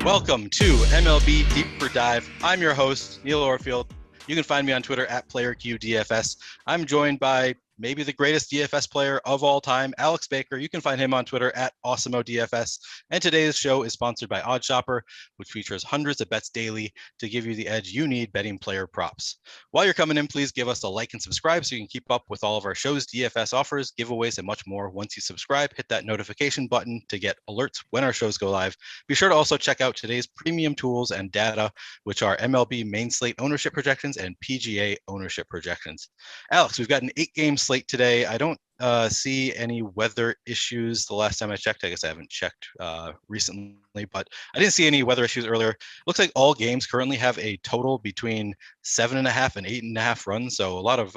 Welcome to MLB Deeper Dive. I'm your host, Neil Orfield. You can find me on Twitter at PlayerQDFS. I'm joined by maybe the greatest DFS player of all time, Alex Baker. You can find him on Twitter at Awesemo DFS. And today's show is sponsored by OddsShopper, which features hundreds of bets daily to give you the edge you need betting player props. While you're coming in, please give us a like and subscribe so you can keep up with all of our shows, DFS offers, giveaways, and much more. Once you subscribe, hit that notification button to get alerts when our shows go live. Be sure to also check out today's premium tools and data, which are MLB main slate ownership projections and PGA ownership projections. Alex, we've got an 8-game slate today. I don't see any weather issues the last time I checked. I guess I haven't checked recently, but I didn't see any weather issues earlier. Looks like all games currently have a total between 7.5 and 8.5 runs, so a lot of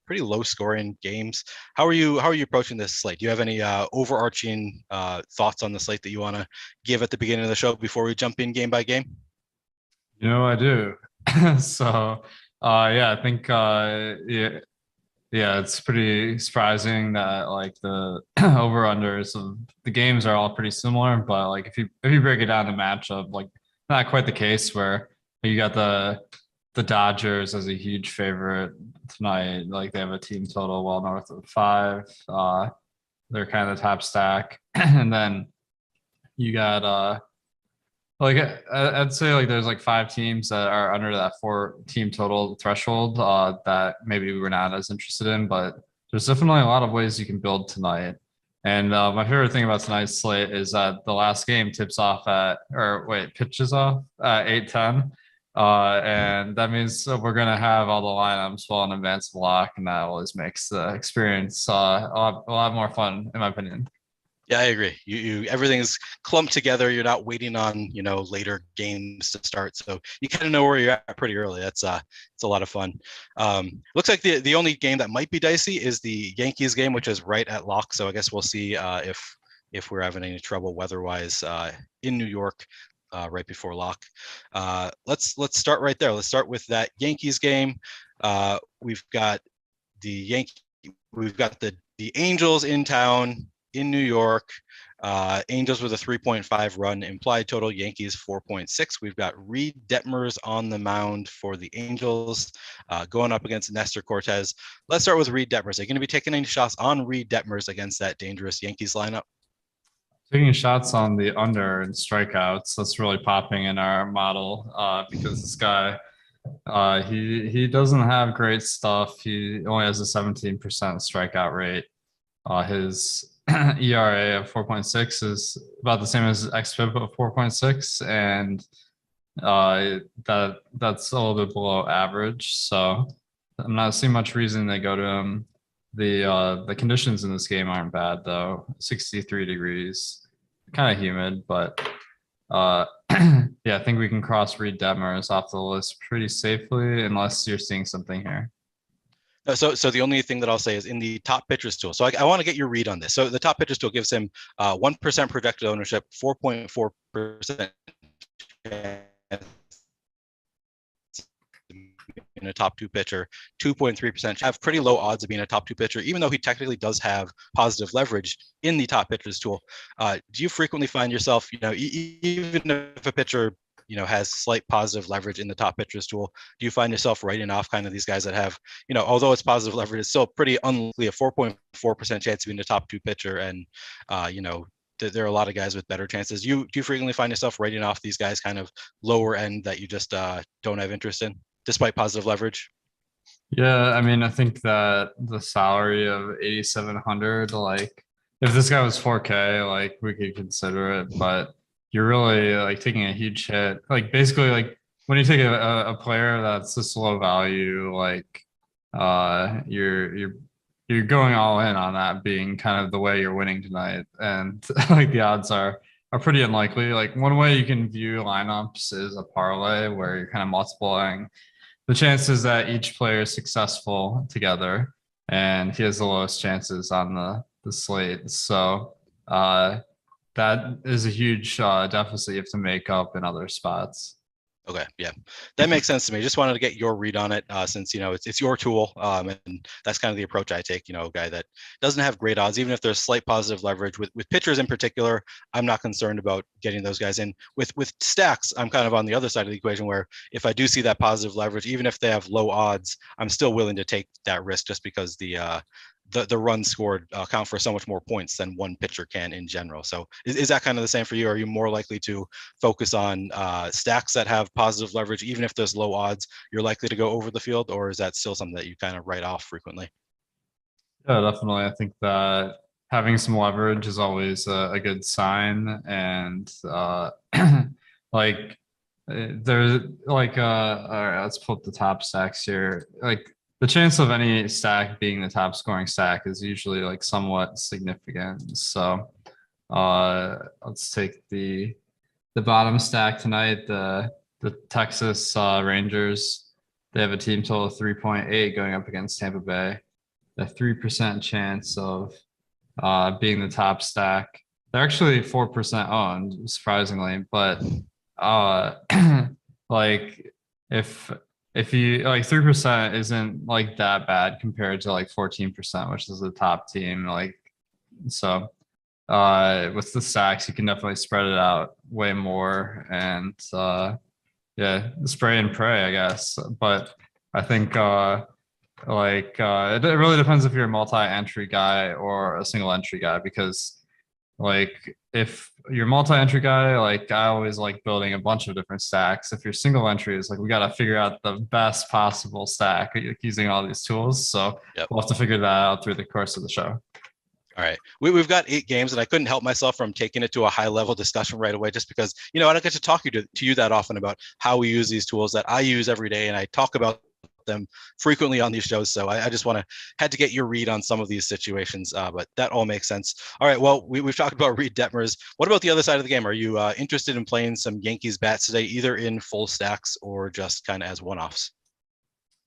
pretty low scoring games. How are you approaching this slate? Do you have any overarching thoughts on the slate that you want to give at the beginning of the show before we jump in game by game? You know, I do. So I think it's pretty surprising that like the over-unders of the games are all pretty similar, but like if you break it down to matchup, like not quite the case where you got the Dodgers as a huge favorite tonight. Like they have a team total well north of 5. They're kind of the top stack. And then you got like I'd say like there's like 5 teams that are under that 4-team total threshold that maybe we're not as interested in, but there's definitely a lot of ways you can build tonight. And my favorite thing about tonight's slate is that the last game pitches off at 8:10. And that means we're going to have all the lineups well in advance of lock, and that always makes the experience a lot more fun, in my opinion. Yeah, I agree. You everything's clumped together. You're not waiting on, later games to start. So you kind of know where you're at pretty early. It's a lot of fun. Looks like the only game that might be dicey is the Yankees game, which is right at lock. So I guess we'll see if we're having any trouble weather-wise in New York right before lock. Let's start right there. Let's start with that Yankees game. We've got the Angels in town in New York. Angels with a 3.5 run implied total, Yankees 4.6. We've got Reed Detmers on the mound for the Angels going up against Nestor Cortez. Let's start with Reed Detmers. Are you going to be taking any shots on Reed Detmers against that dangerous Yankees lineup? Taking shots on the under and strikeouts. That's really popping in our model because this guy, he doesn't have great stuff. He only has a 17% strikeout rate. His ERA of 4.6 is about the same as xFIP of 4.6, and that's a little bit below average. So I'm not seeing much reason to go to him. The conditions in this game aren't bad though. 63 degrees, kind of humid, but I think we can cross Reed Detmers off the list pretty safely, unless you're seeing something here. So the only thing that I'll say is in the top pitchers tool. So I want to get your read on this. So the top pitchers tool gives him 1% projected ownership, 4.4% in a top 2 pitcher, 2.3% have pretty low odds of being a top 2 pitcher, even though he technically does have positive leverage in the top pitchers tool. Do you frequently find yourself, even if a pitcher has slight positive leverage in the top pitchers tool, do you find yourself writing off kind of these guys that have, although it's positive leverage, it's still pretty unlikely, a 4.4% chance of being a top 2 pitcher, and there are a lot of guys with better chances. Do you frequently find yourself writing off these guys kind of lower end that you just don't have interest in, despite positive leverage? Yeah, I mean, I think that the salary of 8,700, like if this guy was 4K, like we could consider it, but you're really like taking a huge hit. Like basically, like when you take a player that's this low value, like you're going all in on that being kind of the way you're winning tonight, and like the odds are pretty unlikely. Like one way you can view lineups is a parlay where you're kind of multiplying the chances that each player is successful together, and he has the lowest chances on the slate. So that is a huge deficit you have to make up in other spots. Okay, yeah, that makes sense to me. Just wanted to get your read on it, since it's your tool, and that's kind of the approach I take. A guy that doesn't have great odds, even if there's slight positive leverage with pitchers in particular, I'm not concerned about getting those guys in. With stacks, I'm kind of on the other side of the equation where if I do see that positive leverage, even if they have low odds, I'm still willing to take that risk just because the runs scored count for so much more points than one pitcher can in general. So is that kind of the same for you? Are you more likely to focus on stacks that have positive leverage, even if there's low odds, you're likely to go over the field, or is that still something that you kind of write off frequently? Yeah, definitely. I think that having some leverage is always a good sign, and like there's like all right, let's pull up the top stacks here. Like the chance of any stack being the top scoring stack is usually like somewhat significant. So let's take the bottom stack tonight, the Texas Rangers. They have a team total of 3.8 going up against Tampa Bay. The 3% chance of being the top stack. They're actually 4% owned, surprisingly, but like if you like 3% isn't like that bad compared to like 14%, which is the top team. Like so with the stacks, you can definitely spread it out way more and yeah, spray and pray, I guess. But I think it really depends if you're a multi-entry guy or a single entry guy, because like if you're multi-entry guy, like I always like building a bunch of different stacks. If you're single entry, it's like we got to figure out the best possible stack using all these tools. So Yep. We'll have to figure that out through the course of the show. All right. We've got 8 games, and I couldn't help myself from taking it to a high level discussion right away, just because, I don't get to talk to you that often about how we use these tools that I use every day. And I talk about them frequently on these shows. So I just had to get your read on some of these situations, but that all makes sense. All right. Well, we've talked about Reed Detmers. What about the other side of the game? Are you interested in playing some Yankees bats today, either in full stacks or just kind of as one-offs?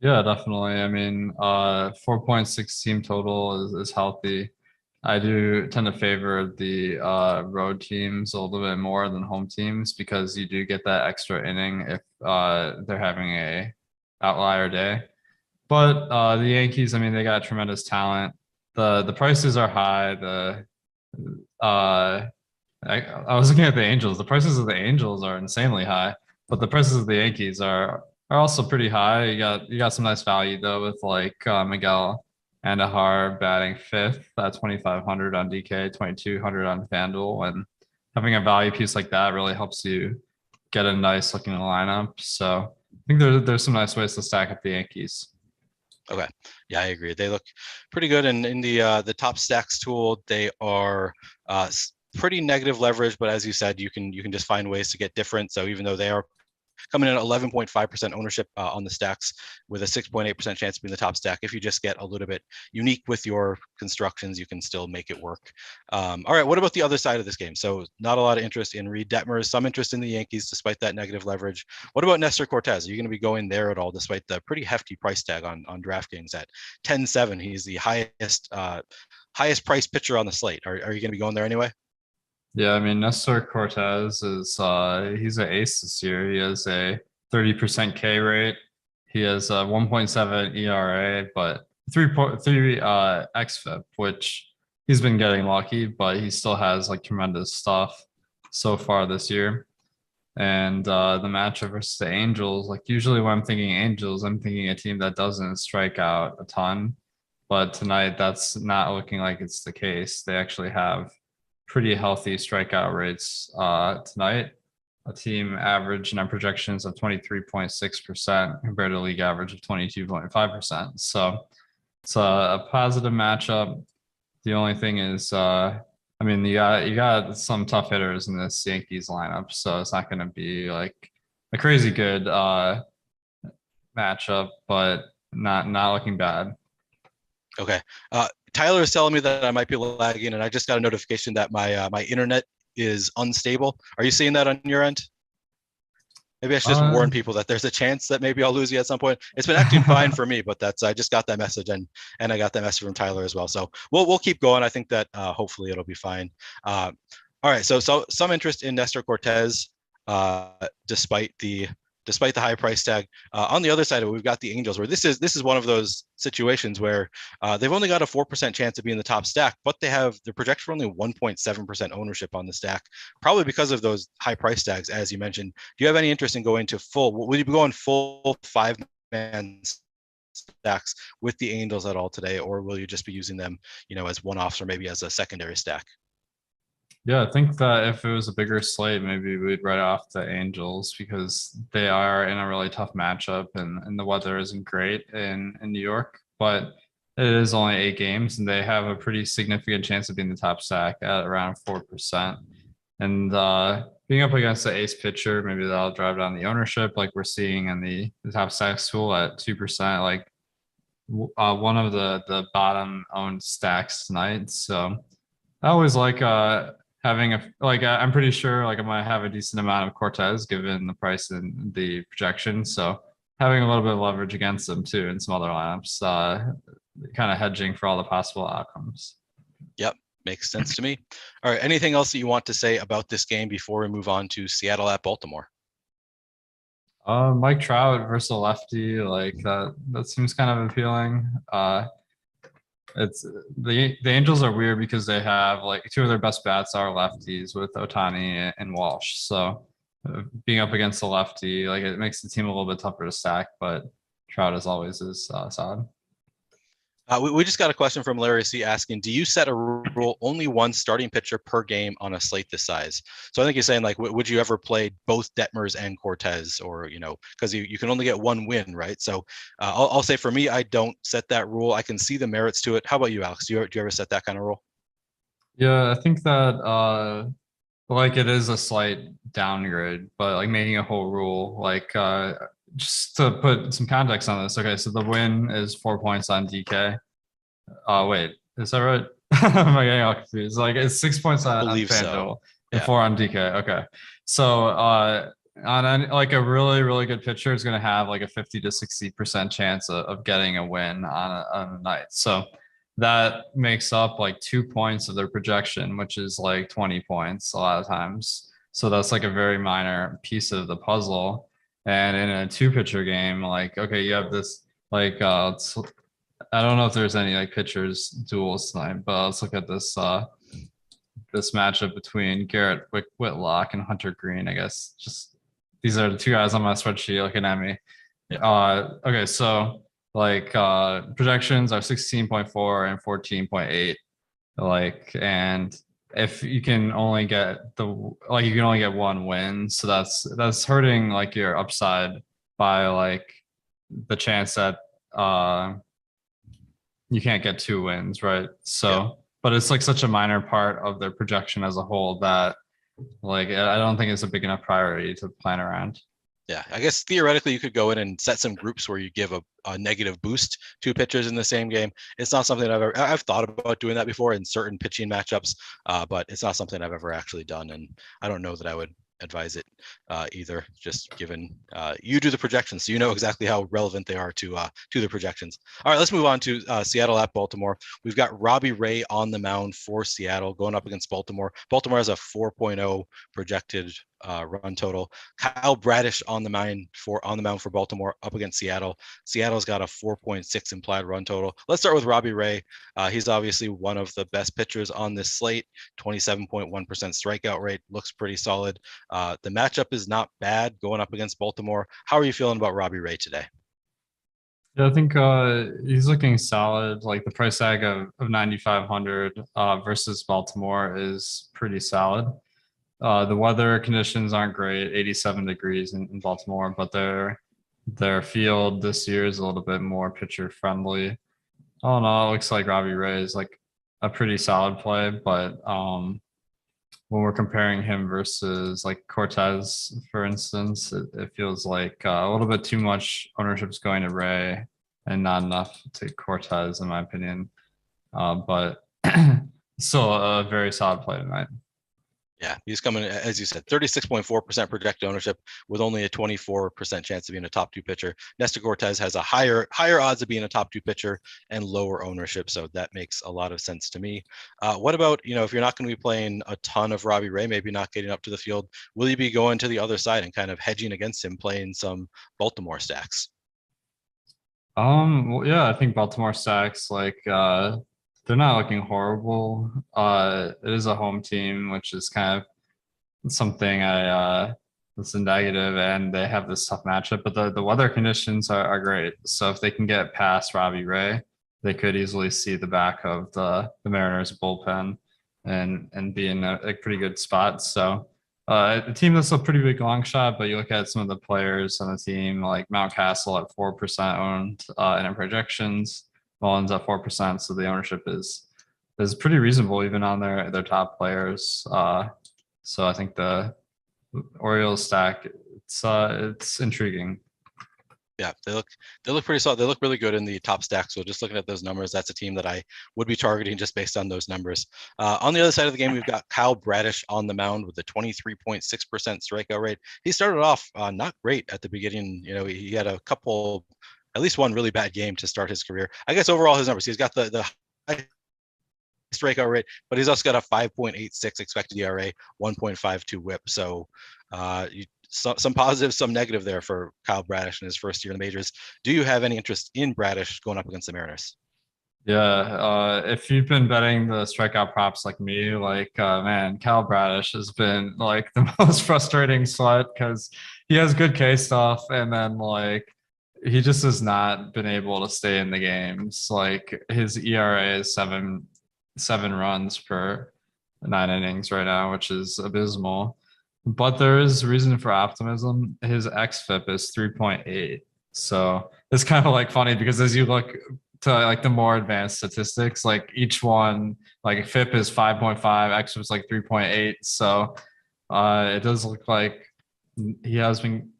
Yeah, definitely. I mean, 4.6 team total is healthy. I do tend to favor the road teams a little bit more than home teams, because you do get that extra inning if they're having a outlier day. But the Yankees, I mean, they got tremendous talent. The prices are high. I was looking at the Angels. The prices of the Angels are insanely high, but the prices of the Yankees are also pretty high. You got some nice value though, with like Miguel Andujar batting 5th at 2,500 on DK, 2,200 on FanDuel, and having a value piece like that really helps you get a nice looking lineup. So I think there's some nice ways to stack up the Yankees. Okay. Yeah, I agree. They look pretty good. And in the top stacks tool, they are pretty negative leverage, but as you said, you can just find ways to get different. So even though they are coming in at 11.5% ownership on the stacks with a 6.8% chance of being the top stack, if you just get a little bit unique with your constructions, you can still make it work. All right, what about the other side of this game? So not a lot of interest in Reed Detmers, some interest in the Yankees despite that negative leverage. What about Nestor Cortez? Are you going to be going there at all, despite the pretty hefty price tag on DraftKings at 10.7? He's the highest priced pitcher on the slate. Are you going to be going there anyway? Yeah, I mean, Nestor Cortez is he's an ace this year. He has a 30% K rate. He has a 1.7 ERA, but 3.3 xFIP, which he's been getting lucky, but he still has like tremendous stuff so far this year. And the matchup versus the Angels, like usually when I'm thinking Angels, I'm thinking a team that doesn't strike out a ton. But tonight, that's not looking like it's the case. They actually have pretty healthy strikeout rates tonight. A team average and projections of 23.6% compared to league average of 22.5%. So it's a positive matchup. The only thing is, I mean, you got some tough hitters in this Yankees lineup, so it's not going to be like a crazy good matchup, but not looking bad. Okay. Tyler is telling me that I might be lagging, and I just got a notification that my internet is unstable. Are you seeing that on your end? Maybe I should just warn people that there's a chance that maybe I'll lose you at some point. It's been acting fine for me, but I just got that message, and I got that message from Tyler as well. So we'll keep going. I think that hopefully it'll be fine. All right. So some interest in Nestor Cortez, despite the despite the high price tag. On the other side of it, we've got the Angels, where this is one of those situations where they've only got a 4% chance of being the top stack, but they have their projection for only 1.7% ownership on the stack, probably because of those high price tags, as you mentioned. Do you have any interest in going to full? Would you be going full 5-man stacks with the Angels at all today, or will you just be using them, as one-offs or maybe as a secondary stack? Yeah, I think that if it was a bigger slate, maybe we'd write off the Angels because they are in a really tough matchup and the weather isn't great in New York, but it is only 8 games and they have a pretty significant chance of being the top stack at around 4%. And being up against the ace pitcher, maybe that'll drive down the ownership like we're seeing in the top stacks tool at 2%, like one of the bottom owned stacks tonight. So I always like having I'm pretty sure like I might have a decent amount of Cortez given the price and the projection. So having a little bit of leverage against them too in some other lineups, kind of hedging for all the possible outcomes. Yep, makes sense to me. All right, anything else that you want to say about this game before we move on to Seattle at Baltimore? Mike Trout versus a lefty, like that seems kind of appealing. It's the Angels are weird because they have like 2 of their best bats are lefties with Ohtani and Walsh. So being up against a lefty, like it makes the team a little bit tougher to stack, but Trout as always is solid. We just got a question from Larry C asking, do you set a rule only one starting pitcher per game on a slate this size? So I think he's saying like, would you ever play both Detmers and Cortez, or, because you can only get one win, right? So I'll say for me, I don't set that rule. I can see the merits to it. How about you, Alex? Do you ever set that kind of rule? Yeah, I think that like it is a slight downgrade, but like making a whole rule, like just to put some context on this. Okay, so the win is 4 points on DK. Wait, is that right? Am I getting all confused? Like it's 6 points on FanDuel so. and 4 on DK. Okay, so on like a really really good pitcher is going to have like a 50 to 60% chance of getting a win on a night. So that makes up like 2 points of their projection, which is like 20 points a lot of times. So that's like a very minor piece of the puzzle. And in a 2-pitcher game, like, okay, you have this, like, I don't know if there's any like pitchers duels tonight, but let's look at this, this matchup between Garrett Whitlock and Hunter Green, I guess. Just these are the 2 guys on my spreadsheet looking at me. Okay, so like projections are 16.4 and 14.8, like, and if you can only get you can only get 1 win, so that's hurting like your upside by like the chance that you can't get 2 wins, right? So yeah. But it's like such a minor part of their projection as a whole that like I don't think it's a big enough priority to plan around. Yeah, I guess theoretically you could go in and set some groups where you give a negative boost to pitchers in the same game. It's not something I've thought about doing that before in certain pitching matchups, but it's not something I've ever actually done, and I don't know that I would advise it either. Just given you do the projections, so you know exactly how relevant they are to the projections. All right, let's move on to Seattle at Baltimore. We've got Robbie Ray on the mound for Seattle going up against Baltimore. Baltimore has a 4.0 projected run total. Kyle Bradish on the mound for Baltimore up against Seattle. Seattle's got a 4.6 implied run total. Let's start with Robbie Ray. He's obviously one of the best pitchers on this slate. 27.1% strikeout rate, looks pretty solid. The matchup is not bad going up against Baltimore. How are you feeling about Robbie Ray today? Yeah, I think he's looking solid. Like the price tag of 9,500 versus Baltimore is pretty solid. The weather conditions aren't great, 87 degrees in Baltimore, but their field this year is a little bit more pitcher friendly. All in all, it looks like Robbie Ray is like a pretty solid play, but when we're comparing him versus like Cortez, for instance, it feels like a little bit too much ownership is going to Ray and not enough to Cortez, in my opinion. But still a very solid play tonight. Yeah, he's coming, as you said, 36.4% projected ownership with only a 24% chance of being a top 2 pitcher. Nestor Cortez has a higher odds of being a top 2 pitcher and lower ownership, so that makes a lot of sense to me. What about, if you're not going to be playing a ton of Robbie Ray, maybe not getting up to the field, will you be going to the other side and kind of hedging against him, playing some Baltimore stacks? Well, yeah, I think Baltimore stacks they're not looking horrible. It is a home team, which is kind of something that's a negative, and they have this tough matchup, but the weather conditions are great. So if they can get past Robbie Ray, they could easily see the back of the Mariners bullpen and be in a pretty good spot. So the team that's a pretty big long shot, but you look at some of the players on the team, like Mountcastle at 4% owned in our projections, Mullins at 4%. So the ownership is pretty reasonable even on their top players. So I think the Orioles stack, it's intriguing. Yeah, they look pretty solid. They look really good in the top stack. So just looking at those numbers, that's a team that I would be targeting just based on those numbers. On the other side of the game, we've got Kyle Bradish on the mound with a 23.6% strikeout rate. He started off not great at the beginning. He had at least one really bad game to start his career. I guess overall his numbers, he's got the high strikeout rate, but he's also got a 5.86 expected ERA, 1.52 WHIP. So some positive, some negative there for Kyle Bradish in his first year in the majors. Do you have any interest in Bradish going up against the Mariners? Yeah, if you've been betting the strikeout props like me, man, Kyle Bradish has been like the most frustrating slut because he has good K stuff, and then he just has not been able to stay in the games. Like his ERA is seven runs per 9 innings right now, which is abysmal. But there is reason for optimism. His xFIP is 3.8. So it's kind of funny because as you look to the more advanced statistics, each one, FIP is 5.5, xFIP is 3.8. So it does look like he has been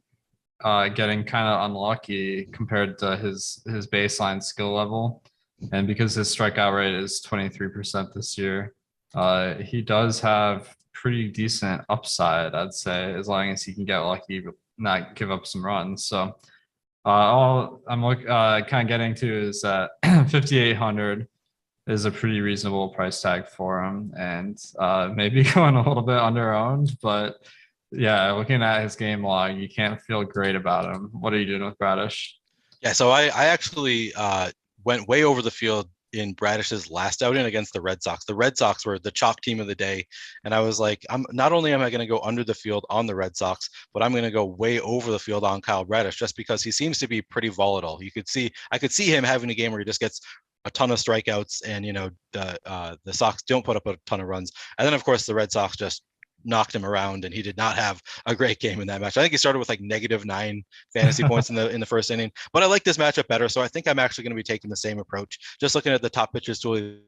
getting kind of unlucky compared to his baseline skill level. And because his strikeout rate is 23% this year, he does have pretty decent upside, I'd say, as long as he can get lucky but not give up some runs. So all I'm kind of getting to is that 5,800 is a pretty reasonable price tag for him, and maybe going a little bit under owned, but yeah, looking at his game log, you can't feel great about him. What are you doing with Bradish? Yeah, so I actually went way over the field in Bradish's last outing against the Red Sox. The Red Sox were the chalk team of the day. And I was like, not only am I going to go under the field on the Red Sox, but I'm going to go way over the field on Kyle Bradish just because he seems to be pretty volatile. I could see him having a game where he just gets a ton of strikeouts and, the Sox don't put up a ton of runs. And then of course the Red Sox just knocked him around and he did not have a great game in that match. I think he started with -9 fantasy points in the first inning, but I like this matchup better. So I think I'm actually going to be taking the same approach. Just looking at the top pitchers tool,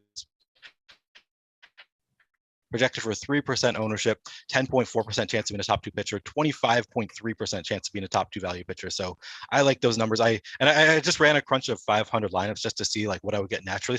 projected for 3% ownership, 10.4% chance of being a top 2 pitcher, 25.3% chance of being a top 2 value pitcher. So I like those numbers. I just ran a crunch of 500 lineups just to see what I would get naturally,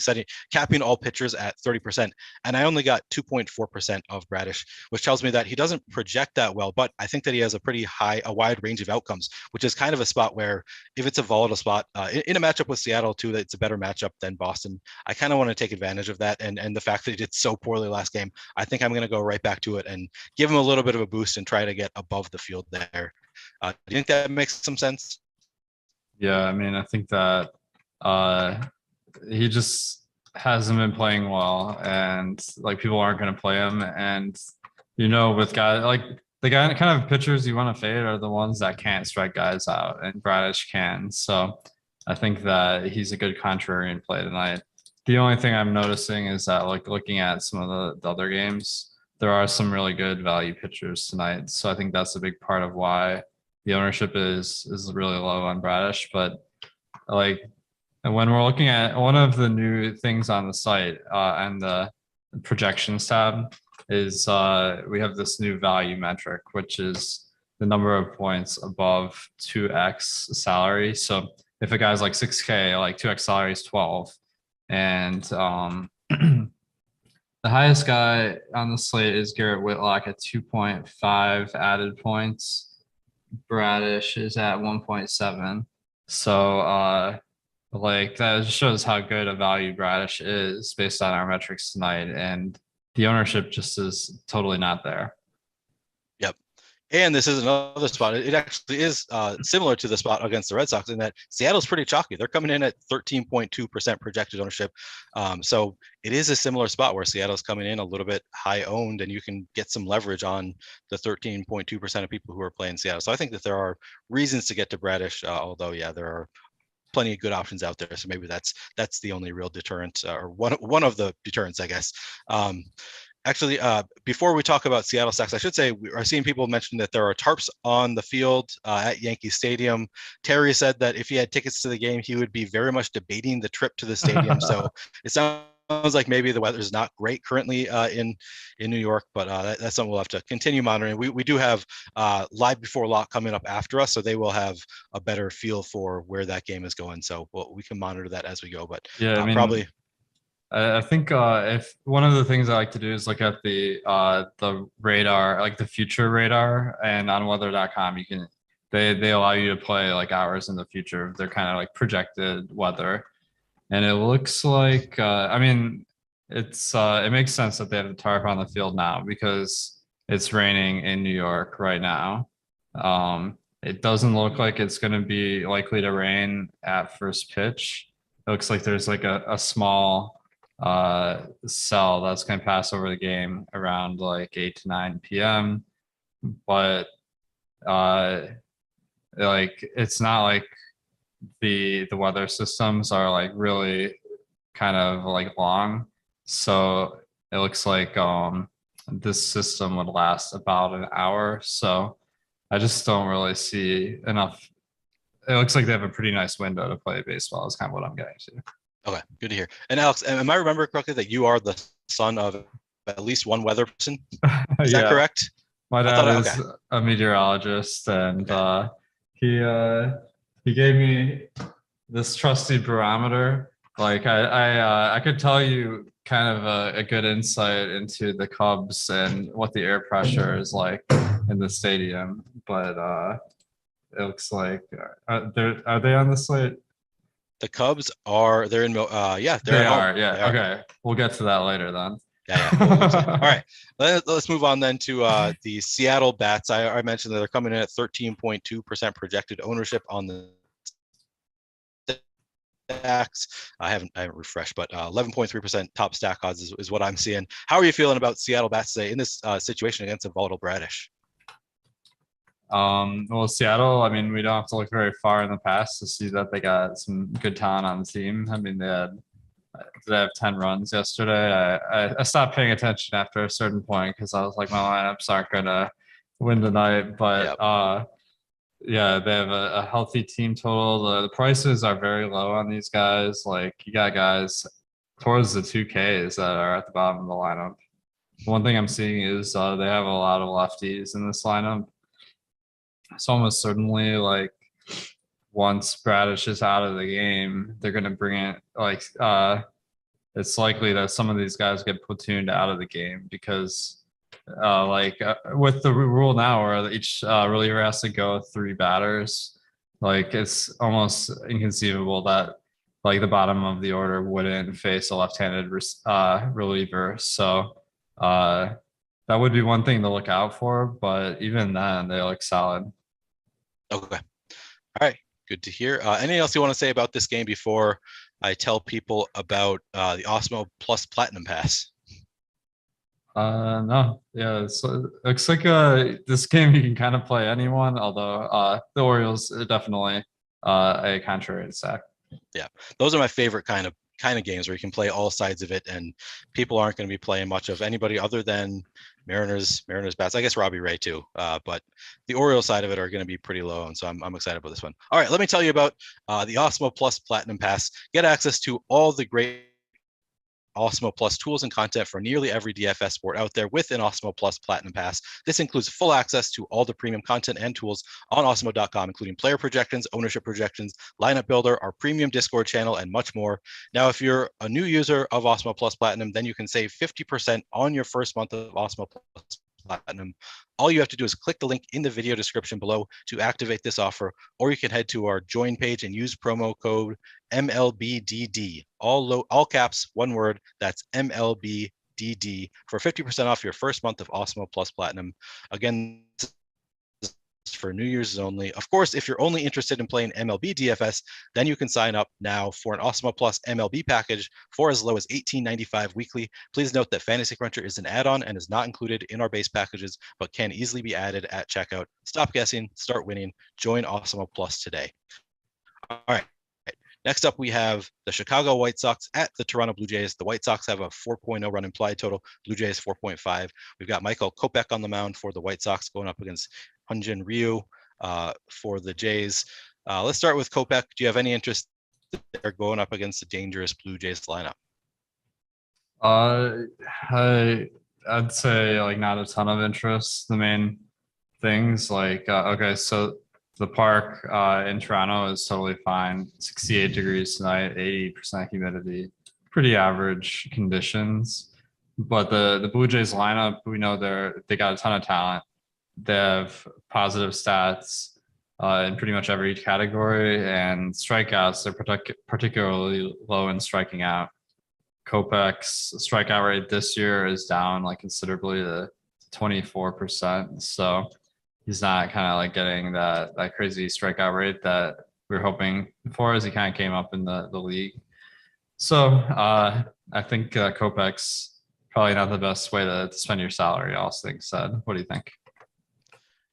capping all pitchers at 30%. And I only got 2.4% of Bradish, which tells me that he doesn't project that well, but I think that he has a wide range of outcomes, which is kind of a spot where if it's a volatile spot in a matchup with Seattle too, that it's a better matchup than Boston. I kind of want to take advantage of that. And the fact that he did so poorly last game, I think I'm going to go right back to it and give him a little bit of a boost and try to get above the field there. Do you think that makes some sense? Yeah, I mean, I think that he just hasn't been playing well, and people aren't going to play him. And with guys the kind of pitchers you want to fade are the ones that can't strike guys out, and Bradish can. So I think that he's a good contrarian play tonight. The only thing I'm noticing is that looking at some of the other games, there are some really good value pitchers tonight. So I think that's a big part of why the ownership is really low on Bradish. But when we're looking at one of the new things on the site and the projections tab is we have this new value metric, which is the number of points above 2x salary. So if a guy's 6K, 2x salary is 12. And The highest guy on the slate is Garrett Whitlock at 2.5 added points. Bradish is at 1.7. So like that just shows how good a value Bradish is based on our metrics tonight. And the ownership just is totally not there. Yep. And this is another spot. It actually is similar to the spot against the Red Sox in that Seattle's pretty chalky. They're coming in at 13.2% projected ownership. So it is a similar spot where Seattle's coming in a little bit high owned, and you can get some leverage on the 13.2% of people who are playing Seattle. So I think that there are reasons to get to Bradish, although, yeah, there are plenty of good options out there. So maybe that's the only real deterrent, or one of the deterrents, I guess. Actually, before we talk about Seattle stacks, I should say we are seeing people mention that there are tarps on the field at Yankee Stadium. Terry said that if he had tickets to the game, he would be very much debating the trip to the stadium. So it sounds like maybe the weather is not great currently in New York, but that's something we'll have to continue monitoring. We do have Live Before Lock coming up after us, so they will have a better feel for where that game is going. So we can monitor that as we go. But yeah, I mean, probably. I think if one of the things I like to do is look at the radar, like the future radar, and on weather.com, you can they allow you to play like hours in the future. They're kind of like projected weather, and it looks like I mean it's it makes sense that they have the tarp on the field now because it's raining in New York right now. It doesn't look like it's going to be likely to rain at first pitch. It looks like there's like a small cell that's going to pass over the game around like 8 to 9 p.m. But like it's not like the weather systems are like really kind of like long. So it looks like this system would last about an hour. So I just don't really see enough. It looks like they have a pretty nice window to play baseball is kind of what I'm getting to. Okay, good to hear. And Alex, am I remembering correctly that you are the son of at least one weather person? Is that correct? My dad is a meteorologist, and he gave me this trusty barometer. Like I could tell you kind of a good insight into the Cubs and what the air pressure is like in the stadium, but it looks like are they on the slate? The Cubs are they're in yeah they are okay, we'll get to that later then. All right, let's move on then to the Seattle bats. I mentioned that they're coming in at 13.2% projected ownership on the stacks. I haven't refreshed, but 11.3% top stack odds is what I'm seeing. How are you feeling about Seattle bats today in this situation against a volatile Bradish? Well, Seattle, I mean, we don't have to look very far in the past to see that they got some good talent on the team. I mean, did they have 10 runs yesterday? I stopped paying attention after a certain point because I was like, my lineups aren't gonna win tonight. But yeah, they have a healthy team total. The prices are very low on these guys. Like you got guys towards the 2Ks that are at the bottom of the lineup. One thing I'm seeing is they have a lot of lefties in this lineup. It's almost certainly like once Bradish is out of the game, they're going to bring it like it's likely that some of these guys get platooned out of the game because with the rule now where each reliever has to go 3 batters, like it's almost inconceivable that like the bottom of the order wouldn't face a left-handed reliever. So that would be one thing to look out for, but even then they look solid. Okay. All right. Good to hear. Anything else you want to say about this game before I tell people about the Awesemo Plus Platinum Pass? No. Yeah. So it looks like this game you can kind of play anyone, although the Orioles are definitely a contrarian stack. Yeah. Those are my favorite kind of games where you can play all sides of it and people aren't going to be playing much of anybody other than Mariners bats. I guess Robbie Ray too, but the Orioles side of it are going to be pretty low, and so I'm excited about this one. All right, let me tell you about the Awesemo Plus Platinum Pass. Get access to all the great Awesemo Plus tools and content for nearly every DFS sport out there with an Awesemo Plus Platinum Pass. This includes full access to all the premium content and tools on Awesemo.com, including player projections, ownership projections, lineup builder, our premium Discord channel, and much more. Now, if you're a new user of Awesemo Plus Platinum, then you can save 50% on your first month of Awesemo Plus Platinum. All you have to do is click the link in the video description below to activate this offer, or you can head to our join page and use promo code MLBDD, all caps, one word, that's MLBDD, for 50% off your first month of Awesemo Plus Platinum. Again, for New Year's only. Of course, if you're only interested in playing MLB DFS, then you can sign up now for an Awesemo Plus MLB package for as low as $18.95 weekly. Please note that Fantasy Cruncher is an add-on and is not included in our base packages, but can easily be added at checkout. Stop guessing, start winning. Join Awesemo Plus today. All right. Next up, we have the Chicago White Sox at the Toronto Blue Jays. The White Sox have a 4.0 run implied total. Blue Jays 4.5. We've got Michael Kopeck on the mound for the White Sox going up against Hyunjin Ryu for the Jays. Let's start with Kopeck. Do you have any interest that they're going up against the dangerous Blue Jays lineup? I'd say like not a ton of interest. The main things like okay, so the park in Toronto is totally fine. 68 degrees tonight, 80% humidity, pretty average conditions. But the Blue Jays lineup, we know they got a ton of talent. They have positive stats in pretty much every category, and strikeouts, they're particularly low in striking out. Kopeck's strikeout rate this year is down like considerably to 24%. So he's not kind of like getting that crazy strikeout rate that we were hoping for as he kind of came up in the league. So I think Kopeck's probably not the best way to spend your salary, all things said. What do you think?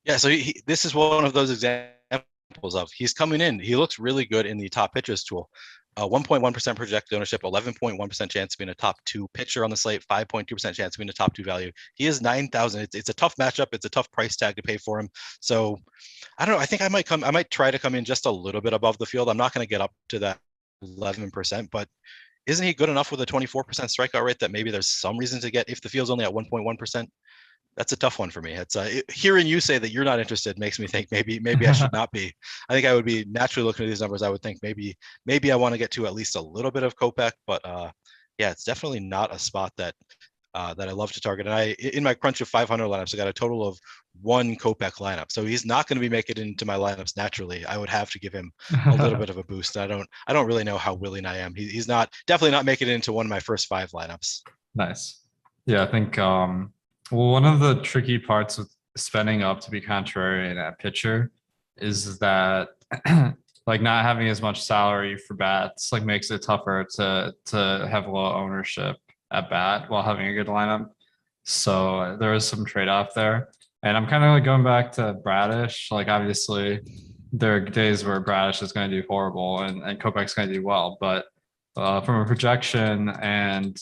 Yeah, so this is one of those examples of he's coming in. He looks really good in the top pitchers tool. 1.1% projected ownership, 11.1% chance of being a top 2 pitcher on the slate, 5.2% chance of being a top 2 value. He is 9,000. It's a tough matchup. It's a tough price tag to pay for him. So I don't know. I think I might try to come in just a little bit above the field. I'm not going to get up to that 11%, but isn't he good enough with a 24% strikeout rate that maybe there's some reason to get if the field's only at 1.1%? That's a tough one for me. It's hearing you say that you're not interested makes me think maybe I should not be. I think I would be naturally looking at these numbers. I would think maybe I want to get to at least a little bit of Kopeck, but yeah, it's definitely not a spot that I love to target. And in my crunch of 500 lineups, I got a total of 1 Kopeck lineup. So he's not going to be making it into my lineups naturally. I would have to give him a little bit of a boost. I don't really know how willing I am. He's definitely not making it into one of my first 5 lineups. Nice. Yeah, I think well, one of the tricky parts with spending up to be contrarian at pitcher is that like not having as much salary for bats like makes it tougher to have low ownership at bat while having a good lineup. So there is some trade-off there. And I'm kind of like going back to Bradish. Like obviously there are days where Bradish is going to do horrible and Kopeck's going to do well. But from a projection and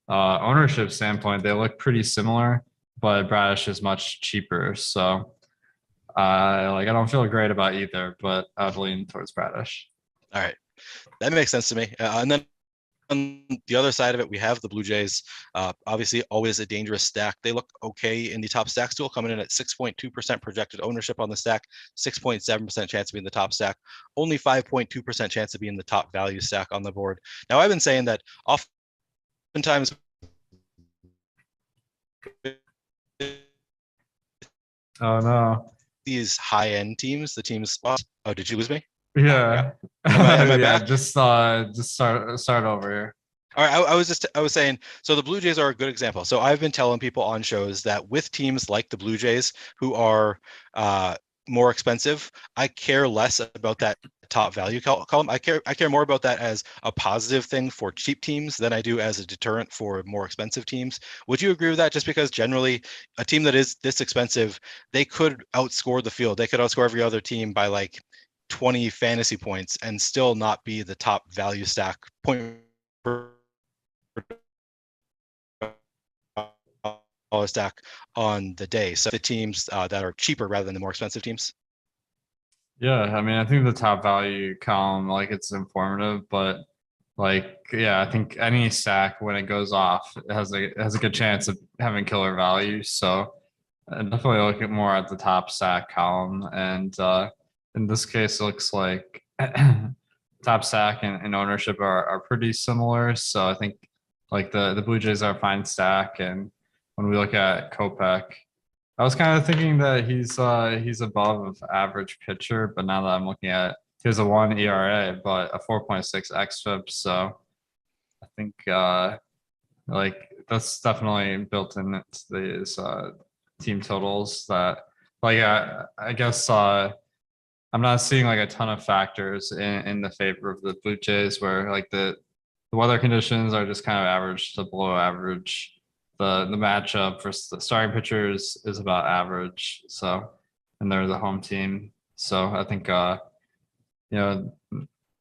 ownership standpoint, they look pretty similar, but Bradish is much cheaper. So I don't feel great about either, but I'd lean towards Bradish. All right. That makes sense to me. And then on the other side of it, we have the Blue Jays. Obviously, always a dangerous stack. They look okay in the top stack stool, coming in at 6.2% projected ownership on the stack, 6.7% chance of being the top stack, only 5.2% chance of being the top value stack on the board. Now, I've been saying that oftentimes oh no, these high-end teams, the teams. Oh, did you lose me? Yeah. Am I yeah, back? just start over here. All right, I was saying, so the Blue Jays are a good example. So I've been telling people on shows that with teams like the Blue Jays who are more expensive, I care less about that top value column. I care more about that as a positive thing for cheap teams than I do as a deterrent for more expensive teams. Would you agree with that? Just because generally a team that is this expensive, they could outscore the field. They could outscore every other team by like 20 fantasy points and still not be the top value stack point per stack on the day. So the teams that are cheaper rather than the more expensive teams. Yeah, I mean, I think the top value column, like it's informative, but I think any stack when it goes off it has a good chance of having killer value. So I definitely look at more at the top stack column, and in this case, it looks like top stack and ownership are pretty similar. So I think like the Blue Jays are a fine stack, and when we look at Kopeck, I was kind of thinking that he's above average pitcher, but now that I'm looking at he has a 1 ERA, but a 4.6 xFIP. So I think like that's definitely built into these team totals that like I guess I'm not seeing like a ton of factors in the favor of the Blue Jays where like the weather conditions are just kind of average to below average. The matchup for the starting pitchers is about average. So and they're the home team. So I think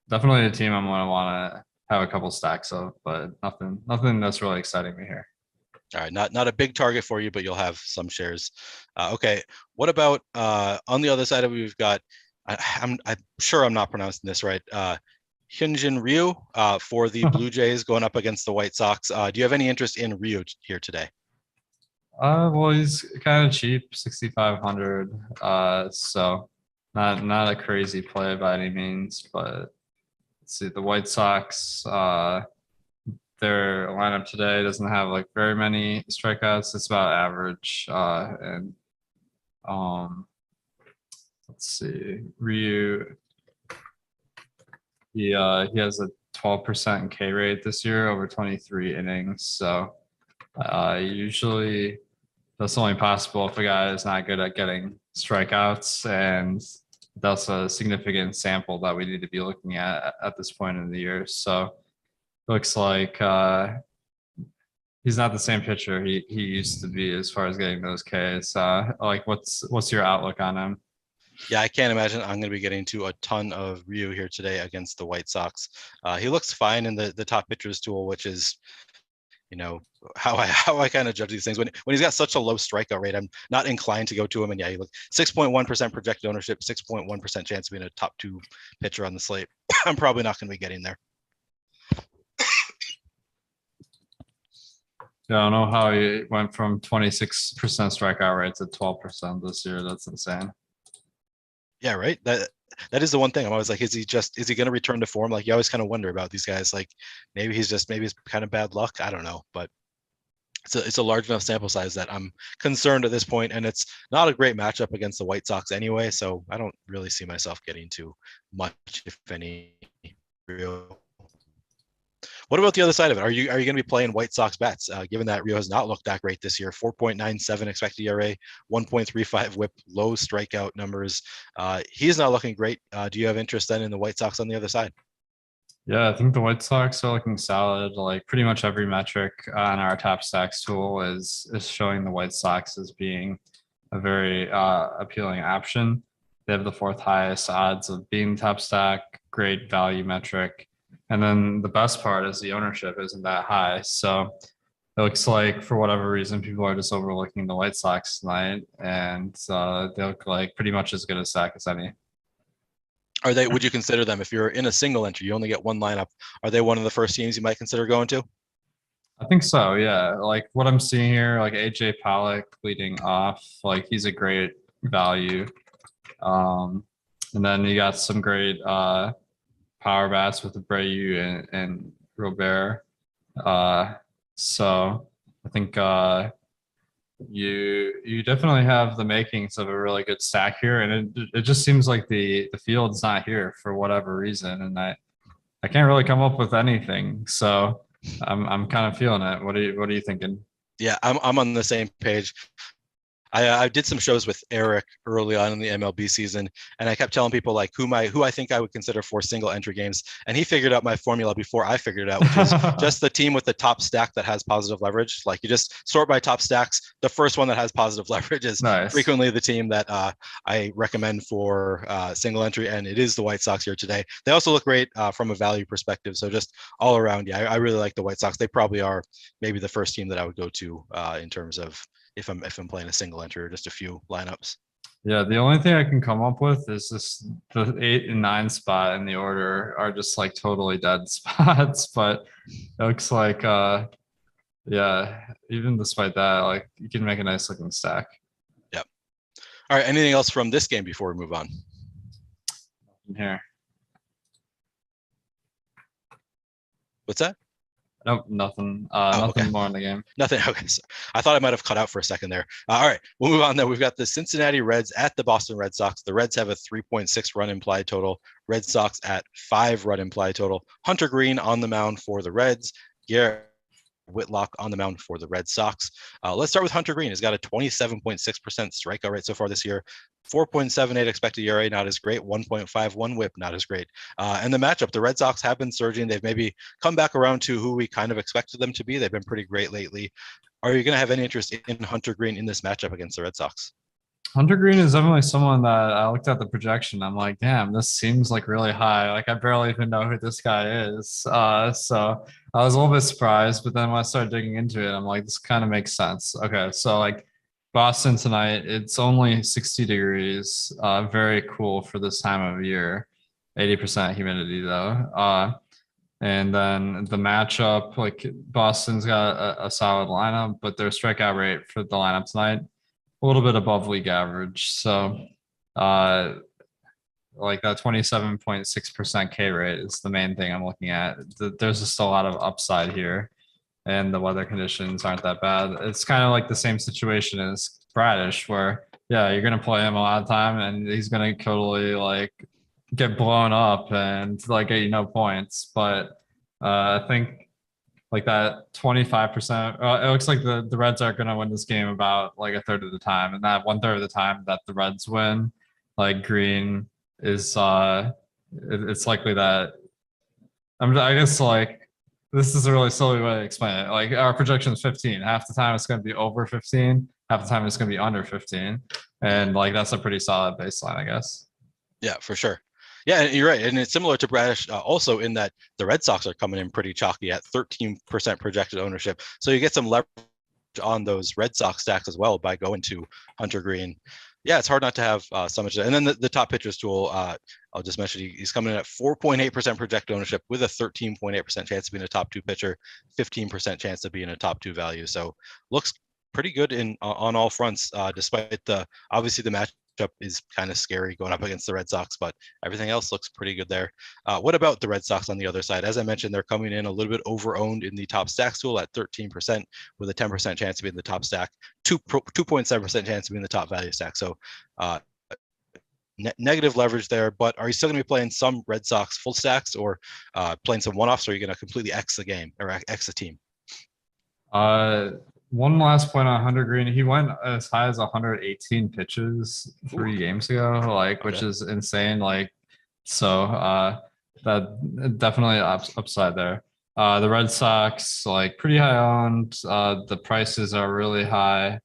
definitely a team I'm gonna want to have a couple stacks of, but nothing that's really exciting me here. All right, not a big target for you, but you'll have some shares. Okay, what about on the other side of it? We've got I'm sure I'm not pronouncing this right. Hyunjin Ryu for the Blue Jays going up against the White Sox. Do you have any interest in Ryu here today? Well, he's kind of cheap, 6,500. So not a crazy play by any means, but let's see the White Sox. Their lineup today doesn't have like very many strikeouts. It's about average. And let's see, Ryu. He has a 12% K rate this year over 23 innings. So usually that's only possible if a guy is not good at getting strikeouts, and that's a significant sample that we need to be looking at this point in the year. So looks like he's not the same pitcher he used to be as far as getting those Ks. Like what's your outlook on him? Yeah, I can't imagine I'm going to be getting to a ton of Ryu here today against the White Sox. He looks fine in the top pitchers tool, which is, how I kind of judge these things. When he's got such a low strikeout rate, I'm not inclined to go to him. And yeah, he look 6.1% projected ownership, 6.1% chance of being a top 2 pitcher on the slate. I'm probably not going to be getting there. Yeah, I don't know how he went from 26% strikeout rate to 12% this year. That's insane. Yeah, right. That is the one thing. I'm always like, is he going to return to form? Like you always kind of wonder about these guys. Like maybe it's kind of bad luck. I don't know, but it's a large enough sample size that I'm concerned at this point, and it's not a great matchup against the White Sox anyway. So I don't really see myself getting too much, if any, real. What about the other side of it? Are you going to be playing White Sox bets, given that Rio has not looked that great this year? 4.97 expected ERA, 1.35 WHIP, low strikeout numbers. He's not looking great. Do you have interest then in the White Sox on the other side? Yeah, I think the White Sox are looking solid. Like pretty much every metric on our top stacks tool is showing the White Sox as being a very appealing option. They have the 4th highest odds of being top stack, great value metric. And then the best part is the ownership isn't that high. So it looks like for whatever reason, people are just overlooking the White Sox tonight, and they look like pretty much as good a stack as any. Would you consider them, if you're in a single entry, you only get one lineup, are they one of the first teams you might consider going to? I think so. Yeah. Like what I'm seeing here, like AJ Pollock leading off, like he's a great value. And then you got some great, power bats with Abreu and Robert. So I think you definitely have the makings of a really good stack here, and it just seems like the field's not here for whatever reason, and I can't really come up with anything. So I'm kind of feeling it. What are you thinking? Yeah, I'm on the same page. I did some shows with Eric early on in the MLB season, and I kept telling people like who I think I would consider for single entry games, and he figured out my formula before I figured it out, which is just the team with the top stack that has positive leverage. Like you just sort by top stacks. The first one that has positive leverage is frequently the team that I recommend for single entry, and it is the White Sox here today. They also look great from a value perspective. So just all around, yeah, I really like the White Sox. They probably are maybe the first team that I would go to in terms of if I'm playing a single entry or just a few lineups. Yeah, the only thing I can come up with is just the 8 and 9 spot in the order are just like totally dead spots. But it looks like yeah, even despite that, like you can make a nice looking stack. Yep. All right. Anything else from this game before we move on? Here. What's that? Nope, nothing. Oh, Nothing okay. more in the game. Nothing. Okay. So I thought I might have cut out for a second there. All right. We'll move on then. We've got the Cincinnati Reds at the Boston Red Sox. The Reds have a 3.6 run implied total. Red Sox at 5 run implied total. Hunter Green on the mound for the Reds. Garrett Whitlock on the mound for the Red Sox. Let's start with Hunter Green. He's got a 27.6% strikeout rate so far this year. 4.78 expected ERA, not as great. 1.51 WHIP, not as great. And the matchup, the Red Sox have been surging. They've maybe come back around to who we kind of expected them to be. They've been pretty great lately. Are you going to have any interest in Hunter Green in this matchup against the Red Sox? Hunter Green is definitely someone that I looked at the projection. I'm like, damn, this seems like really high. Like I barely even know who this guy is. So I was a little bit surprised, but then when I started digging into it, I'm like, this kind of makes sense. Okay, so like Boston tonight, it's only 60 degrees. Very cool for this time of year. 80% humidity though. And then the matchup, like Boston's got a solid lineup, but their strikeout rate for the lineup tonight, a little bit above league average. So like that 27.6% K rate is the main thing I'm looking at. There's just a lot of upside here, and the weather conditions aren't that bad. It's kind of like the same situation as Bradish, where yeah, you're gonna play him a lot of time, and he's gonna totally like get blown up and like get no points. But I think like that 25%, it looks like the Reds are going to win this game about like a third of the time. And that 1/3 of the time that the Reds win, like Green is, it's likely that, I guess like, this is a really silly way to explain it. Like our projection is 15. Half the time it's going to be over 15. Half the time it's going to be under 15. And like, that's a pretty solid baseline, I guess. Yeah, for sure. Yeah, you're right. And it's similar to Bradish also in that the Red Sox are coming in pretty chalky at 13% projected ownership. So you get some leverage on those Red Sox stacks as well by going to Hunter Green. Yeah, it's hard not to have so much. And then the top pitchers tool, I'll just mention he's coming in at 4.8% projected ownership with a 13.8% chance of being a top 2 pitcher, 15% chance of being a top 2 value. So looks pretty good on all fronts, despite obviously the matchup is kind of scary going up against the Red Sox, but everything else looks pretty good there. What about the Red Sox on the other side? As I mentioned, they're coming in a little bit over-owned in the top stacks tool at 13% with a 10% chance of being the top stack, 2.7% chance of being the top value stack. So negative leverage there, but are you still going to be playing some Red Sox full stacks or playing some one-offs, or are you going to completely X the game or X the team? One last point on Hunter Green. He went as high as 118 pitches 3 games ago, like, which is insane. Like, so that definitely upside there. The Red Sox, like, pretty high owned. The prices are really high.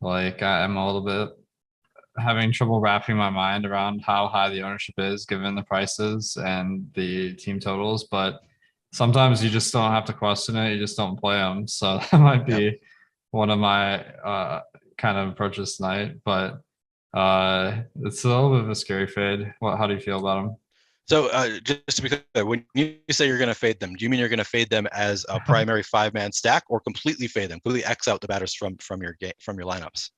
Like, I'm a little bit having trouble wrapping my mind around how high the ownership is given the prices and the team totals, but sometimes you just don't have to question it. You just don't play them. So that might be one of my kind of approaches tonight, but it's a little bit of a scary fade. How do you feel about them? So just to be clear, when you say you're going to fade them, do you mean you're going to fade them as a primary 5-man stack, or completely fade them, completely X out the batters from your lineups?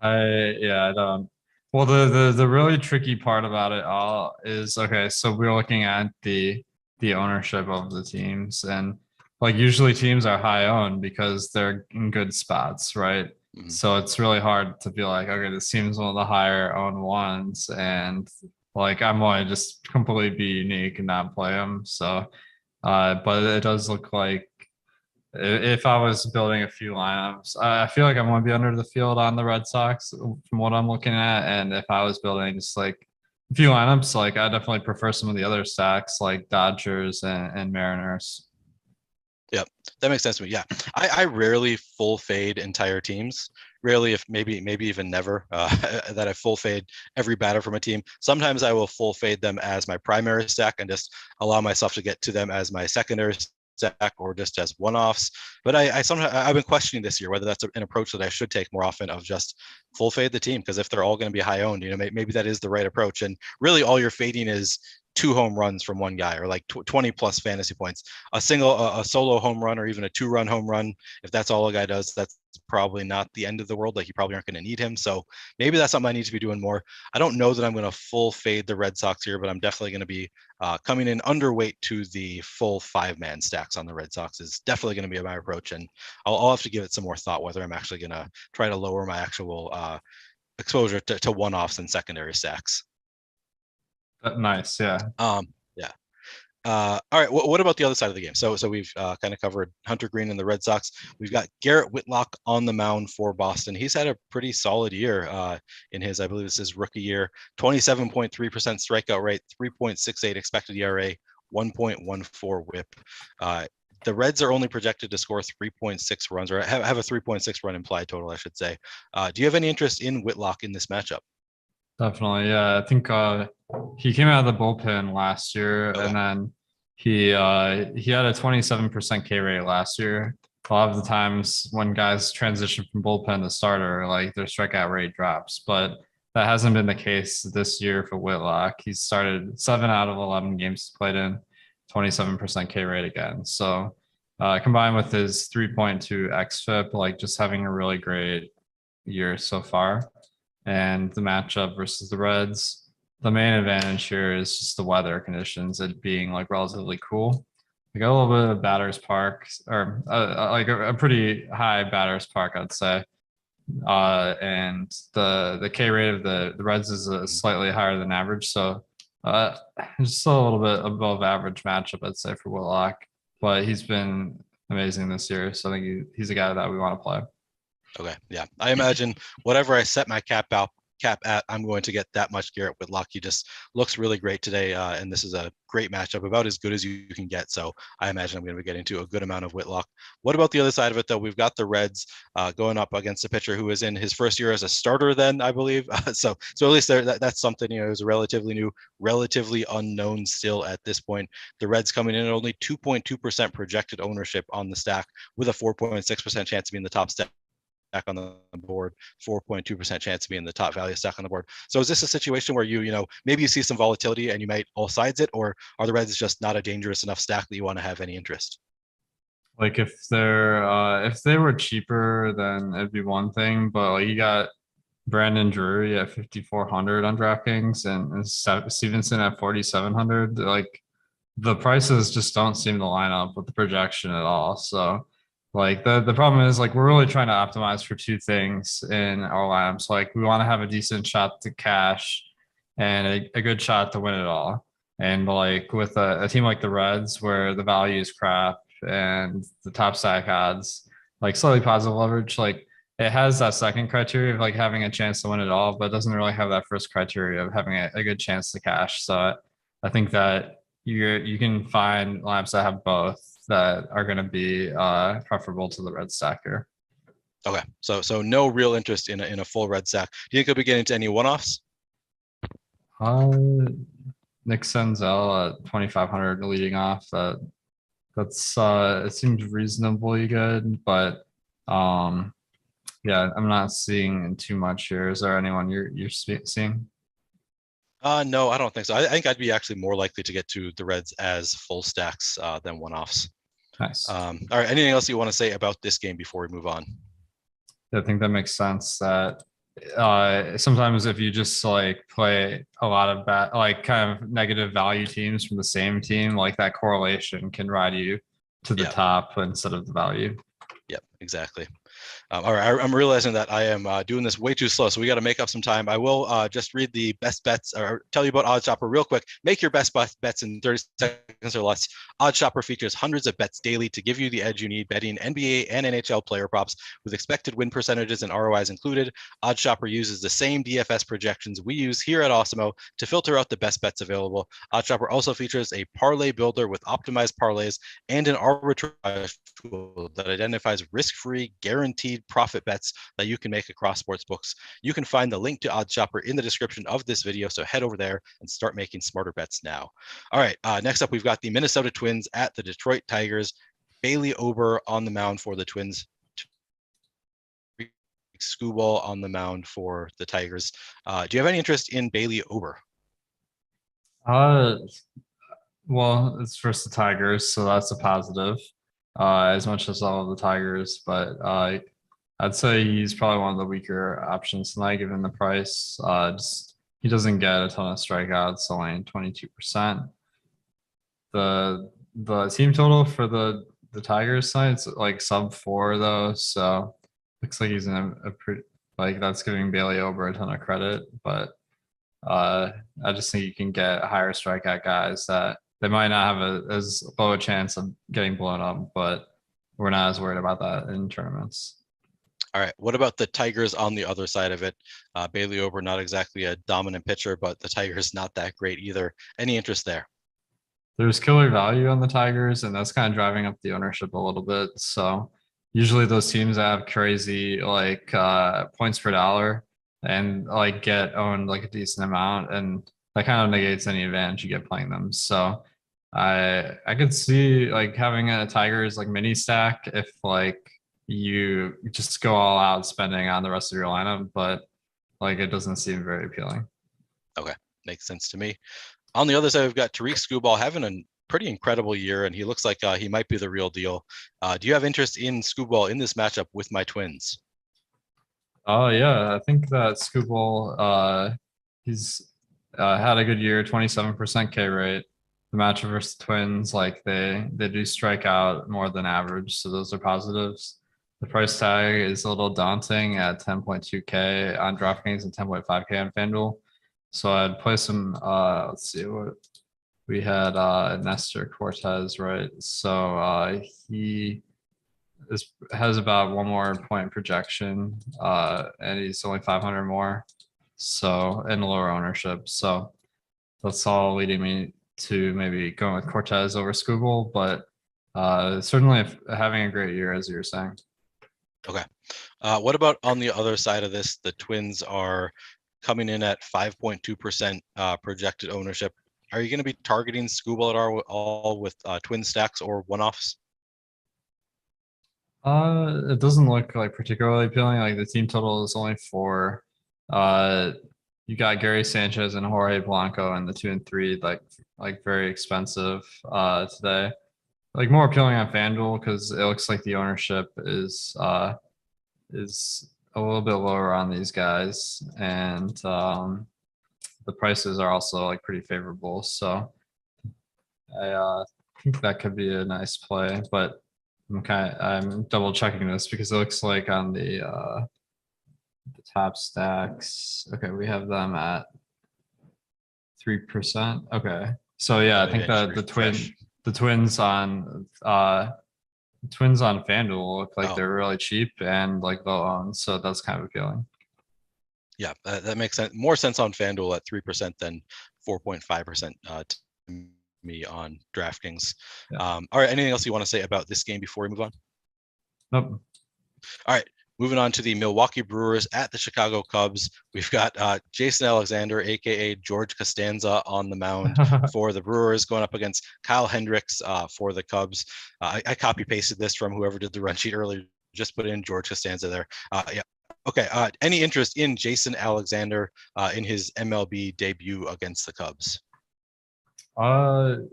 I don't. Well, the really tricky part about it all is, okay, so we're looking at the ownership of the teams, and like usually teams are high owned because they're in good spots, right? Mm-hmm. So it's really hard to be like, okay, this team's one of the higher owned ones, and like I'm going to just completely be unique and not play them. So, but it does look like if I was building a few lineups, I feel like I'm going to be under the field on the Red Sox from what I'm looking at, and if I was building just like a few lineups, like I definitely prefer some of the other stacks like Dodgers and Mariners. Yep, that makes sense to me. Yeah, I rarely full fade entire teams. Rarely, if maybe even never, that I full fade every batter from a team. Sometimes I will full fade them as my primary stack and just allow myself to get to them as my secondary stack or just as one-offs. But I've been questioning this year whether that's an approach that I should take more often, of just full fade the team, because if they're all going to be high owned, maybe that is the right approach. And really all you're fading is 2 home runs from one guy, or like 20 plus fantasy points. A solo home run, or even a 2-run home run, if that's all a guy does, that's probably not the end of the world. Like, you probably aren't going to need him. So maybe that's something I need to be doing more. I don't know that I'm going to full fade the Red Sox here, but I'm definitely going to be coming in underweight to the full 5-man stacks on the Red Sox is definitely going to be my approach. And I'll have to give it some more thought whether I'm actually going to try to lower my actual exposure to one-offs and secondary stacks. Nice. Yeah. Yeah. All right. What about the other side of the game? So we've kind of covered Hunter Green and the Red Sox. We've got Garrett Whitlock on the mound for Boston. He's had a pretty solid year in his, I believe this is rookie year. 27.3% strikeout rate, 3.68 expected ERA, 1.14 WHIP. The Reds are only projected to score 3.6 runs, or have a 3.6 run implied total, I should say. Do you have any interest in Whitlock in this matchup? Definitely. Yeah. I think he came out of the bullpen last year, and then he had a 27% K rate last year. A lot of the times when guys transition from bullpen to starter, like, their strikeout rate drops, but that hasn't been the case this year for Whitlock. He's started 7 out of 11 games he's played in, 27% K rate again. So combined with his 3.2 xFIP, like, just having a really great year so far. And the matchup versus the Reds, the main advantage here is just the weather conditions, it being like relatively cool. We got a little bit of batter's park, or like a pretty high batter's park, I'd say. And the K rate of the Reds is slightly higher than average. So just a little bit above average matchup, I'd say, for Whitlock. But he's been amazing this year. So I think he's a guy that we want to play. Okay. Yeah. I imagine whatever I set my cap at, I'm going to get that much Garrett Whitlock. He just looks really great today. And this is a great matchup, about as good as you can get. So I imagine I'm going to be getting to a good amount of Whitlock. What about the other side of it, though? We've got the Reds going up against a pitcher who is in his first year as a starter then, I believe. So at least that's something, is relatively new, relatively unknown still at this point. The Reds coming in at only 2.2% projected ownership on the stack, with a 4.6% chance to be in the top stack on the board, 4.2% chance to be in the top value stack on the board. So is this a situation where maybe you see some volatility and you might all sides it, or are the Reds just not a dangerous enough stack that you want to have any interest? Like, if they were cheaper, then it'd be one thing, but like, you got Brandon Drury at 5,400 on DraftKings and Stevenson at 4,700. Like, the prices just don't seem to line up with the projection at all. So like, the problem is, like, we're really trying to optimize for 2 things in our lineups. Like, we want to have a decent shot to cash and a good shot to win it all. And like, with a team like the Reds, where the value is crap and the top stack odds, like, slightly positive leverage, like, it has that second criteria of like having a chance to win it all, but it doesn't really have that first criteria of having a good chance to cash. So I think that you can find lineups that have both that are going to be preferable to the Red stacker. Okay, so no real interest in a full Red stack. Do you think you'll be getting into any one-offs? Nick Senzel at 2,500 leading off. That's it seems reasonably good, but yeah, I'm not seeing too much here. Is there anyone you're seeing? No, I don't think so. I think I'd be actually more likely to get to the Reds as full stacks than one-offs. Nice. All right. Anything else you want to say about this game before we move on? I think that makes sense. That sometimes if you just like play a lot of kind of negative value teams from the same team, like, that correlation can ride you to the top instead of the value. Yep, exactly. All right, I'm realizing that I am doing this way too slow, so we got to make up some time. I will just read the best bets, or tell you about OddsShopper real quick. Make your best bets in 30 seconds or less. OddsShopper features hundreds of bets daily to give you the edge you need betting NBA and NHL player props with expected win percentages and ROIs included. OddsShopper uses the same DFS projections we use here at Awesemo to filter out the best bets available. OddsShopper also features a parlay builder with optimized parlays and an arbitrage tool that identifies risk-free, guaranteed profit bets that you can make across sportsbooks. You can find the link to OddsShopper in the description of this video, so head over there and start making smarter bets now. All right, next up, we've got the Minnesota Twins at the Detroit Tigers. Bailey Ober on the mound for the Twins. Scuba on the mound for the Tigers. Do you have any interest in Bailey Ober? Well, it's versus the Tigers, so that's a positive. As much as all of the Tigers, but I'd say he's probably one of the weaker options tonight, given the price. He doesn't get a ton of strikeouts, only 22%. The team total for the Tigers side, it's like sub 4 though, so looks like he's in a pretty, like, that's giving Bailey Ober a ton of credit, but I just think you can get higher strikeout guys that they might not have as low a chance of getting blown up, but we're not as worried about that in tournaments. All right. What about the Tigers on the other side of it? Bailey Ober, not exactly a dominant pitcher, but the Tigers not that great either. Any interest there? There's killer value on the Tigers, and that's kind of driving up the ownership a little bit. So usually those teams have crazy like points per dollar and like get owned like a decent amount, and that kind of negates any advantage you get playing them. So I could see like having a Tigers like mini stack if like you just go all out spending on the rest of your lineup, but like it doesn't seem very appealing. Okay, makes sense to me. On the other side, we've got Tariq Scuba having a pretty incredible year, and he looks like he might be the real deal. Do you have interest in Scuba in this matchup with my Twins? Oh yeah, I think that Scooball, he's had a good year, 27% K rate. The matchup versus Twins, like they do strike out more than average, so those are positives. The price tag is a little daunting at 10.2K on DraftKings and 10.5K on FanDuel. So I'd play some. Let's see what we had. Nestor Cortez, right? So he has about 1 more point projection, and he's only 500 more, so and lower ownership. So that's all leading me to maybe going with Cortez over Scooble, but certainly having a great year, as you were saying. Okay. What about on the other side of this? The Twins are coming in at 5.2% projected ownership. Are you going to be targeting Scooble at all with twin stacks or one-offs? It doesn't look like particularly appealing. Like the team total is only 4. You got Gary Sanchez and Jorge Blanco and the 2 and 3, like very expensive today. Like more appealing on FanDuel because it looks like the ownership is a little bit lower on these guys, and the prices are also like pretty favorable. So I think that could be a nice play, but I'm double checking this because it looks like on the top stacks. Okay, we have them at 3%. Okay, so yeah, I think that the Twins on FanDuel look like they're really cheap and like low owned, so that's kind of appealing. Yeah, that makes sense. More sense on FanDuel at 3% than 4.5% to me on DraftKings. Yeah. All right, anything else you want to say about this game before we move on? Nope. All right, moving on to the Milwaukee Brewers at the Chicago Cubs. We've got Jason Alexander, aka George Costanza, on the mound for the Brewers, going up against Kyle Hendricks for the Cubs. I copy pasted this from whoever did the run sheet earlier. Just put in George Costanza there. Yeah. Okay. Any interest in Jason Alexander in his MLB debut against the Cubs?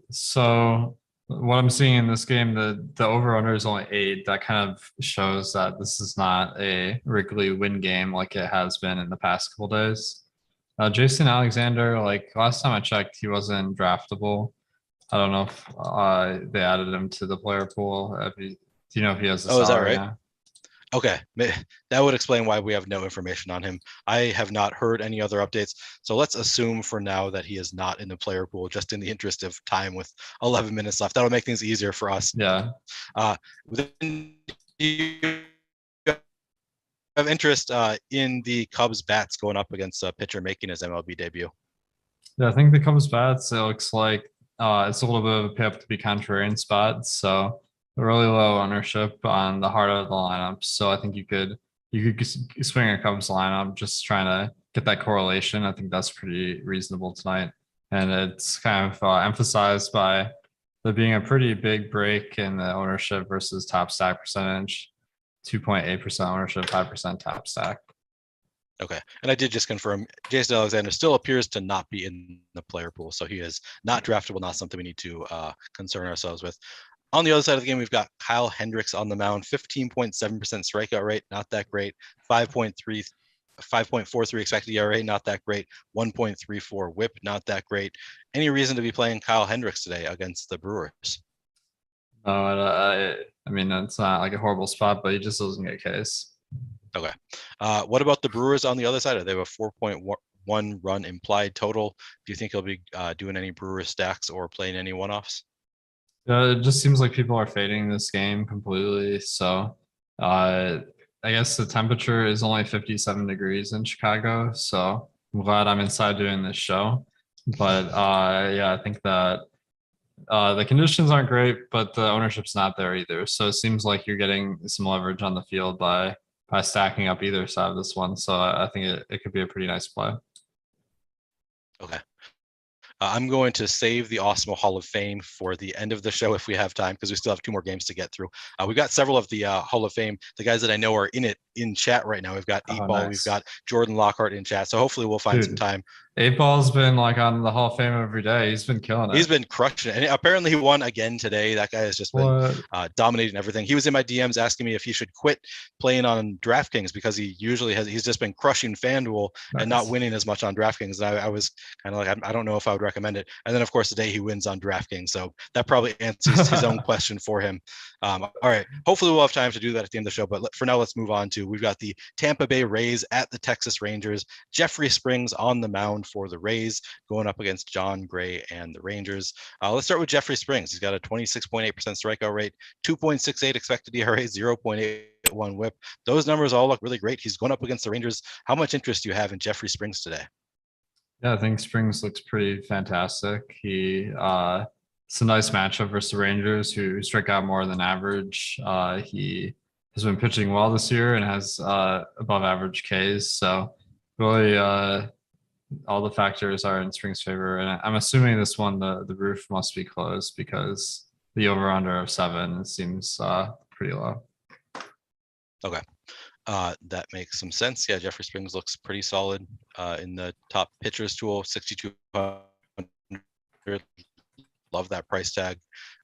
So what I'm seeing in this game, the over/under is only 8. That kind of shows that this is not a Wrigley win game like it has been in the past couple days. Jason Alexander, like last time I checked, he wasn't draftable. I don't know if they added him to the player pool. Do you know if he has a salary? Is that right? Now? Okay, that would explain why we have no information on him. I have not heard any other updates, so let's assume for now that he is not in the player pool, just in the interest of time with 11 minutes left. That'll make things easier for us. Yeah. Then you have interest in the Cubs bats going up against a pitcher making his MLB debut? Yeah, I think the Cubs bats, it looks like it's a little bit of a pay up to be contrarian spot, so really low ownership on the heart of the lineup. So I think you could swing a Cubs lineup just trying to get that correlation. I think that's pretty reasonable tonight. And it's kind of emphasized by there being a pretty big break in the ownership versus top stack percentage. 2.8% ownership, 5% top stack. Okay, and I did just confirm Jason Alexander still appears to not be in the player pool, so he is not draftable, not something we need to concern ourselves with. On the other side of the game, we've got Kyle Hendricks on the mound, 15.7% strikeout rate, not that great. 5.43 expected ERA, not that great. 1.34 WHIP, not that great. Any reason to be playing Kyle Hendricks today against the Brewers? No, I mean, it's not like a horrible spot, but he just doesn't get Ks. Okay. What about the Brewers on the other side? They have a 4.1 run implied total. Do you think he'll be doing any Brewers stacks or playing any one-offs? It just seems like people are fading this game completely. So I guess the temperature is only 57 degrees in Chicago. So I'm glad I'm inside doing this show. But yeah, I think that the conditions aren't great, but the ownership's not there either. So it seems like you're getting some leverage on the field by stacking up either side of this one. So I think it could be a pretty nice play. Okay. I'm going to save the Awesemo Hall of Fame for the end of the show if we have time, because we still have 2 more games to get through. We've got several of the Hall of Fame. The guys that I know are in chat right now. We've got 8 Ball, nice. We've got Jordan Lockhart in chat. So hopefully we'll find some time. 8 Ball's been like on the Hall of Fame every day. He's been killing it. He's been crushing it. And apparently he won again today. That guy has just been dominating everything. He was in my DMs asking me if he should quit playing on DraftKings because he's just been crushing FanDuel and not winning as much on DraftKings. And I was kind of like, I don't know if I would recommend it. And then of course today he wins on DraftKings. So that probably answers his own question for him. All right. Hopefully we'll have time to do that at the end of the show. But for now, let's move on to, we've got the Tampa Bay Rays at the Texas Rangers. Jeffrey Springs on the mound for the Rays, going up against Jon Gray and the Rangers. Let's start with Jeffrey Springs. He's got a 26.8% strikeout rate, 2.68 expected ERA, 0.81 WHIP. Those numbers all look really great. He's going up against the Rangers. How much interest do you have in Jeffrey Springs today? Yeah, I think Springs looks pretty fantastic. It's a nice matchup versus the Rangers, who strike out more than average. He has been pitching well this year and has above average Ks. So really, all the factors are in Springs' favor. And I'm assuming this one, the roof must be closed because the over-under of 7 seems pretty low. Okay. That makes some sense. Yeah, Jeffrey Springs looks pretty solid in the top pitchers tool, 6,200. Love that price tag.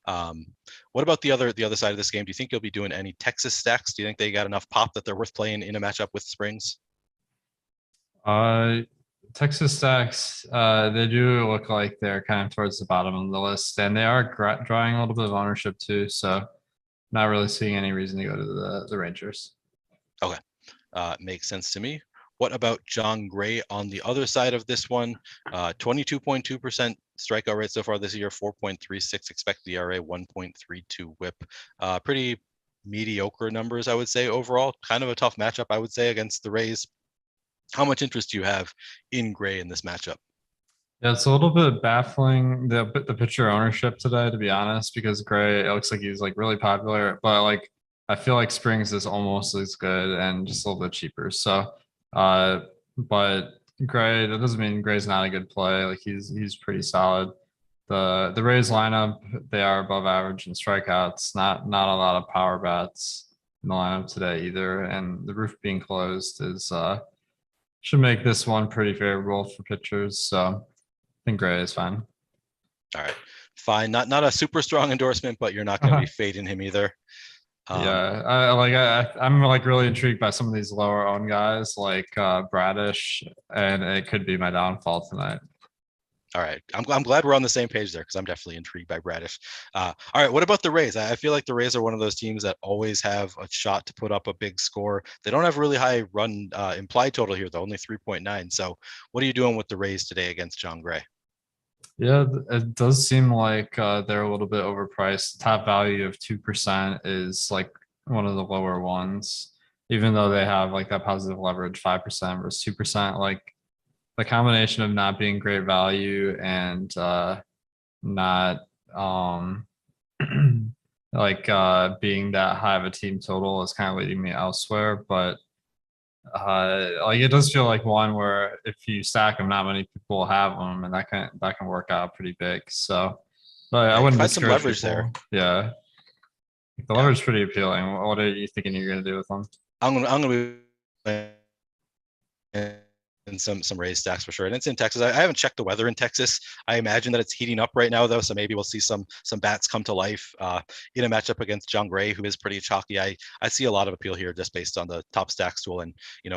What about the other side of this game? Do you think you'll be doing any Texas stacks? Do you think they got enough pop that they're worth playing in a matchup with Springs? Texas stacks, they do look like they're kind of towards the bottom of the list, and they are drawing a little bit of ownership too. So not really seeing any reason to go to the Rangers. Okay, makes sense to me. What about Jon Gray on the other side of this one? 22.2% strikeout rate so far this year, 4.36 expected ERA, 1.32 WHIP. Pretty mediocre numbers, I would say, overall. Kind of a tough matchup, I would say, against the Rays. How much interest do you have in Gray in this matchup? Yeah, it's a little bit baffling, the pitcher ownership today, to be honest, because Gray, it looks like he's like really popular, but like I feel like Springs is almost as good and just a little bit cheaper. So but Gray, that doesn't mean Gray's not a good play. Like he's pretty solid. The Rays lineup, they are above average in strikeouts, not a lot of power bats in the lineup today either. And the roof being closed is should make this one pretty favorable for pitchers. So I think Gray is fine. All right. Fine. Not a super strong endorsement, but you're not going to be fading him either. Yeah, I'm like really intrigued by some of these lower owned guys like Bradish, and it could be my downfall tonight. All right, I'm glad we're on the same page there because I'm definitely intrigued by Bradish. All right, what about the Rays? I feel like the Rays are one of those teams that always have a shot to put up a big score. They don't have really high run implied total here though, only 3.9. So what are you doing with the Rays today against Jon Gray? Yeah, it does seem like they're a little bit overpriced. Top value of 2% is like one of the lower ones, even though they have like that positive leverage 5% versus 2%. Like the combination of not being great value and not like being that high of a team total is kind of leading me elsewhere. But like it does feel like one where if you stack them, not many people have them, and that can work out pretty big. So But I Yeah, wouldn't find some discourage leverage people. there. Yeah. The leverage is pretty appealing. What are you thinking you're going to do with them? I'm gonna be in some raised stacks for sure, and it's in Texas. I haven't checked the weather in Texas. I imagine that it's heating up right now though, so maybe we'll see some bats come to life in a matchup against John Gray, who is pretty chalky. I see a lot of appeal here just based on the top stacks tool, and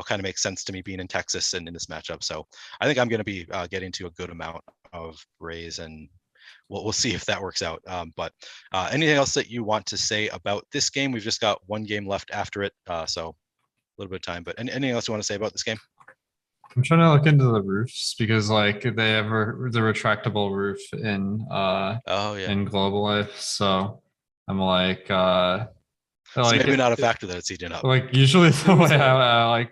kind of makes sense to me being in Texas and in this matchup. So I think I'm going to be getting to a good amount of raise, and we'll see if that works out. But anything else that you want to say about this game? We've just got one game left after it, so a little bit of time. But anything else you want to say about this game? I'm trying to look into the roofs because like they have the retractable roof in in Global Life. So I'm like so maybe not a factor that it's heating up. Like usually the way I like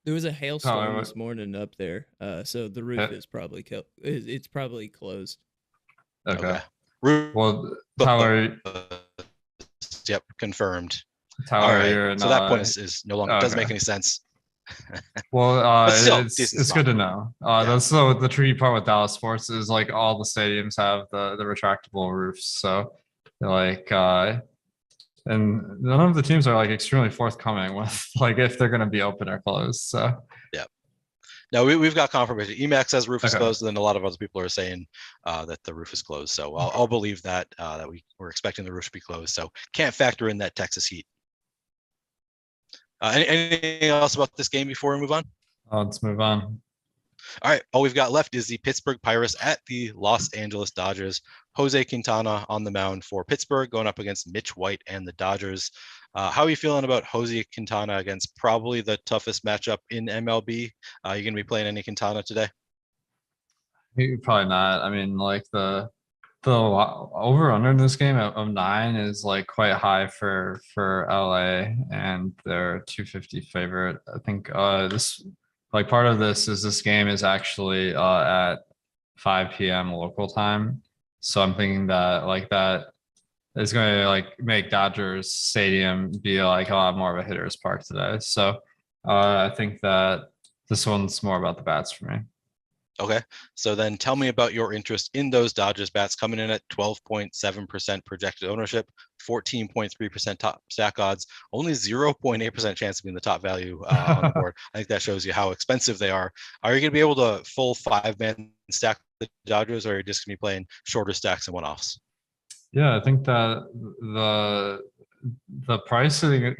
there was a hailstorm this morning up there. So the roof is probably it's probably closed. Okay. Well, Tyler, yep, confirmed. Tyler, right. So that point is no longer doesn't make any sense. Well, it's good to know. That's the tricky part with Dallas sports is like all the stadiums have the retractable roofs. So like and none of the teams are like extremely forthcoming with like if they're going to be open or closed. So yeah. No, we've got confirmation. Emacs says roof is closed, and then a lot of other people are saying that the roof is closed. So I'll believe that we're expecting the roof to be closed. So can't factor in that Texas heat. Anything else about this game before we move on? Let's move on. All right. All we've got left is the Pittsburgh Pirates at the Los Angeles Dodgers. Jose Quintana on the mound for Pittsburgh, going up against Mitch White and the Dodgers. How are you feeling about Jose Quintana against probably the toughest matchup in MLB? You going to be playing any Quintana today? Probably not. I mean, like the over under in this game of 9 is like quite high for LA, and they're 250 favorite. I think this like part of this game is actually at 5 p.m. local time. So I'm thinking that like that is going to like make Dodgers Stadium be like a lot more of a hitter's park today. So I think that this one's more about the bats for me. Okay, so then tell me about your interest in those Dodgers bats coming in at 12.7% projected ownership, 14.3% top stack odds, only 0.8% chance of being the top value on the board. I think that shows you how expensive they are. Are you going to be able to full 5-man stack the Dodgers, or are you just going to be playing shorter stacks and one-offs? Yeah, I think that the pricing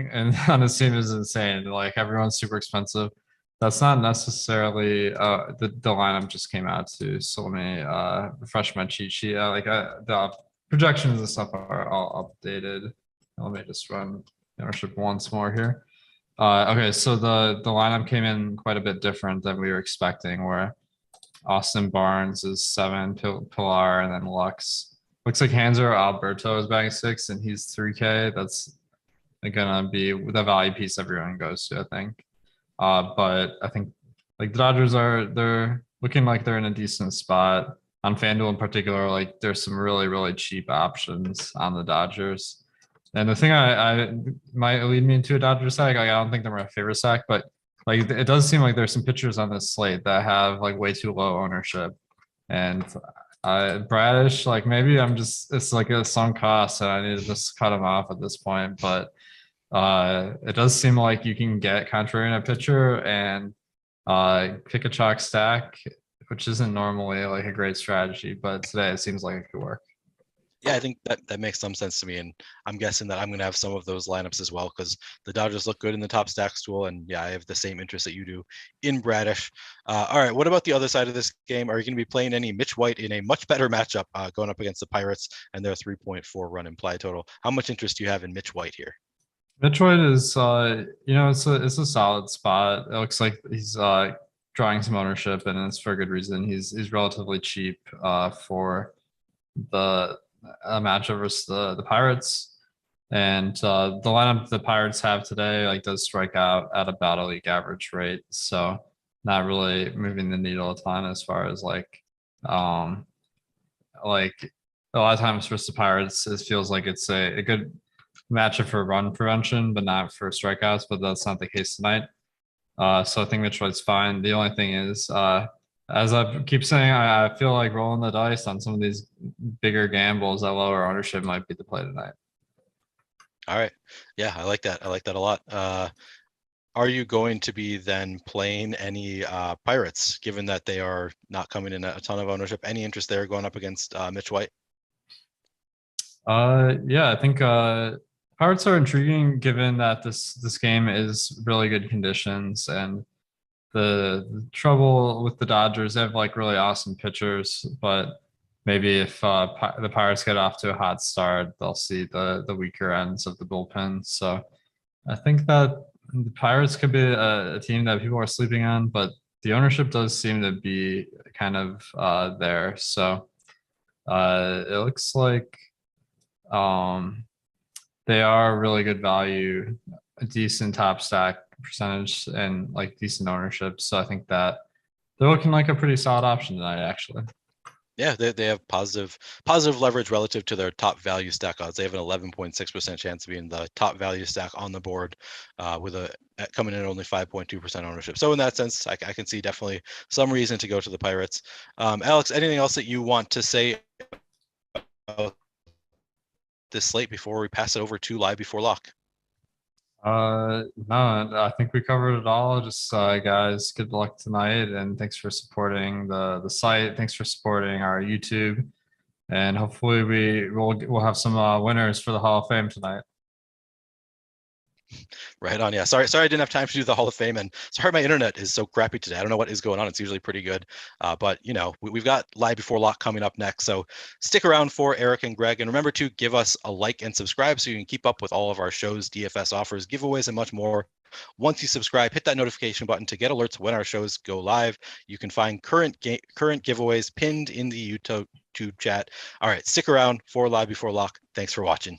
on this team is insane. Like everyone's super expensive. That's not necessarily the lineup just came out too. So let me refresh my cheat sheet. The projections and stuff are all updated. Let me just run ownership once more here. Okay, so the lineup came in quite a bit different than we were expecting, where Austin Barnes is 7, Pilar, and then Lux. Looks like Hanser Alberto is batting 6, and he's 3K. That's gonna be the value piece everyone goes to, I think. But I think like the Dodgers they're looking like they're in a decent spot on FanDuel in particular. Like there's some really cheap options on the Dodgers. And the thing I might lead me into a Dodgers stack. Like, I don't think they're my favorite stack, but like it does seem like there's some pitchers on this slate that have like way too low ownership. And Bradish, like maybe it's like a sunk cost and I need to just cut him off at this point. But it does seem like you can get contrarian a pitcher and pick a chalk stack, which isn't normally like a great strategy, but today it seems like it could work. Yeah, I think that makes some sense to me, and I'm guessing that I'm going to have some of those lineups as well because the Dodgers look good in the top stacks tool, and yeah, I have the same interest that you do in Bradish. All right, what about the other side of this game? Are you going to be playing any Mitch White in a much better matchup going up against the Pirates and their 3.4 run implied total? How much interest do you have in Mitch White here? Mitch White is, it's a solid spot. It looks like he's drawing some ownership, and it's for a good reason. He's relatively cheap for the matchup versus the Pirates, and the lineup the Pirates have today like does strike out at about a league average rate. So not really moving the needle a ton as far as like a lot of times versus the Pirates, it feels like it's a good matchup for run prevention, but not for strikeouts. But that's not the case tonight. So I think Mitch White's fine. The only thing is as I keep saying, I feel like rolling the dice on some of these bigger gambles at lower ownership might be the play tonight. All right. Yeah, I like that. I like that a lot. Are you going to be then playing any Pirates, given that they are not coming in a ton of ownership? Any interest there going up against Mitch White? Yeah, I think Pirates are intriguing given that this game is really good conditions, and the trouble with the Dodgers, they have like really awesome pitchers, but maybe if the Pirates get off to a hot start, they'll see the weaker ends of the bullpen. So I think that the Pirates could be a team that people are sleeping on, but the ownership does seem to be kind of there. So it looks like they are really good value, a decent top stack percentage, and like decent ownership. So I think that they're looking like a pretty solid option tonight, actually. Yeah, they have positive leverage relative to their top value stack odds. They have an 11.6% chance of being the top value stack on the board, with coming in at only 5.2% ownership. So in that sense, I can see definitely some reason to go to the Pirates. Alex, anything else that you want to say about this slate before we pass it over to Live Before Lock? No, I think we covered it all. Just guys, good luck tonight, and thanks for supporting the site. Thanks for supporting our YouTube, and hopefully we'll have some winners for the Hall of Fame tonight. Right on. Yeah. Sorry I didn't have time to do the Hall of Fame, and sorry my internet is so crappy today. I don't know what is going on. It's usually pretty good. But you know, we've got Live Before Lock coming up next. So stick around for Eric and Greg, and remember to give us a like and subscribe so you can keep up with all of our shows, DFS offers, giveaways, and much more. Once you subscribe, hit that notification button to get alerts when our shows go live. You can find current giveaways pinned in the YouTube chat. All right, stick around for Live Before Lock. Thanks for watching.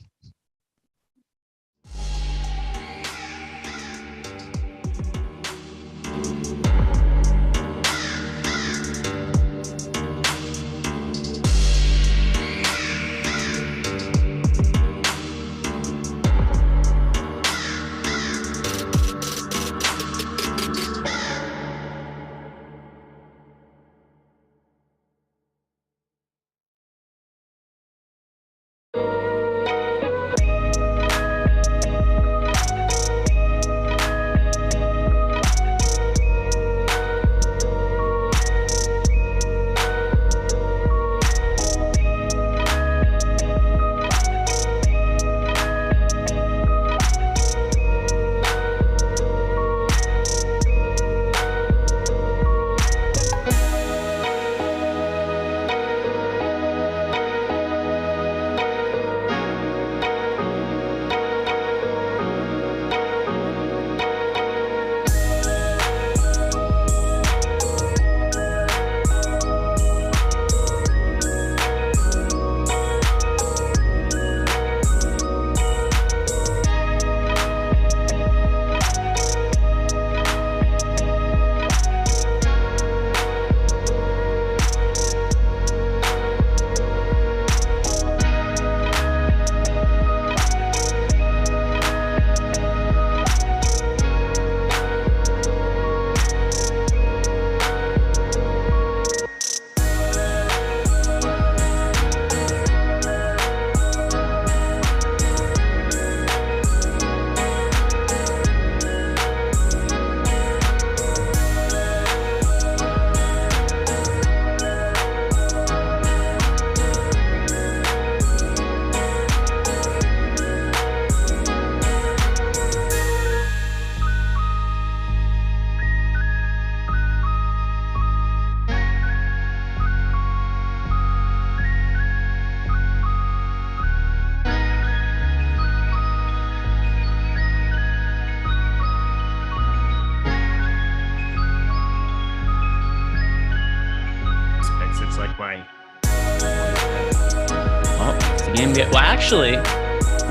Well, actually,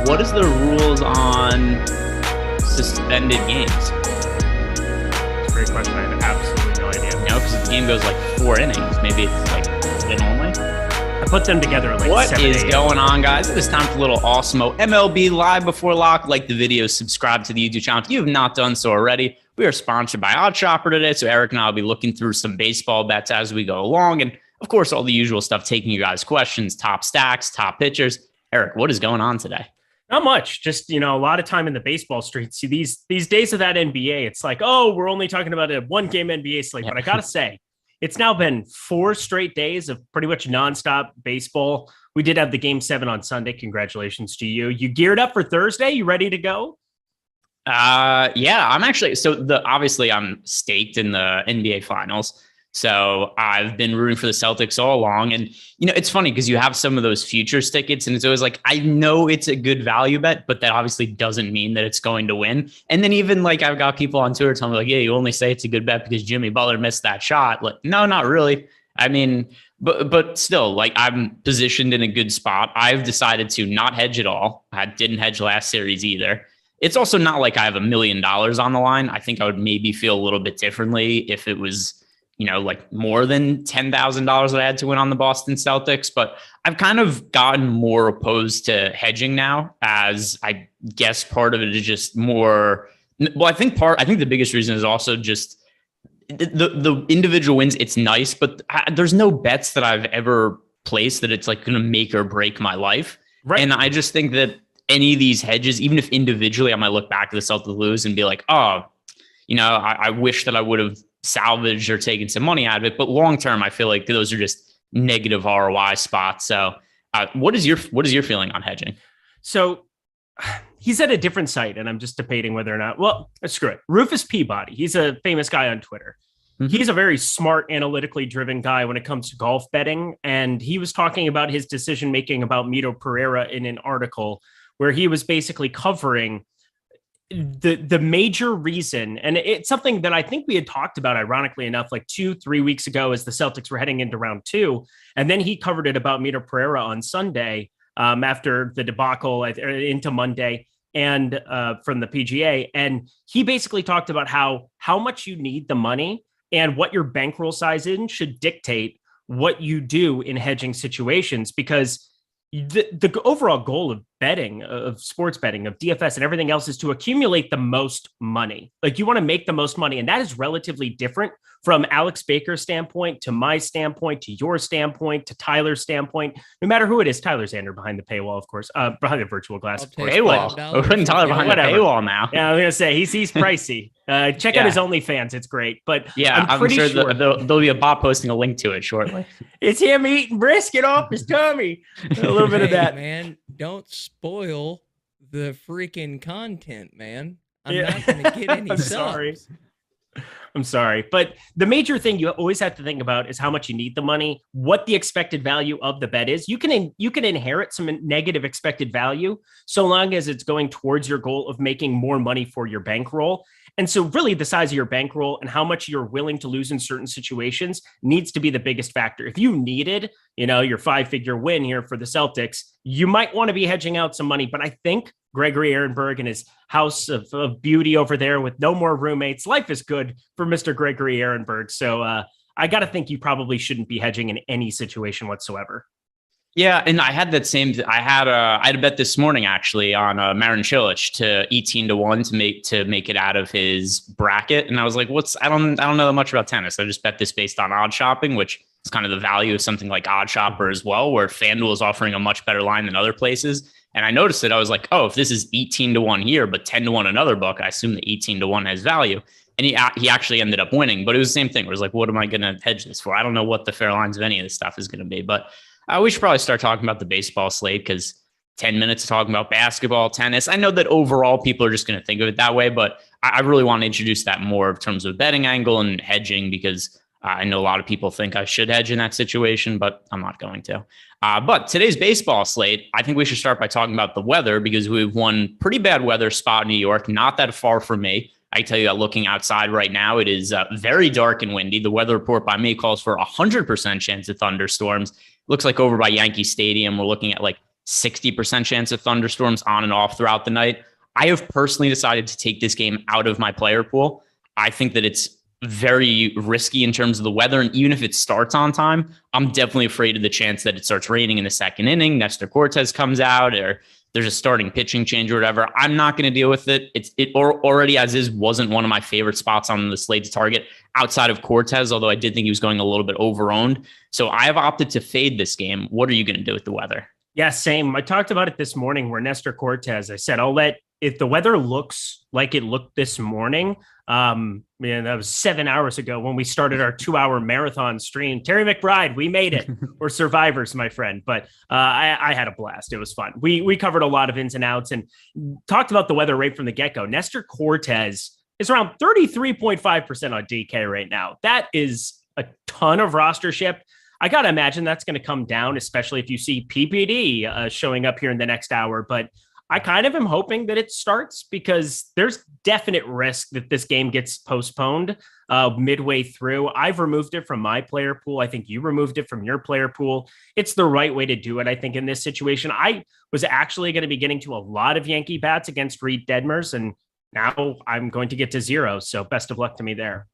what is the rules on suspended games? That's a great question. I have absolutely no idea. You know, because the game goes like 4 innings. Maybe it's like win only. I put them together at like What 7 is a.m. going on, guys? It is time for a little Awesemo MLB Live Before Lock. Like the video, subscribe to the YouTube channel if you have not done so already. We are sponsored by Odd Chopper today, so Eric and I will be looking through some baseball bets as we go along. And, of course, all the usual stuff, taking you guys' questions, top stacks, top pitchers. Eric, what is going on today? Not much. Just, a lot of time in the baseball streets. See, these days of that NBA, it's like, oh, we're only talking about a one-game NBA slate. But I got to say, it's now been 4 straight days of pretty much nonstop baseball. We did have the Game 7 on Sunday. Congratulations to you. You geared up for Thursday? You ready to go? Yeah, I'm actually. So obviously I'm staked in the NBA Finals. So I've been rooting for the Celtics all along. And, it's funny because you have some of those futures tickets and it's always like, I know it's a good value bet, but that obviously doesn't mean that it's going to win. And then even like I've got people on Twitter telling me like, yeah, you only say it's a good bet because Jimmy Butler missed that shot. Like, no, not really. I mean, but still, like I'm positioned in a good spot. I've decided to not hedge at all. I didn't hedge last series either. It's also not like I have $1 million on the line. I think I would maybe feel a little bit differently if it was like more than $10,000 that I had to win on the Boston Celtics, but I've kind of gotten more opposed to hedging now, as I guess part of it is just more. Well, I think the biggest reason is also just the individual wins. It's nice, but there's no bets that I've ever placed that it's like going to make or break my life. Right. And I just think that any of these hedges, even if individually I might look back at the Celtics lose and be like, oh, I wish that I would have salvaged or taken some money out of it. But long term, I feel like those are just negative ROI spots. So what is your feeling on hedging? So he's at a different site and I'm just debating whether or not, well, screw it. Rufus Peabody. He's a famous guy on Twitter. Mm-hmm. He's a very smart, analytically driven guy when it comes to golf betting. And he was talking about his decision-making about Mito Pereira in an article where he was basically covering the major reason, and it's something that I think we had talked about, ironically enough, like 2-3 weeks ago as the Celtics were heading into round 2. And then he covered it about Mito Pereira on Sunday after the debacle into Monday and from the PGA. And he basically talked about how much you need the money and what your bankroll size in should dictate what you do in hedging situations, because the overall goal of betting, of sports betting, of DFS and everything else is to accumulate the most money. Like you want to make the most money. And that is relatively different from Alex Baker's standpoint, to my standpoint, to your standpoint, to Tyler's standpoint. No matter who it is, Tyler's Xander behind the paywall, of course, behind the virtual glass. Paywall. We're putting Tyler behind the paywall now. Yeah, I was going to say, he's pricey. Check out his OnlyFans. It's great. But yeah, I'm pretty sure there'll be a bot posting a link to it shortly. It's him eating brisket off his tummy. A little bit of that. Man, don't spoil the freaking content, man. I'm not going to get any subs. I'm sorry. But the major thing you always have to think about is how much you need the money, what the expected value of the bet is. You can inherit some negative expected value so long as it's going towards your goal of making more money for your bankroll. And so really the size of your bankroll and how much you're willing to lose in certain situations needs to be the biggest factor. If you needed, your 5-figure win here for the Celtics, you might want to be hedging out some money. But I think Gregory Ehrenberg and his house of beauty over there with no more roommates, life is good for Mr. Gregory Ehrenberg. So I got to think you probably shouldn't be hedging in any situation whatsoever. Yeah, and I had that same. I had a bet this morning actually on Marin Cilic to 18-1 to make it out of his bracket, and I was like, I don't know that much about tennis. I just bet this based on odd shopping, which is kind of the value of something like Odd Chopper as well, where FanDuel is offering a much better line than other places. And I noticed it. I was like, oh, if this is 18-1 here, but 10-1 another book, I assume the 18-1 has value. And he actually ended up winning, but it was the same thing. Where it was like, what am I going to hedge this for? I don't know what the fair lines of any of this stuff is going to be, but. We should probably start talking about the baseball slate, because 10 minutes talking about basketball, tennis. I know that overall people are just going to think of it that way, but I really want to introduce that more in terms of betting angle and hedging, because I know a lot of people think I should hedge in that situation, but I'm not going to. But today's baseball slate, I think we should start by talking about the weather, because we have one pretty bad weather spot in New York, not that far from me. I can tell you that looking outside right now, it is very dark and windy. The weather report by me calls for 100% chance of thunderstorms. Looks like over by Yankee Stadium, we're looking at like 60% chance of thunderstorms on and off throughout the night. I have personally decided to take this game out of my player pool. I think that it's very risky in terms of the weather. And even if it starts on time, I'm definitely afraid of the chance that it starts raining in the second inning. Nestor Cortez comes out, or there's a starting pitching change or whatever. I'm not going to deal with it. It already as is wasn't one of my favorite spots on the slate to target outside of Cortez, although I did think he was going a little bit over-owned. So I have opted to fade this game. What are you going to do with the weather? Yeah, same. I talked about it this morning where Nestor Cortez, I said, if the weather looks like it looked this morning, that was 7 hours ago when we started our 2-hour marathon stream. Terry McBride, we made it. We're survivors, my friend. But I had a blast. It was fun. We covered a lot of ins and outs and talked about the weather right from the get-go. Nestor Cortez is around 33.5% on DK right now. That is a ton of rostership. I got to imagine that's going to come down, especially if you see PPD showing up here in the next hour. But I kind of am hoping that it starts because there's definite risk that this game gets postponed midway through. I've removed it from my player pool. I think you removed it from your player pool. It's the right way to do it, I think, in this situation. I was actually going to be getting to a lot of Yankee bats against Reed Detmers, and now I'm going to get to 0. So best of luck to me there.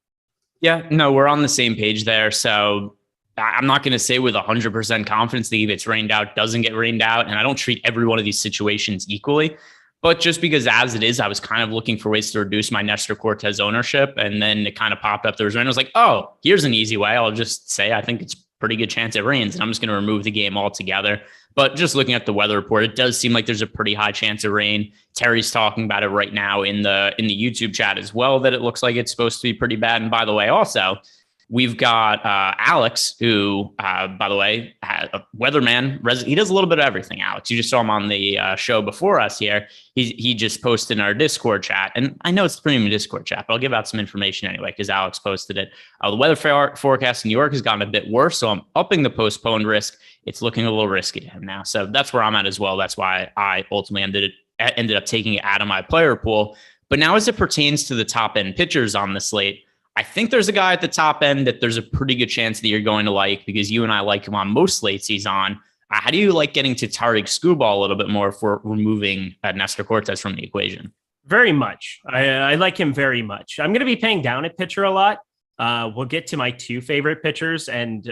Yeah, no, we're on the same page there. So I'm not going to say with 100% confidence that if it's rained out, doesn't get rained out. And I don't treat every one of these situations equally. But just because as it is, I was kind of looking for ways to reduce my Nestor Cortez ownership. And then it kind of popped up. There was rain. I was like, oh, here's an easy way. I'll just say I think it's a pretty good chance it rains. And I'm just going to remove the game altogether. But just looking at the weather report, it does seem like there's a pretty high chance of rain. Terry's talking about it right now in the YouTube chat as well, that it looks like it's supposed to be pretty bad. And by the way, also, we've got Alex, who, by the way, a weatherman. He does a little bit of everything, Alex. You just saw him on the show before us here. He just posted in our Discord chat. And I know it's the premium Discord chat, but I'll give out some information anyway because Alex posted it. The weather forecast in New York has gotten a bit worse, so I'm upping the postponed risk. It's looking a little risky to him now. So that's where I'm at as well. That's why I ultimately ended up taking it out of my player pool. But now as it pertains to the top-end pitchers on the slate, I think there's a guy at the top end that there's a pretty good chance that you're going to like because you and I like him on most slates he's on. How do you like getting to Tariq Scuba a little bit more if we're removing Nestor Cortez from the equation? Very much. I like him very much. I'm going to be paying down at pitcher a lot. We'll get to my 2 favorite pitchers, and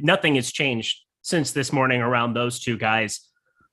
nothing has changed since this morning around those 2 guys.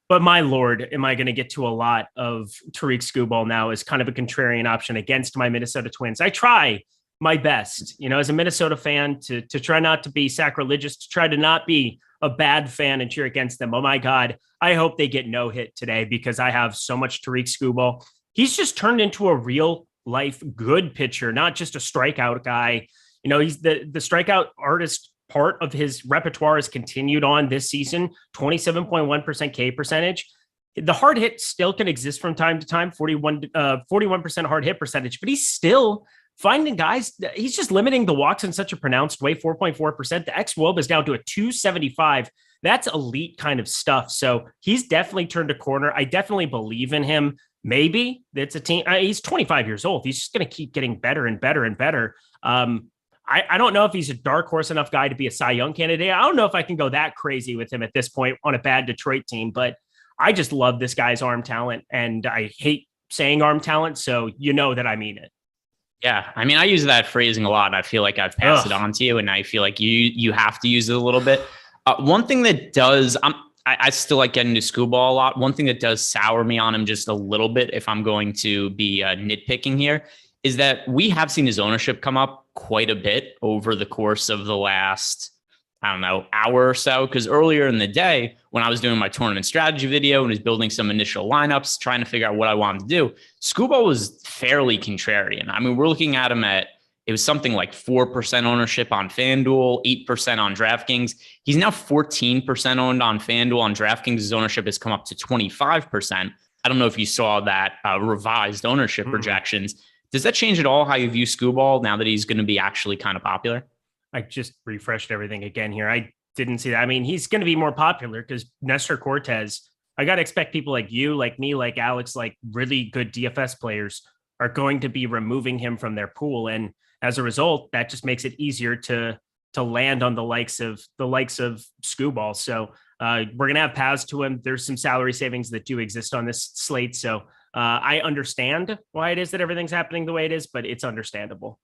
But my Lord, am I going to get to a lot of Tariq Scuba now as kind of a contrarian option against my Minnesota Twins. I try my best, as a Minnesota fan to try not to be sacrilegious, to try to not be a bad fan and cheer against them. Oh my God. I hope they get no hit today because I have so much Tariq Scuba. He's just turned into a real life good pitcher, not just a strikeout guy. He's the strikeout artist part of his repertoire has continued on this season, 27.1% K percentage. The hard hit still can exist from time to time, 41% hard hit percentage, but he's still finding guys. He's just limiting the walks in such a pronounced way, 4.4%. The xWOB is down to a 275. That's elite kind of stuff. So he's definitely turned a corner. I definitely believe in him. Maybe it's a team. He's 25 years old. He's just going to keep getting better and better and better. I don't know if he's a dark horse enough guy to be a Cy Young candidate. I don't know if I can go that crazy with him at this point on a bad Detroit team, but I just love this guy's arm talent, and I hate saying arm talent, so you know that I mean it. Yeah, I mean, I use that phrasing a lot, and I feel like I've passed it on to you, and I feel like you have to use it a little bit. One thing that does, I still like getting to Scuba a lot. One thing that does sour me on him just a little bit, if I'm going to be nitpicking here, is that we have seen his ownership come up quite a bit over the course of the last, hour or so. Because earlier in the day, when I was doing my tournament strategy video and was building some initial lineups, trying to figure out what I wanted to do, Scuba was fairly contrarian. I mean, we're looking at him it was something like 4% ownership on FanDuel, 8% on DraftKings. He's now 14% owned on FanDuel. On DraftKings, his ownership has come up to 25%. I don't know if you saw that revised ownership projections. Does that change at all how you view Scuba now that he's going to be actually kind of popular? I just refreshed everything again here. I didn't see that. I mean, he's going to be more popular because Nestor Cortez, I got to expect people like you, like me, like Alex, like really good DFS players are going to be removing him from their pool. And as a result, that just makes it easier to land on the likes of Scuba. So we're going to have paths to him. There's some salary savings that do exist on this slate. So I understand why it is that everything's happening the way it is, but it's understandable.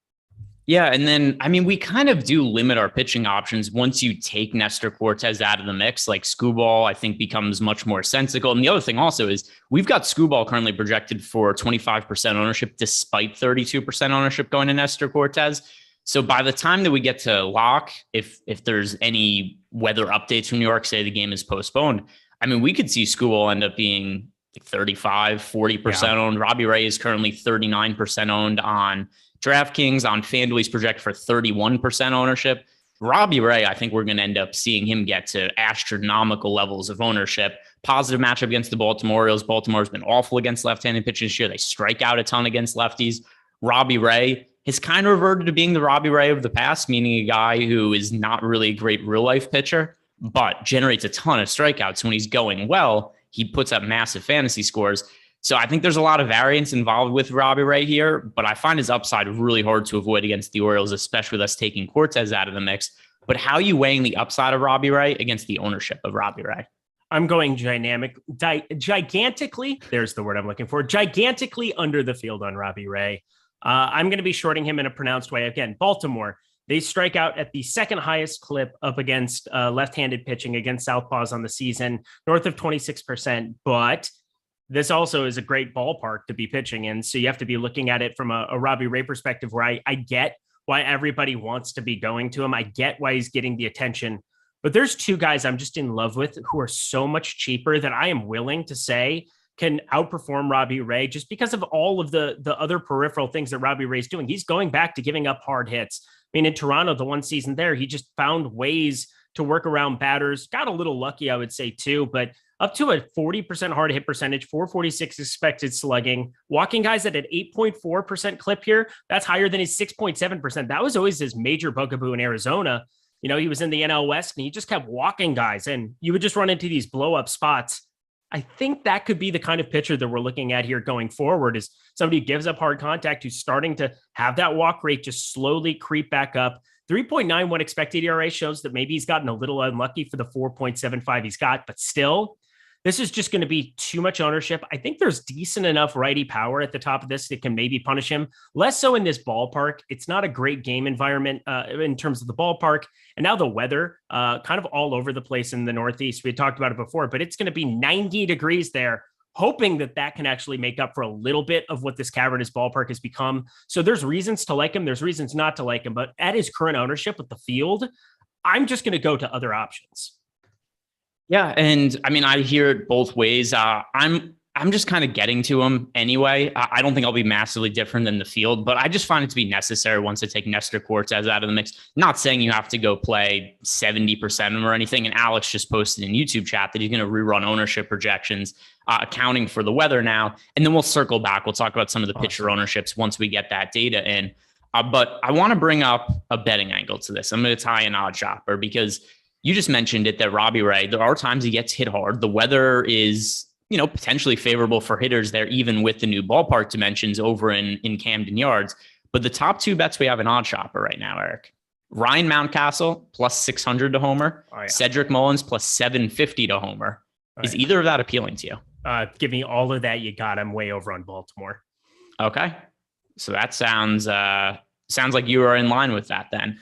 Yeah, and then, I mean, we kind of do limit our pitching options once you take Nestor Cortez out of the mix. Like Scuba, I think, becomes much more sensible. And the other thing also is we've got Scuba currently projected for 25% ownership despite 32% ownership going to Nestor Cortez. So by the time that we get to lock, if there's any weather updates from New York, say the game is postponed, I mean, we could see Scuba end up being like 35, 40% owned. Robbie Ray is currently 39% owned on DraftKings. On FanDuel, he's projected for 31% ownership. Robbie Ray, I think we're going to end up seeing him get to astronomical levels of ownership. Positive matchup against the Baltimore Orioles. Baltimore's been awful against left-handed pitchers this year. They strike out a ton against lefties. Robbie Ray has kind of reverted to being the Robbie Ray of the past, meaning a guy who is not really a great real-life pitcher, but generates a ton of strikeouts. When he's going well, he puts up massive fantasy scores. So I think there's a lot of variance involved with Robbie Ray here, but I find his upside really hard to avoid against the Orioles, especially with us taking Cortez out of the mix. But how are you weighing the upside of Robbie Ray against the ownership of Robbie Ray? I'm going gigantically. There's the word I'm looking for. Gigantically under the field on Robbie Ray. I'm going to be shorting him in a pronounced way. Again, Baltimore, they strike out at the second highest clip up against left-handed pitching against southpaws on the season, north of 26%. But this also is a great ballpark to be pitching in. So you have to be looking at it from a Robbie Ray perspective where I get why everybody wants to be going to him. I get why he's getting the attention. But there's two guys I'm just in love with who are so much cheaper that I am willing to say can outperform Robbie Ray just because of all of the other peripheral things that Robbie Ray's doing. He's going back to giving up hard hits. I mean, in Toronto, the one season there, he just found ways to work around batters. Got a little lucky, I would say, too, but up to a 40% hard hit percentage, 446 expected slugging, walking guys at an 8.4% clip here. That's higher than his 6.7%. That was always his major bugaboo in Arizona. You know, he was in the NL West and he just kept walking guys and you would just run into these blow up spots. I think that could be the kind of pitcher that we're looking at here going forward is somebody who gives up hard contact, who's starting to have that walk rate just slowly creep back up. 3.91 expected ERA shows that maybe he's gotten a little unlucky for the 4.75 he's got, but still, this is just going to be too much ownership. I think there's decent enough righty power at the top of this that can maybe punish him. Less so in this ballpark. It's not a great game environment in terms of the ballpark. And now the weather, kind of all over the place in the Northeast. We talked about it before, but it's going to be 90 degrees there, hoping that that can actually make up for a little bit of what this cavernous ballpark has become. So there's reasons to like him. There's reasons not to like him. But at his current ownership with the field, I'm just going to go to other options. Yeah, and I mean, I hear it both ways. I'm just kind of getting to him anyway. I don't think I'll be massively different than the field, but I just find it to be necessary once I take Nestor Cortez out of the mix. Not saying you have to go play 70% of them or anything. And Alex just posted in YouTube chat that he's going to rerun ownership projections, accounting for the weather now. And then we'll circle back. We'll talk about some of the pitcher ownerships once we get that data in. But I want to bring up a betting angle to this. I'm going to tie an odd shopper because you just mentioned it that Robbie Ray, there are times he gets hit hard. The weather is, you know, potentially favorable for hitters there, even with the new ballpark dimensions over in Camden Yards. But the top two bets we have in odd shopper right now, Eric, Ryan Mountcastle plus 600 to homer, Cedric Mullins plus 750 to homer. Is either of that appealing to you? Give me all of that you got. I'm way over on Baltimore. Okay. So that sounds like you are in line with that then.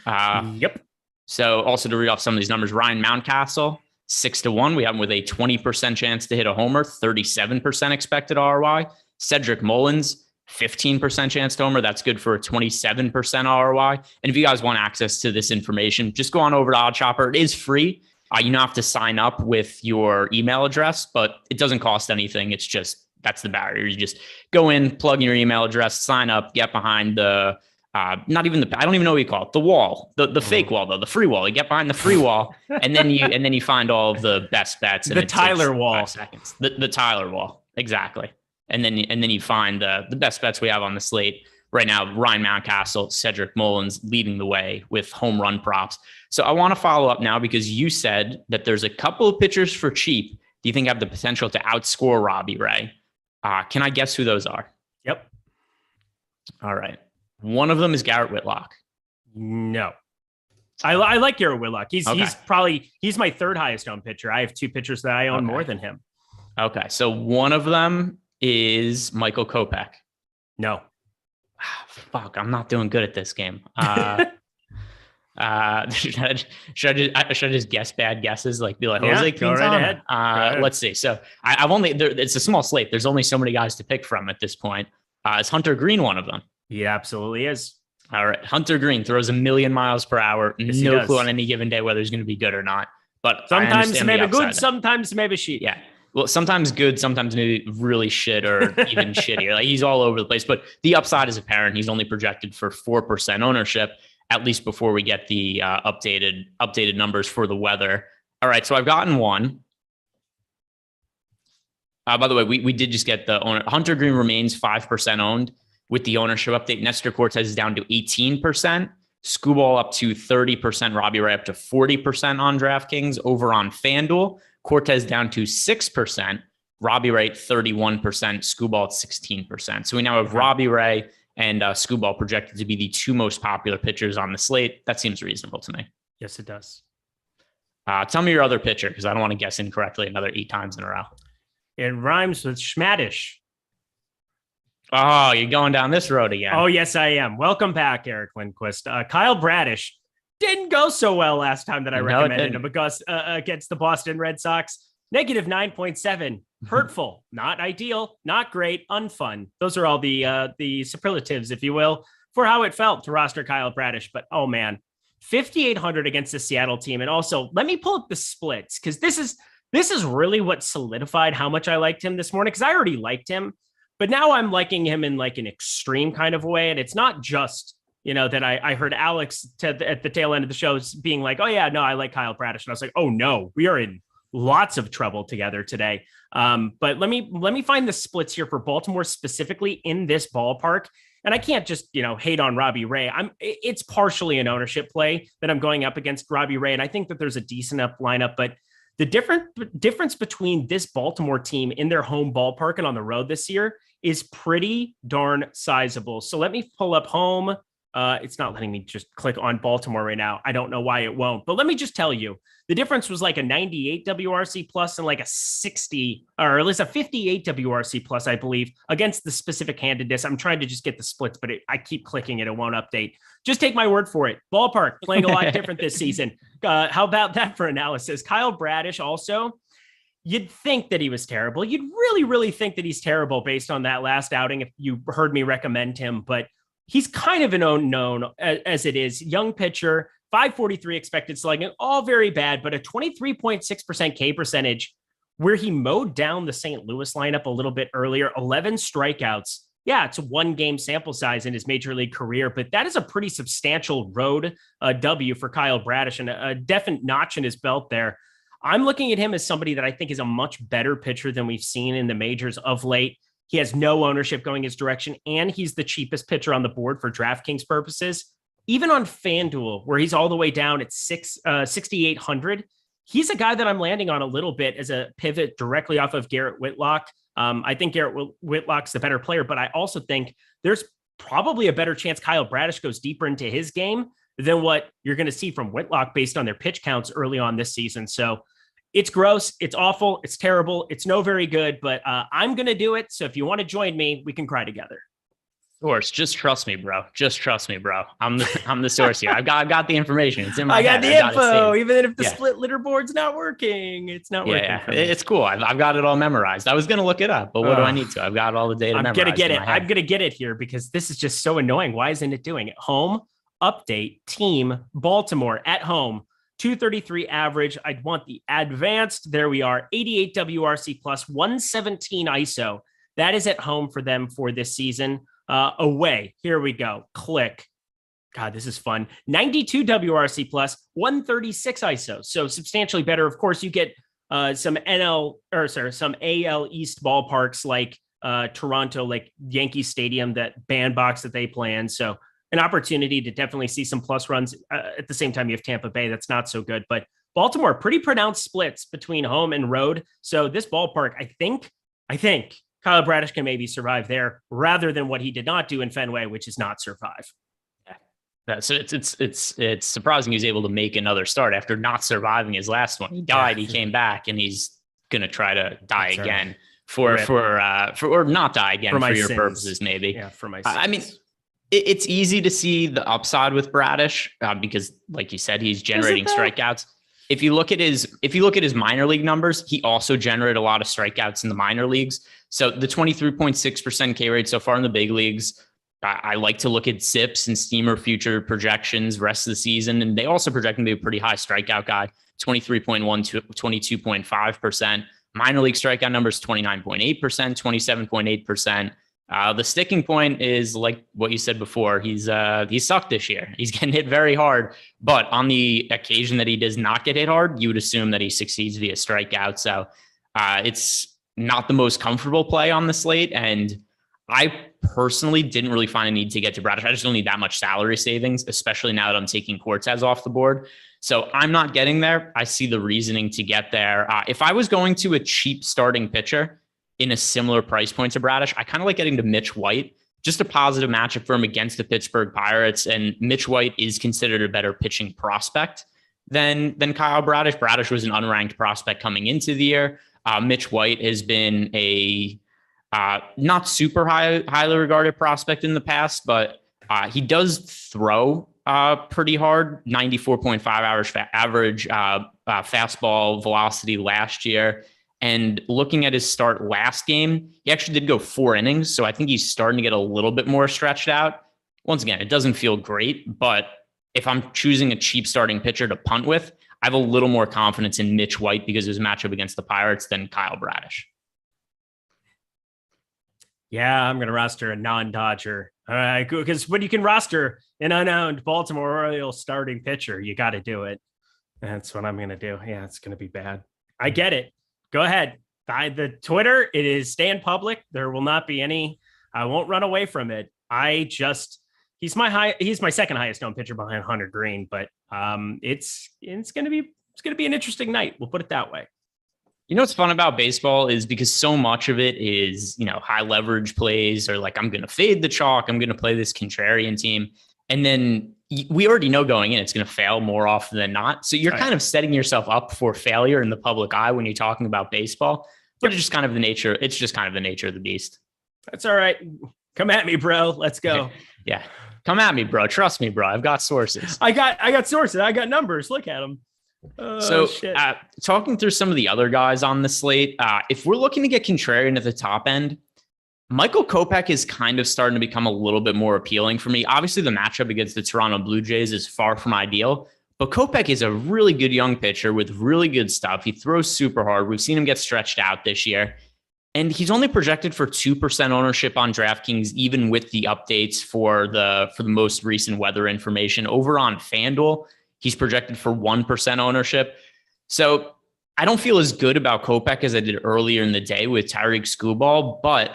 Yep. So also to read off some of these numbers, Ryan Mountcastle, 6-1. We have him with a 20% chance to hit a homer, 37% expected ROI. Cedric Mullins, 15% chance to homer. That's good for a 27% ROI. And if you guys want access to this information, just go on over to OddsShopper. It is free. You don't have to sign up with your email address, but it doesn't cost anything. It's just, that's the barrier. You just go in, plug in your email address, sign up, get behind the not even the, I don't even know what you call it. The wall, the fake wall though, the free wall. You get behind the free wall and then you find all of the best bets. The Tyler wall. Seconds. The Tyler wall. Exactly. And then you find the best bets we have on the slate right now. Ryan Mountcastle, Cedric Mullins leading the way with home run props. So I want to follow up now because you said that there's a couple of pitchers for cheap. Do you think have the potential to outscore Robbie Ray? Can I guess who those are? Yep. All right. One of them is Garrett Whitlock. No. I like Garrett Whitlock. He's my third highest owned pitcher. I have two pitchers that I own more than him. Okay. So one of them is Michael Kopeck. No. Fuck, I'm not doing good at this game. Should I just guess bad guesses? Like be like, Jose Quintana? Let's see. So I've only, it's a small slate. There's only so many guys to pick from at this point. Is Hunter Green one of them? He absolutely is. All right. Hunter Green throws 1,000,000 miles per hour. Yes, no clue on any given day whether he's going to be good or not. But sometimes maybe good, sometimes maybe shit. Yeah. Well, sometimes good, sometimes maybe really shit or even shittier. Like he's all over the place, but the upside is apparent. He's only projected for 4% ownership, at least before we get the updated numbers for the weather. All right. So I've gotten one. By the way, we did just get the owner. Hunter Green remains 5% owned with the ownership update. Nestor Cortez is down to 18%. Scuba up to 30%. Robbie Ray up to 40% on DraftKings. Over on FanDuel, Cortez down to 6%. Robbie Ray 31%. Scuba at 16%. So we now have Robbie Ray and Scuba projected to be the two most popular pitchers on the slate. That seems reasonable to me. Yes, it does. Tell me your other pitcher, because I don't want to guess incorrectly another 8 times in a row. It rhymes with Schmadish. Oh, you're going down this road again. Oh, yes, I am. Welcome back, Eric Lindquist. Kyle Bradish didn't go so well last time that I recommended him because against the Boston Red Sox. Negative 9.7. Hurtful, not ideal, not great, unfun. Those are all the superlatives, if you will, for how it felt to roster Kyle Bradish. But oh man, 5,800 against the Seattle team. And also, let me pull up the splits because this is really what solidified how much I liked him this morning, because I already liked him, but now I'm liking him in like an extreme kind of way. And it's not just, that I heard Alex at the tail end of the show being like, oh yeah, no, I like Kyle Bradish. And I was like, oh no, we are in lots of trouble together today. But let me find the splits here for Baltimore specifically in this ballpark. And I can't just, hate on Robbie Ray. It's partially an ownership play that I'm going up against Robbie Ray. And I think that there's a decent enough lineup, but the difference between this Baltimore team in their home ballpark and on the road this year is pretty darn sizable. So let me pull up home. It's not letting me just click on Baltimore right now. I don't know why it won't, but let me just tell you, the difference was like a 98 WRC plus and like a 60, or at least a 58 WRC plus, I believe, against the specific handedness. I'm trying to just get the splits, but I keep clicking it. It won't update. Just take my word for it. Ballpark playing a lot different this season. How about that for analysis? Kyle Bradish also, you'd think that he was terrible. You'd really, really think that he's terrible based on that last outing if you heard me recommend him, but he's kind of an unknown as it is. Young pitcher, 543 expected slugging, all very bad, but a 23.6% K percentage where he mowed down the St. Louis lineup a little bit earlier, 11 strikeouts. Yeah, it's a 1-game sample size in his major league career, but that is a pretty substantial road W for Kyle Bradish and a definite notch in his belt there. I'm looking at him as somebody that I think is a much better pitcher than we've seen in the majors of late. He has no ownership going his direction, and he's the cheapest pitcher on the board for DraftKings purposes. Even on FanDuel, where he's all the way down at 6,800, he's a guy that I'm landing on a little bit as a pivot directly off of Garrett Whitlock. I think Garrett Whitlock's the better player, but I also think there's probably a better chance Kyle Bradish goes deeper into his game than what you're going to see from Whitlock based on their pitch counts early on this season. So it's gross. It's awful. It's terrible. It's no very good, but I'm going to do it. So if you want to join me, we can cry together. Of course, just trust me, bro. Just trust me, bro. I'm the source here. I've got the information. It's in my head. I got the info. Even if the split leaderboard's not working, it's not working. Yeah, it's cool. I've got it all memorized. I was gonna look it up, but what do I need to? I've got all the data. I'm gonna get it. I'm gonna get it here because this is just so annoying. Why isn't it doing it? Home update team Baltimore at home. 233 average. I'd want the advanced. There we are. 88 WRC plus 117 ISO. That is at home for them for this season. Away. Here we go. Click. God, this is fun. 92 WRC plus 136 ISO. So substantially better. Of course, you get some AL East ballparks like Toronto, like Yankee Stadium, that bandbox that they play in. So an opportunity to definitely see some plus runs. At the same time, you have Tampa Bay. That's not so good. But Baltimore, pretty pronounced splits between home and road. So this ballpark, I think Kyle Bradish can maybe survive there rather than what he did not do in Fenway, which is not survive. Yeah. So it's surprising he was able to make another start after not surviving his last one. He died, he came back, and he's going to try to die again or not die again for your sins. Purposes, maybe. Yeah, for my sins. I mean, It's easy to see the upside with Bradish because, like you said, he's generating strikeouts. If you look at his minor league numbers, he also generated a lot of strikeouts in the minor leagues. So the 23.6% K rate so far in the big leagues. I like to look at SIPs and Steamer future projections rest of the season, and they also project him to be a pretty high strikeout guy, 23.1 to 22.5%. Minor league strikeout numbers, 29.8%, 27.8%. The sticking point is like what you said before. He's sucked this year. He's getting hit very hard, but on the occasion that he does not get hit hard, you would assume that he succeeds via strikeout. So it's not the most comfortable play on the slate. And I personally didn't really find a need to get to Bradish. I just don't need that much salary savings, especially now that I'm taking Cortez off the board. So I'm not getting there. I see the reasoning to get there. If I was going to a cheap starting pitcher in a similar price point to Bradish, I kind of like getting to Mitch White, just a positive matchup for him against the Pittsburgh Pirates. And Mitch White is considered a better pitching prospect than Kyle Bradish. Bradish was an unranked prospect coming into the year. Mitch White has been a not super highly regarded prospect in the past, but he does throw pretty hard, 94.5 average fastball velocity last year. And looking at his start last game, he actually did go 4 innings. So I think he's starting to get a little bit more stretched out. Once again, it doesn't feel great, but if I'm choosing a cheap starting pitcher to punt with, I have a little more confidence in Mitch White because of his matchup against the Pirates than Kyle Bradish. Yeah, I'm going to roster a non-Dodger. All right, because when you can roster an unowned Baltimore Orioles starting pitcher, you got to do it. That's what I'm going to do. Yeah, it's going to be bad. I get it. Go ahead. The Twitter, it is staying public. There will not be any. I won't run away from it. He's my second highest owned pitcher behind Hunter Green, but it's going to be an interesting night. We'll put it that way. You know what's fun about baseball is because so much of it is, high leverage plays or like I'm going to fade the chalk. I'm going to play this contrarian team. And then we already know going in, it's going to fail more often than not. So you're kind of setting yourself up for failure in the public eye when you're talking about baseball, but it's just kind of the nature. It's just kind of the nature of the beast. That's all right. Come at me, bro. Let's go. Yeah. Come at me, bro. Trust me, bro. I've got sources. I got sources. I got numbers. Look at them. Talking through some of the other guys on the slate, if we're looking to get contrarian at the top end, Michael Kopeck is kind of starting to become a little bit more appealing for me. Obviously, the matchup against the Toronto Blue Jays is far from ideal, but Kopeck is a really good young pitcher with really good stuff. He throws super hard. We've seen him get stretched out this year, and he's only projected for 2% ownership on DraftKings, even with the updates for the most recent weather information. Over on FanDuel, he's projected for 1% ownership. So I don't feel as good about Kopeck as I did earlier in the day with Tariq Scuba, but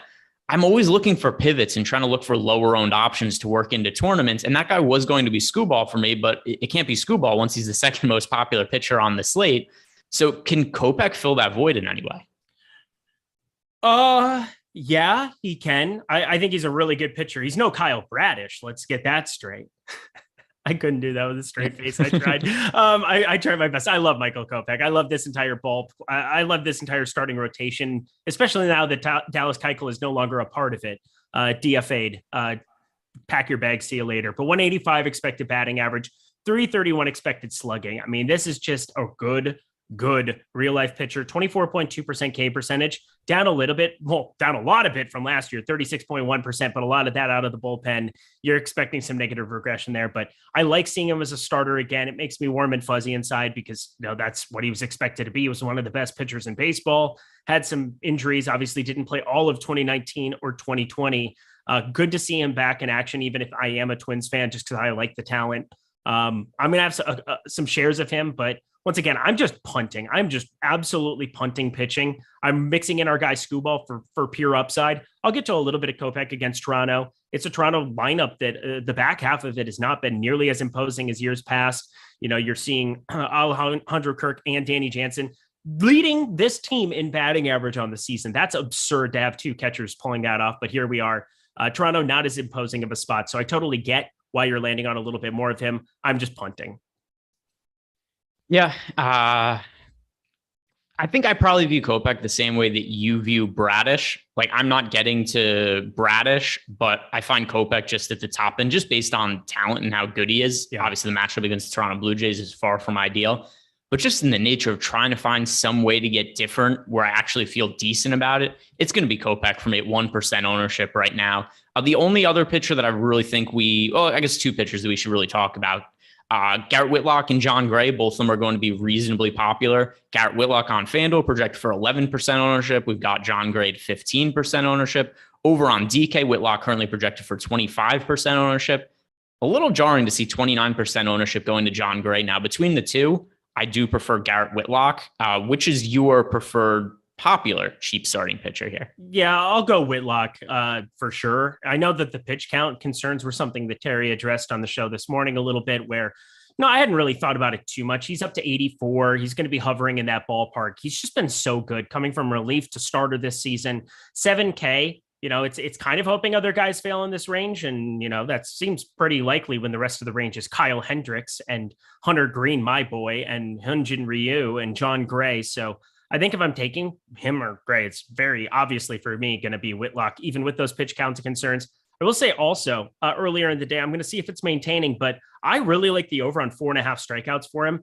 I'm always looking for pivots and trying to look for lower owned options to work into tournaments. And that guy was going to be Scuba for me, but it can't be Scuba once he's the second most popular pitcher on the slate. So can Kopeck fill that void in any way? Yeah, he can. I think he's a really good pitcher. He's no Kyle Bradish. Let's get that straight. I couldn't do that with a straight face. I tried. I tried my best. I love Michael Kopeck. I love this entire ball. I love this entire starting rotation, especially now that Dallas Keuchel is no longer a part of it. DFA'd. Pack your bags. See you later. But 185 expected batting average, 331 expected slugging. I mean, this is just a good real life pitcher. 24.2% K percentage, down a little bit. Well, down a lot of it from last year, 36.1%, but a lot of that out of the bullpen. You're expecting some negative regression there, but I like seeing him as a starter again. It makes me warm and fuzzy inside because that's what he was expected to be. He was one of the best pitchers in baseball, had some injuries, obviously didn't play all of 2019 or 2020. Good to see him back in action, even if I am a Twins fan, just because I like the talent. I'm going to have some shares of him, but once again, I'm just punting. I'm just absolutely punting pitching. I'm mixing in our guy Scuba for pure upside. I'll get to a little bit of Kopeck against Toronto. It's a Toronto lineup that the back half of it has not been nearly as imposing as years past. You're seeing Alejandro Kirk and Danny Jansen leading this team in batting average on the season. That's absurd to have two catchers pulling that off, but here we are. Toronto not as imposing of a spot. So I totally get why you're landing on a little bit more of him. I'm just punting. Yeah. I think I probably view Kopeck the same way that you view Bradish. Like, I'm not getting to Bradish, but I find Kopeck just at the top end, just based on talent and how good he is. Yeah. Obviously, the matchup against the Toronto Blue Jays is far from ideal, but just in the nature of trying to find some way to get different where I actually feel decent about it, it's going to be Kopeck for me at 1% ownership right now. The only other pitcher that I really think I guess two pitchers that we should really talk about, Garrett Whitlock and John Gray, both of them are going to be reasonably popular. Garrett Whitlock on FanDuel projected for 11% ownership. We've got John Gray at 15% ownership. Over on DK, Whitlock currently projected for 25% ownership. A little jarring to see 29% ownership going to John Gray. Now, between the two, I do prefer Garrett Whitlock. Which is your preferred popular cheap starting pitcher here? Yeah, I'll go Whitlock for sure. I know that the pitch count concerns were something that Terry addressed on the show this morning a little bit, where I hadn't really thought about it too much. He's up to 84. He's going to be hovering in that ballpark. He's just been so good coming from relief to starter this season. 7K, it's kind of hoping other guys fail in this range. And, that seems pretty likely when the rest of the range is Kyle Hendricks and Hunter Green, my boy, and Hyunjin Ryu and John Gray. So I think if I'm taking him or Gray, it's very obviously for me going to be Whitlock, even with those pitch counts concerns. I will say also earlier in the day, I'm going to see if it's maintaining, but I really like the over on 4.5 strikeouts for him.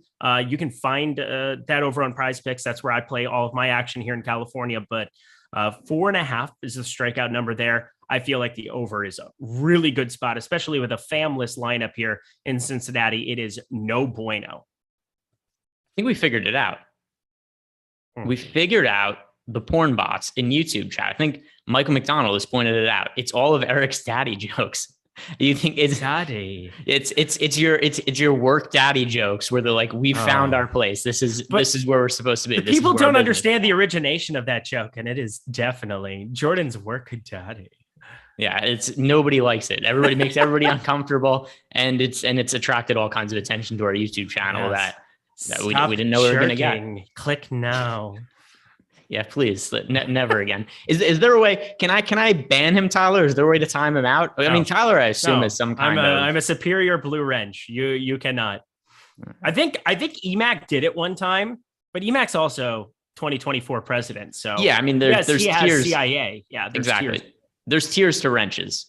You can find that over on Prize Picks. That's where I play all of my action here in California, but 4.5 is the strikeout number there. I feel like the over is a really good spot, especially with a famless lineup here in Cincinnati. It is no bueno. I think we figured it out. We figured out the porn bots in YouTube chat. I think Michael McDonald has pointed it out. It's all of Eric's daddy jokes. You think it's daddy? It's your work daddy jokes where they're like, we found our place. This is where we're supposed to be. People don't understand the origination of that joke, and it is definitely Jordan's work daddy. Yeah, it's nobody likes it. Everybody makes everybody uncomfortable, and it's attracted all kinds of attention to our YouTube channel that we didn't know we were going to get. Click now. Yeah, please. Never again. Is there a way? Can I ban him, Tyler? Is there a way to time him out? I mean, Tyler, I assume is some kind of. I'm a superior blue wrench. You cannot. I think EMAC did it one time, but EMAC's also 2024 president. So yeah, I mean, there's tiers. CIA. Yeah, exactly. Tiers. There's tiers to wrenches.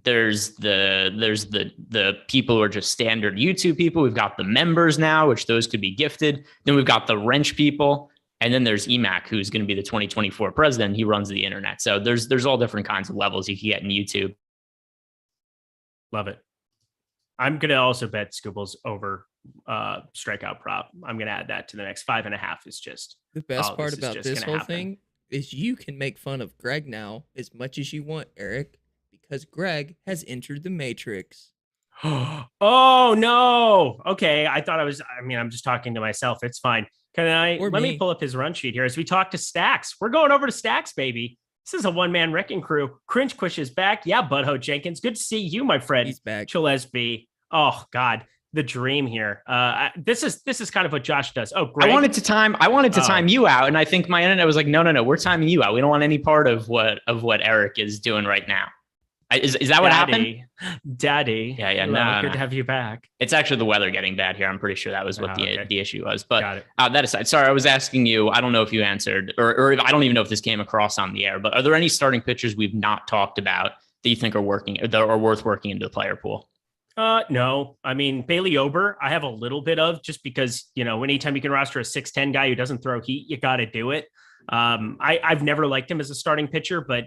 There's the people who are just standard YouTube people. We've got the members now, which those could be gifted. Then we've got the wrench people. And then there's EMAC, who's going to be the 2024 president. He runs the internet. So there's all different kinds of levels you can get in YouTube. Love it. I'm going to also bet Scuba's over strikeout prop. I'm going to add that to the next 5.5. Is just the best part about this whole thing is you can make fun of Greg now as much as you want, Eric, because Greg has entered the Matrix. Oh no. Okay. I'm just talking to myself. It's fine. Let me pull up his run sheet here as we talk to Stacks. We're going over to Stacks, baby. This is a one-man wrecking crew. Cringe Quish is back. Yeah, Butthole Jenkins. Good to see you, my friend. He's back. Chiles B. Oh God, the dream here. This is kind of what Josh does. Oh, Greg. I wanted to time you out, and I think my internet was like, no, we're timing you out. We don't want any part of what Eric is doing right now. Is that what happened? Daddy. Yeah. No, good to have you back. It's actually the weather getting bad here. I'm pretty sure that was what the issue was. But that aside, sorry, I was asking you. I don't know if you answered, or I don't even know if this came across on the air. But are there any starting pitchers we've not talked about that you think are worth working into the player pool? No. I mean, Bailey Ober, I have a little bit of, just because anytime you can roster a 6'10" guy who doesn't throw heat, you got to do it. I've never liked him as a starting pitcher, but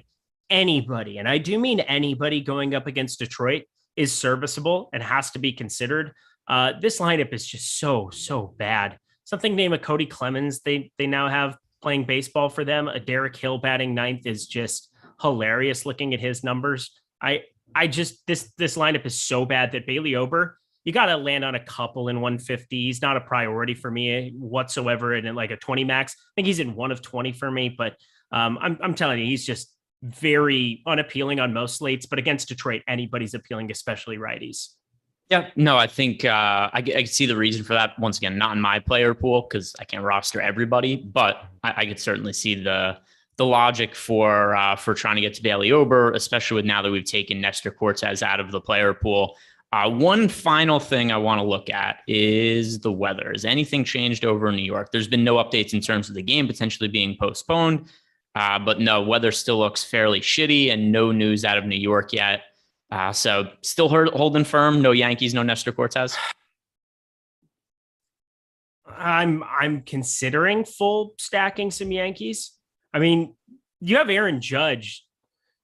anybody, and I do mean anybody, going up against Detroit is serviceable and has to be considered. This lineup is just so bad. Something named a Cody Clemens they now have playing baseball for them. A Derek Hill batting ninth is just hilarious looking at his numbers. This lineup is so bad that Bailey Ober, you got to land on a couple in 150. He's not a priority for me whatsoever. And in like a 20 max, I think he's in 1 of 20 for me, but I'm telling you, he's just very unappealing on most slates, but against Detroit, anybody's appealing, especially righties. Yeah, no, I think I see the reason for that. Once again, not in my player pool because I can't roster everybody, but I could certainly see the logic for trying to get to Bailey Ober, especially with now that we've taken Nestor Cortez out of the player pool. One final thing I want to look at is the weather. Has anything changed over in New York? There's been no updates in terms of the game potentially being postponed, but no, weather still looks fairly shitty and no news out of New York yet. So still holding firm. No Yankees, no Nestor Cortez. I'm considering full stacking some Yankees. I mean, you have Aaron Judge.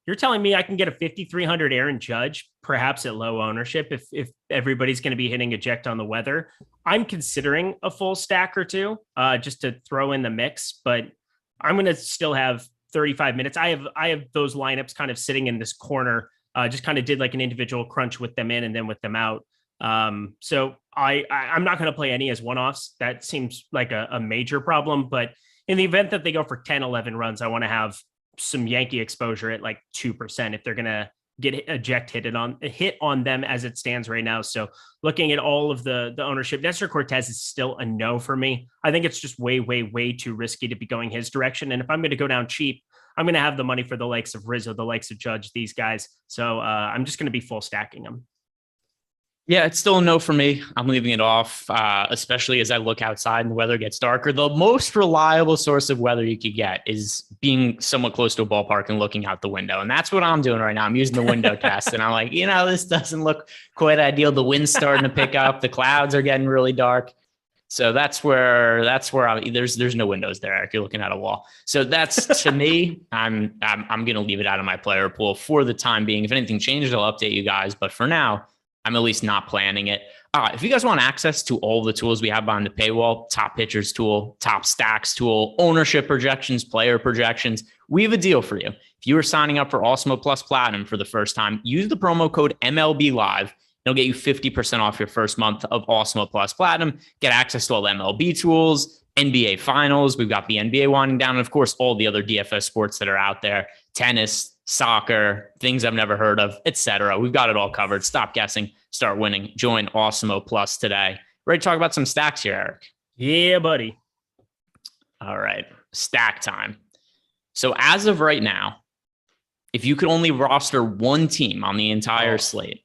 You're telling me I can get a 5,300 Aaron Judge, perhaps at low ownership, if everybody's going to be hitting eject on the weather. I'm considering a full stack or two, just to throw in the mix, but I'm going to still have 35 minutes. I have those lineups kind of sitting in this corner. Just kind of did like an individual crunch with them in and then with them out. So I'm not going to play any as one-offs. That seems like a major problem, but in the event that they go for 10, 11 runs, I want to have some Yankee exposure at like 2% if they're going to get hit on them as it stands right now. So looking at all of the ownership, Nestor Cortez is still a no for me. I think it's just way, way, way too risky to be going his direction. And if I'm going to go down cheap, I'm going to have the money for the likes of Rizzo, the likes of Judge, these guys. So I'm just going to be full stacking them. Yeah, it's still a no for me. I'm leaving it off, especially as I look outside and the weather gets darker. The most reliable source of weather you could get is being somewhat close to a ballpark and looking out the window. And that's what I'm doing right now. I'm using the window test, and I'm like, this doesn't look quite ideal. The wind's starting to pick up. The clouds are getting really dark. So that's where there's no windows there, Eric. You're looking at a wall. So that's, to me, I'm going to leave it out of my player pool for the time being. If anything changes, I'll update you guys. But for now, I'm at least not planning it. If you guys want access to all the tools we have behind the paywall, top pitchers tool, top stacks tool, ownership projections, player projections, we have a deal for you. If you are signing up for Awesemo Plus Platinum for the first time, use the promo code MLB Live. It'll get you 50% off your first month of Awesemo Plus Platinum. Get access to all the MLB tools, NBA finals. We've got the NBA winding down, and of course, all the other DFS sports that are out there, tennis, soccer, things I've never heard of, etc. We've got it all covered. Stop guessing, start winning. Join Awesemo Plus today. Ready to talk about some stacks here, Eric? Yeah, buddy. All right, stack time. So as of right now, if you could only roster one team on the entire slate,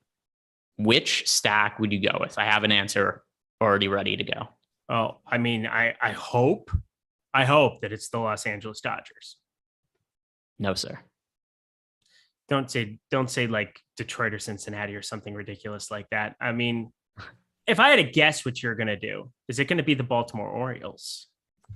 which stack would you go with? I have an answer already ready to go. Oh, I mean, I hope that it's the Los Angeles Dodgers. No, sir. Don't say like Detroit or Cincinnati or something ridiculous like that. I mean, if I had to guess what you're going to do, is it going to be the Baltimore Orioles?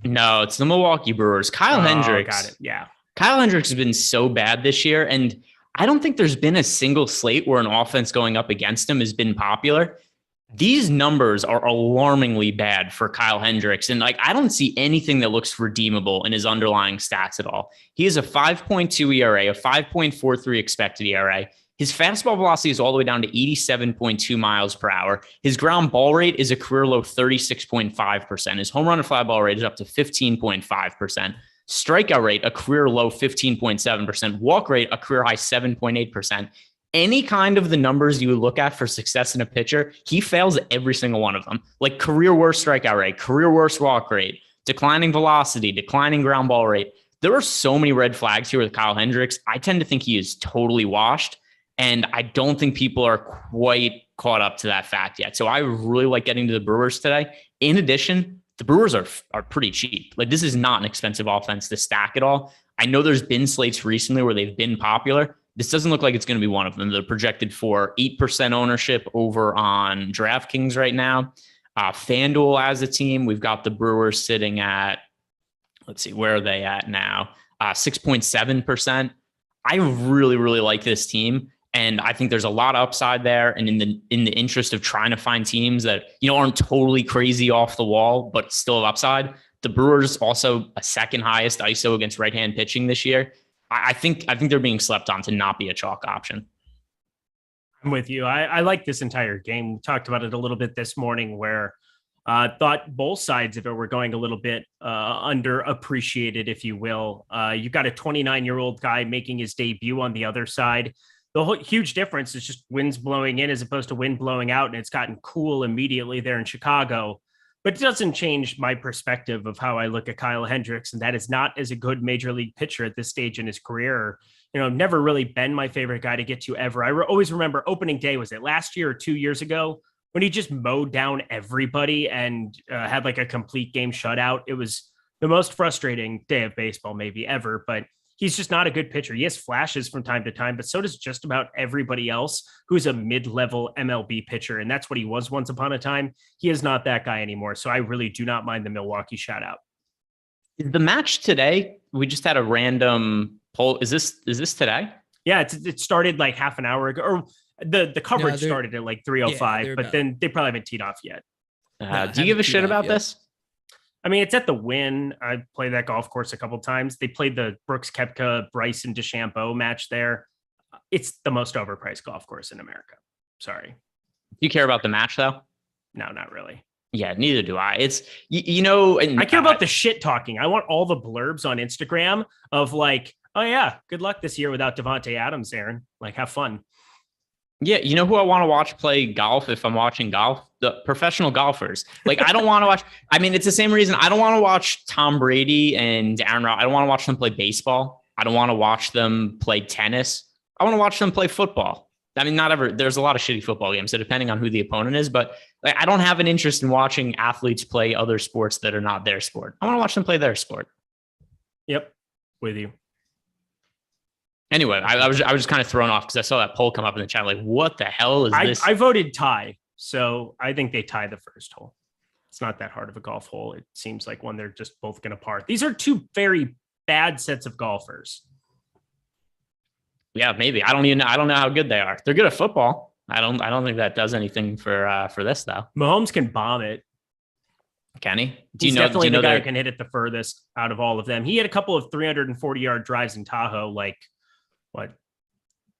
No, it's the Milwaukee Brewers. Kyle Hendricks. Got it. Yeah. Kyle Hendricks has been so bad this year, and I don't think there's been a single slate where an offense going up against him has been popular. These numbers are alarmingly bad for Kyle Hendricks. And I don't see anything that looks redeemable in his underlying stats at all. He has a 5.2 ERA, a 5.43 expected ERA. His fastball velocity is all the way down to 87.2 miles per hour. His ground ball rate is a career low 36.5%. His home run and fly ball rate is up to 15.5%. Strikeout rate, a career low 15.7%. Walk rate, a career high 7.8%. Any kind of the numbers you would look at for success in a pitcher, he fails at every single one of them. Like career worst strikeout rate, career worst walk rate, declining velocity, declining ground ball rate. There are so many red flags here with Kyle Hendricks. I tend to think he is totally washed, and I don't think people are quite caught up to that fact yet. So I really like getting to the Brewers today. In addition, the Brewers are pretty cheap. Like this is not an expensive offense to stack at all. I know there's been slates recently where they've been popular. This doesn't look like it's going to be one of them. They're projected for 8% ownership over on DraftKings right now. FanDuel as a team, we've got the Brewers sitting at, let's see, where are they at now? 6.7%. I really, really like this team. And I think there's a lot of upside there. And in the interest of trying to find teams that, aren't totally crazy off the wall, but still have upside, the Brewers also a second highest ISO against right-hand pitching this year. I think they're being slept on to not be a chalk option. I'm with you. I like this entire game. We talked about it a little bit this morning where thought both sides of it were going a little bit underappreciated, if you will. You've got a 29-year-old guy making his debut on the other side. The whole huge difference is just winds blowing in as opposed to wind blowing out, and it's gotten cool immediately there in Chicago. But it doesn't change my perspective of how I look at Kyle Hendricks, and that is not as a good major league pitcher at this stage in his career. Never really been my favorite guy to get to ever. I always remember opening day, was it last year or 2 years ago, when he just mowed down everybody and had like a complete game shutout. It was the most frustrating day of baseball maybe ever, but he's just not a good pitcher. He has flashes from time to time, but so does just about everybody else who's a mid-level MLB pitcher. And that's what he was once upon a time. He is not that guy anymore. So I really do not mind the Milwaukee shout out. The match today, we just had a random poll. Is this today? Yeah, it started like half an hour ago, or the coverage started at like 3:05, but then they probably haven't teed off yet. Do you give a shit about this? I mean, it's at the Wynn. I played that golf course a couple of times. They played the Brooks Koepka, Bryson DeChambeau match there. It's the most overpriced golf course in America. Sorry. Do you care about the match though? No, not really. Yeah, neither do I. It's, and I care about the shit talking. I want all the blurbs on Instagram of like, oh yeah, good luck this year without Devontae Adams, Aaron. Like, have fun. Yeah, you know who I want to watch play golf if I'm watching golf? The professional golfers. Like, I don't want to watch. I mean, it's the same reason I don't want to watch Tom Brady and Aaron Rodgers. I don't want to watch them play baseball. I don't want to watch them play tennis. I want to watch them play football. I mean, there's a lot of shitty football games, so depending on who the opponent is, but like, I don't have an interest in watching athletes play other sports that are not their sport. I want to watch them play their sport. Yep, with you. Anyway, I was just kind of thrown off because I saw that poll come up in the chat. Like, what the hell is this? I voted tie, so I think they tie the first hole. It's not that hard of a golf hole. It seems like one they're just both going to par. These are two very bad sets of golfers. Yeah, maybe. I don't know how good they are. They're good at football. I don't think that does anything for this though. Mahomes can bomb it. Can he? He's definitely the guy who can hit it the furthest out of all of them. He had a couple of 340-yard drives in Tahoe. Like, what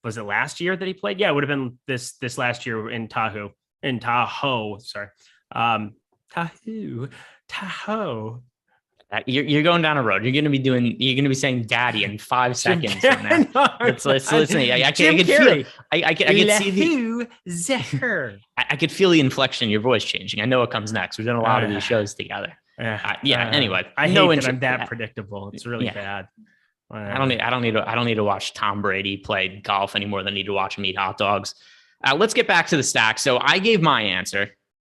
was it last year that he played? Yeah, it would have been this last year in Tahoe. Sorry, Tahoe. You're going down a road. You're going to be saying "daddy" in 5 seconds. Let's listen. I can feel. I can see I could feel the inflection in your voice changing. I know what comes next. We've done a lot of these shows together. Anyway, I hate that I'm that predictable. It's really bad. I don't need to watch Tom Brady play golf any more than I need to watch him eat hot dogs. Let's get back to the stack. So I gave my answer.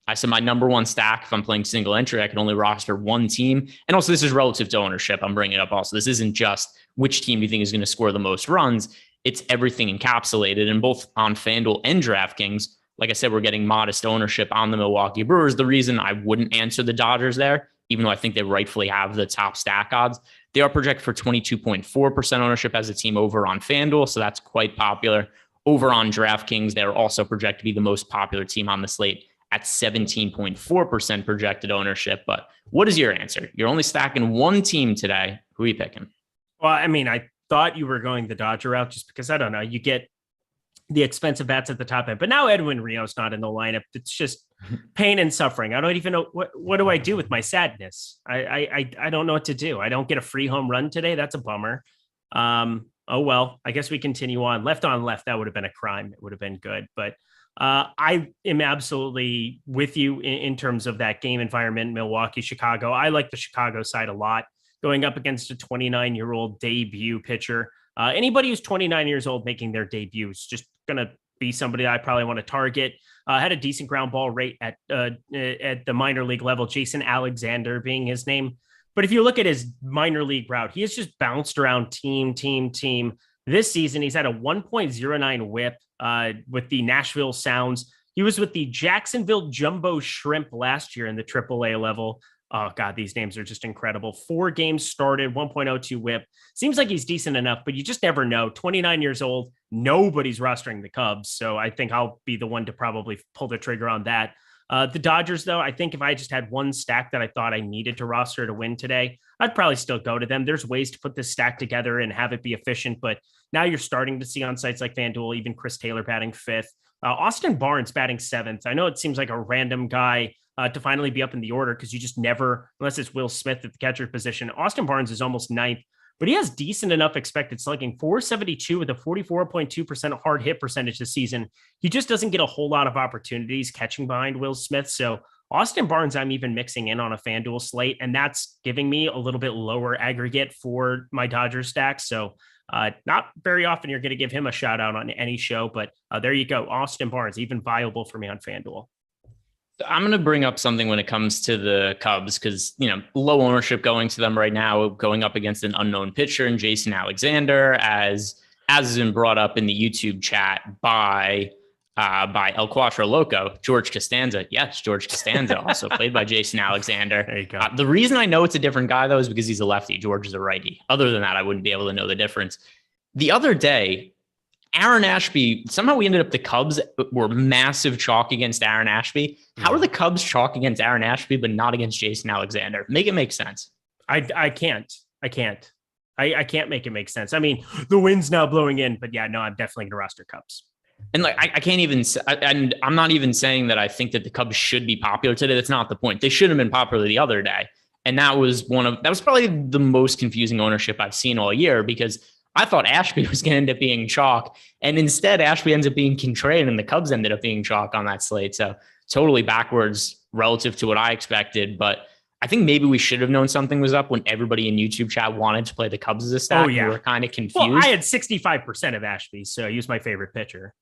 I said my number one stack, if I'm playing single entry, I can only roster one team. And also this is relative to ownership. I'm bringing it up also. This isn't just which team you think is going to score the most runs. It's everything encapsulated. And both on FanDuel and DraftKings, like I said, we're getting modest ownership on the Milwaukee Brewers. The reason I wouldn't answer the Dodgers there, even though I think they rightfully have the top stack odds, they are projected for 22.4% ownership as a team over on FanDuel. So that's quite popular. Over on DraftKings, they're also projected to be the most popular team on the slate at 17.4% projected ownership. But what is your answer? You're only stacking one team today. Who are you picking? Well, I mean, I thought you were going the Dodger route just because, I don't know, you get the expensive bats at the top end. But now Edwin Rio's not in the lineup. It's just pain and suffering. I don't even know what do I do with my sadness. I don't know what to do. I don't get a free home run today. That's a bummer. Oh, well, I guess we continue on. Left on left, that would have been a crime. It would have been good. But I am absolutely with you in terms of that game environment, Milwaukee, Chicago. I like the Chicago side a lot, going up against a 29-year-old debut pitcher. Anybody who's 29 years old making their debut is just going to be somebody I probably want to target. Had a decent ground ball rate at the minor league level, Jason Alexander being his name. But if you look at his minor league route, he has just bounced around team. This season, he's had a 1.09 whip with the Nashville Sounds. He was with the Jacksonville Jumbo Shrimp last year in the AAA level. Oh, God, these names are just incredible. 4 games started, 1.02 whip. Seems like he's decent enough, but you just never know. 29 years old, nobody's rostering the Cubs. So I think I'll be the one to probably pull the trigger on that. The Dodgers, though, I think if I just had one stack that I thought I needed to roster to win today, I'd probably still go to them. There's ways to put this stack together and have it be efficient, but now you're starting to see on sites like FanDuel, even Chris Taylor batting 5th, Austin Barnes batting 7th. I know it seems like a random guy to finally be up in the order because you just never, unless it's Will Smith at the catcher position. Austin Barnes is almost 9th, but he has decent enough expected slugging, 472 with a 44.2% hard hit percentage this season. He just doesn't get a whole lot of opportunities catching behind Will Smith. So Austin Barnes, I'm even mixing in on a FanDuel slate, and that's giving me a little bit lower aggregate for my Dodgers stack. So not very often you're going to give him a shout out on any show, but there you go. Austin Barnes, even viable for me on FanDuel. I'm going to bring up something when it comes to the Cubs because, low ownership going to them right now, going up against an unknown pitcher and Jason Alexander, as has been brought up in the YouTube chat by El Cuatro Loco, George Costanza. Yes, George Costanza, also played by Jason Alexander. There you go. The reason I know it's a different guy, though, is because he's a lefty. George is a righty. Other than that, I wouldn't be able to know the difference. The other day, Aaron Ashby, somehow we ended up, the Cubs were massive chalk against Aaron Ashby. How are the Cubs chalk against Aaron Ashby, but not against Jason Alexander? Make it make sense. I can't make it make sense. I mean, the wind's now blowing in, but yeah, no, I'm definitely going to roster Cubs. And like, I can't even, and I'm not even saying that I think that the Cubs should be popular today. That's not the point. They should have been popular the other day. And that was probably the most confusing ownership I've seen all year, because I thought Ashby was going to end up being chalk. And instead Ashby ends up being contrarian and the Cubs ended up being chalk on that slate. So totally backwards relative to what I expected. But I think maybe we should have known something was up when everybody in YouTube chat wanted to play the Cubs as a stack. Oh, yeah. We were kind of confused. Well, I had 65% of Ashby, so he was my favorite pitcher.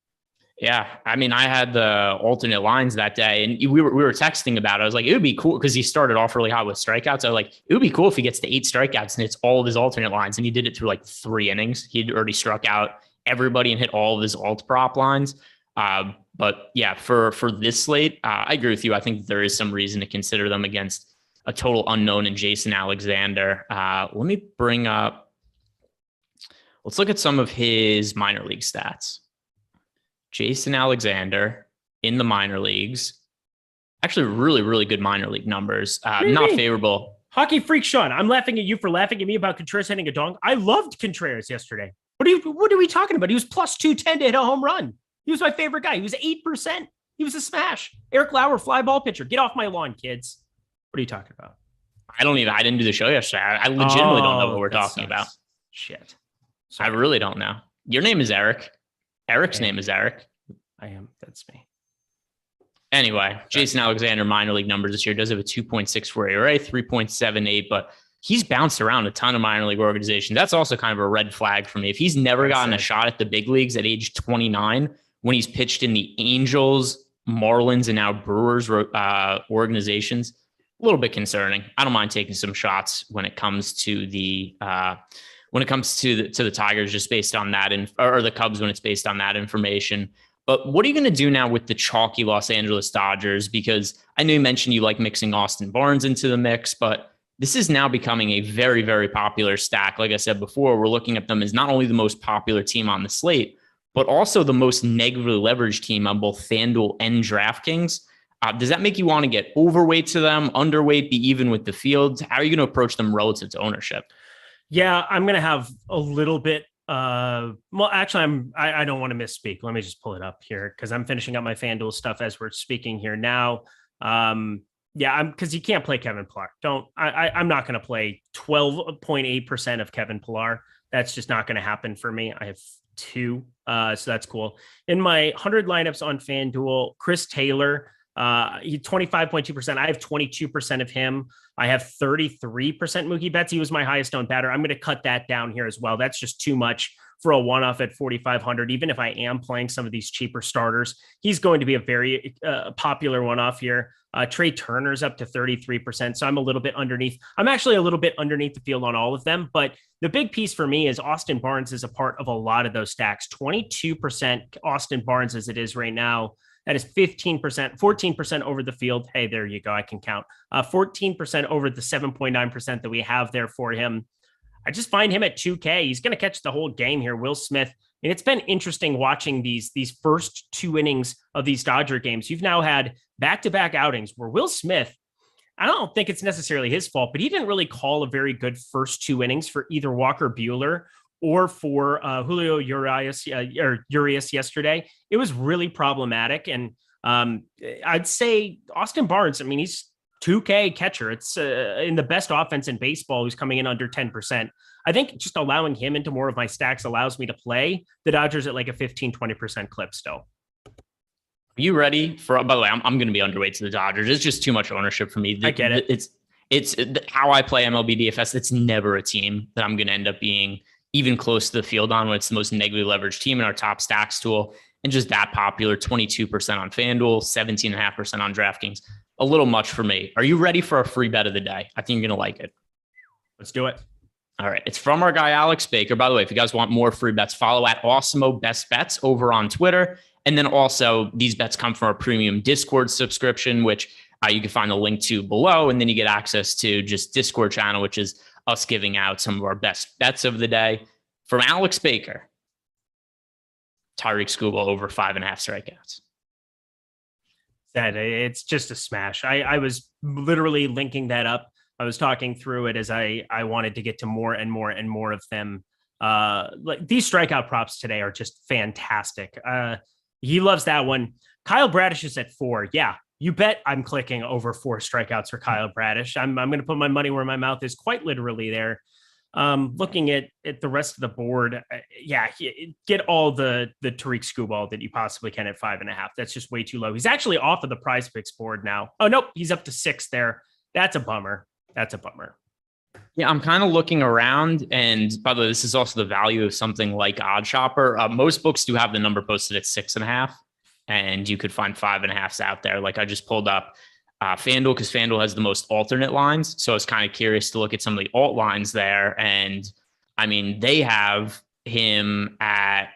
Yeah. I mean, I had the alternate lines that day and we were texting about it. I was like, it would be cool because he started off really hot with strikeouts. I was like, it would be cool if he gets to 8 strikeouts and it's all of his alternate lines. And he did it through like 3 innings. He'd already struck out everybody and hit all of his alt prop lines. But yeah, for this slate, I agree with you. I think there is some reason to consider them against a total unknown in Jason Alexander. Let me let's look at some of his minor league stats. Jason Alexander in the minor leagues, actually really, really good minor league numbers. Not favorable. Hockey freak Sean, I'm laughing at you for laughing at me about Contreras hitting a dong. I loved Contreras yesterday. What are we talking about? He was plus 210 to hit a home run. He was my favorite guy. He was 8%. He was a smash. Eric Lauer, fly ball pitcher. Get off my lawn, kids. What are you talking about? I didn't do the show yesterday. I legitimately don't know what we're talking about. Shit. Sorry. I really don't know. Your name is Eric. Eric's name is Eric. I am. That's me. Anyway, Jason Alexander minor league numbers this year does have a 2.64 ERA, 3.78, but he's bounced around a ton of minor league organizations. That's also kind of a red flag for me. If he's never gotten a shot at the big leagues at age 29, when he's pitched in the Angels, Marlins, and now Brewers organizations, a little bit concerning. I don't mind taking some shots when it comes to the Tigers, just based on that, or the Cubs when it's based on that information. But what are you going to do now with the chalky Los Angeles Dodgers? Because I know you mentioned you like mixing Austin Barnes into the mix, but this is now becoming a very, very popular stack. Like I said before, we're looking at them as not only the most popular team on the slate, but also the most negatively leveraged team on both FanDuel and DraftKings. Does that make you want to get overweight to them, underweight, be even with the field? How are you going to approach them relative to ownership? Yeah, I'm going to have a little bit. Well, actually, I don't want to misspeak. Let me just pull it up here because I'm finishing up my FanDuel stuff as we're speaking here now. Because you can't play Kevin Pillar. I'm not going to play 12.8% of Kevin Pillar. That's just not going to happen for me. I have 2, so that's cool. In my 100 lineups on FanDuel, Chris Taylor, he 25.2%. I have 22% of him. I have 33% Mookie Betts. He was my highest owned batter. I'm going to cut that down here as well. That's just too much for a one-off at 4,500. Even if I am playing some of these cheaper starters, he's going to be a very popular one-off here. Trey Turner's up to 33%. So I'm a little bit underneath. I'm actually a little bit underneath the field on all of them. But the big piece for me is Austin Barnes is a part of a lot of those stacks. 22% Austin Barnes as it is right now. That is 15%, 14% over the field. Hey, there you go. I can count. 14% over the 7.9% that we have there for him. I just find him at 2K. He's going to catch the whole game here. Will Smith. And it's been interesting watching these first 2 innings of these Dodger games. You've now had back-to-back outings where Will Smith, I don't think it's necessarily his fault, but he didn't really call a very good first 2 innings for either Walker Buehler or for Julio Urias yesterday. It was really problematic. And I'd say Austin Barnes, I mean, he's 2K catcher. It's in the best offense in baseball who's coming in under 10%. I think just allowing him into more of my stacks allows me to play the Dodgers at like a 15-20% clip still. you ready for, by the way, I'm going to be underweight to the Dodgers. It's just too much ownership for me. I get it. It's how I play MLB DFS. It's never a team that I'm going to end up being even close to the field on when it's the most negatively leveraged team in our top stacks tool. And just that popular, 22% on FanDuel, 17.5% on DraftKings. A little much for me. Are you ready for a free bet of the day? I think you're going to like it. Let's do it. All right. It's from our guy, Alex Baker. By the way, if you guys want more free bets, follow at Awesemo Best Bets over on Twitter. And then also these bets come from our premium Discord subscription, which you can find the link to below. And then you get access to just Discord channel, which is us giving out some of our best bets of the day. From Alex Baker, Tariq Scuba over 5.5 strikeouts. That it's just a smash. I was literally linking that up. I was talking through it as I wanted to get to more and more and more of them. Like these strikeout props today are just fantastic. He loves that one. Kyle Bradish is at 4. Yeah, you bet I'm clicking over 4 strikeouts for Kyle Bradish. I'm going to put my money where my mouth is, quite literally there. Looking at the rest of the board, get all the Tariq Scuba that you possibly can at 5.5. That's just way too low. He's actually off of the Prize Picks board now. Oh, nope. He's up to 6 there. That's a bummer. Yeah, I'm kind of looking around. And by the way, this is also the value of something like Odd Shopper. Most books do have the number posted at 6.5, and you could find 5.5s out there. Like I just pulled up FanDuel, because FanDuel has the most alternate lines. So I was kind of curious to look at some of the alt lines there. And I mean, they have him at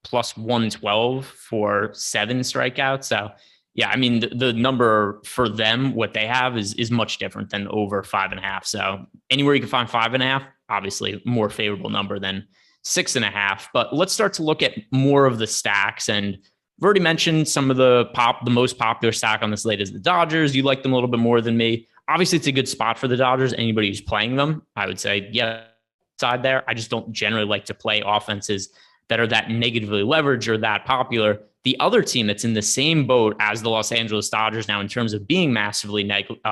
plus 112 for 7 strikeouts. So yeah, I mean, the number for them, what they have is much different than over 5.5. So anywhere you can find 5.5, obviously more favorable number than 6.5. But let's start to look at more of the stacks. And I've already mentioned some of the most popular stack on this slate is the Dodgers. You like them a little bit more than me. Obviously, it's a good spot for the Dodgers. Anybody who's playing them, I would say, yeah, side there. I just don't generally like to play offenses that are that negatively leveraged or that popular. The other team that's in the same boat as the Los Angeles Dodgers now in terms of being massively negatively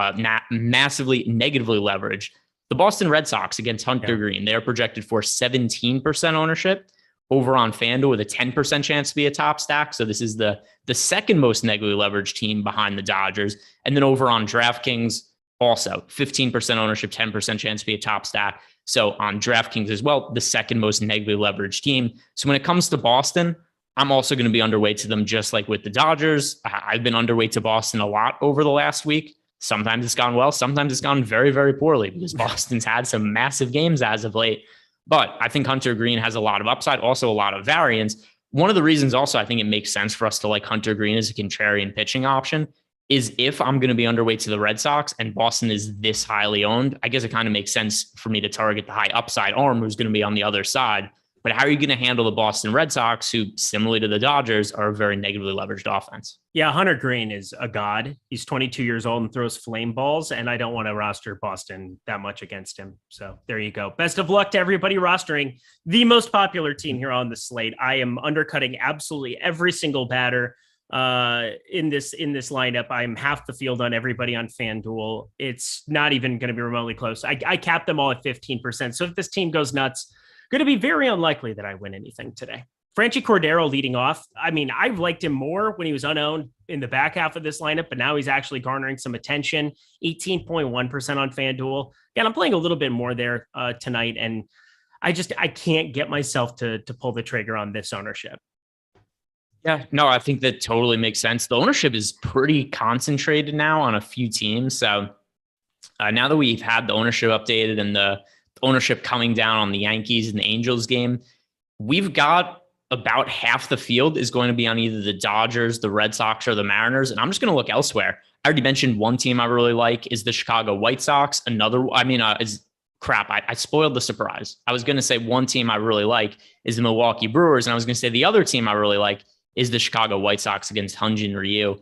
leveraged, the Boston Red Sox against Hunter Green. They're projected for 17% ownership over on FanDuel with a 10% chance to be a top stack. So this is the second most negatively leveraged team behind the Dodgers. And then over on DraftKings, also 15% ownership, 10% chance to be a top stack. So on DraftKings as well, the second most negatively leveraged team. So when it comes to Boston, I'm also going to be underweight to them, just like with the Dodgers. I've been underweight to Boston a lot over the last week. Sometimes it's gone well. Sometimes it's gone very, very poorly because Boston's had some massive games as of late. But I think Hunter Green has a lot of upside, also a lot of variance. One of the reasons also I think it makes sense for us to like Hunter Green as a contrarian pitching option is if I'm going to be underweight to the Red Sox and Boston is this highly owned, I guess it kind of makes sense for me to target the high upside arm who's going to be on the other side. But how are you going to handle the Boston Red Sox, who, similarly to the Dodgers, are a very negatively leveraged offense? Yeah, Hunter Green is a god. He's 22 years old and throws flame balls, and I don't want to roster Boston that much against him. So there you go. Best of luck to everybody rostering the most popular team here on the slate. I am undercutting absolutely every single batter in this lineup. I'm half the field on everybody on FanDuel. It's not even going to be remotely close. I capped them all at 15%. So if this team goes nuts, going to be very unlikely that I win anything today. Franchi Cordero leading off. I mean, I've liked him more when he was unowned in the back half of this lineup, but now he's actually garnering some attention. 18.1% on FanDuel. Again, I'm playing a little bit more there tonight, and I can't get myself to pull the trigger on this ownership. Yeah, no, I think that totally makes sense. The ownership is pretty concentrated now on a few teams. So now that we've had the ownership updated and the ownership coming down on the Yankees and the Angels game, we've got about half the field is going to be on either the Dodgers, the Red Sox, or the Mariners. And I'm just going to look elsewhere. I already mentioned one team I really like is the Chicago White Sox. I spoiled the surprise. I was going to say one team I really like is the Milwaukee Brewers. And I was going to say the other team I really like is the Chicago White Sox against Hyun-Jin Ryu.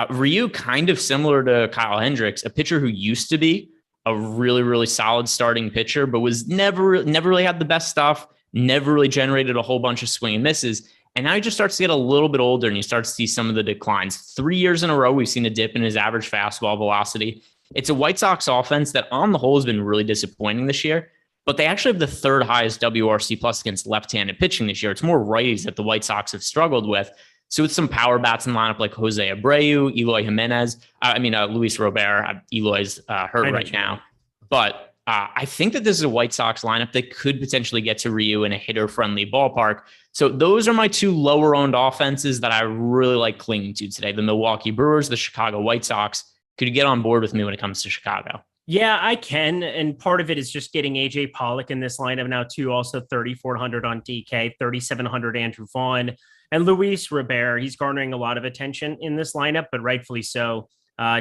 Ryu, kind of similar to Kyle Hendricks, a pitcher who used to be a really, really solid starting pitcher, but was never really had the best stuff, never really generated a whole bunch of swing and misses. And now he just starts to get a little bit older and you start to see some of the declines. 3 years in a row, we've seen a dip in his average fastball velocity. It's a White Sox offense that on the whole has been really disappointing this year, but they actually have the third highest WRC plus against left-handed pitching this year. It's more righties that the White Sox have struggled with. So with some power bats in the lineup like Jose Abreu, Eloy Jimenez, Luis Robert. Eloy's hurt right now. But I think that this is a White Sox lineup that could potentially get to Ryu in a hitter-friendly ballpark. So those are my two lower-owned offenses that I really like clinging to today. The Milwaukee Brewers, the Chicago White Sox. Could you get on board with me when it comes to Chicago? Yeah, I can. And part of it is just getting AJ Pollock in this lineup now, too. Also 3,400 on DK, 3,700 Andrew Vaughn, and Luis Robert. He's garnering a lot of attention in this lineup, but rightfully so.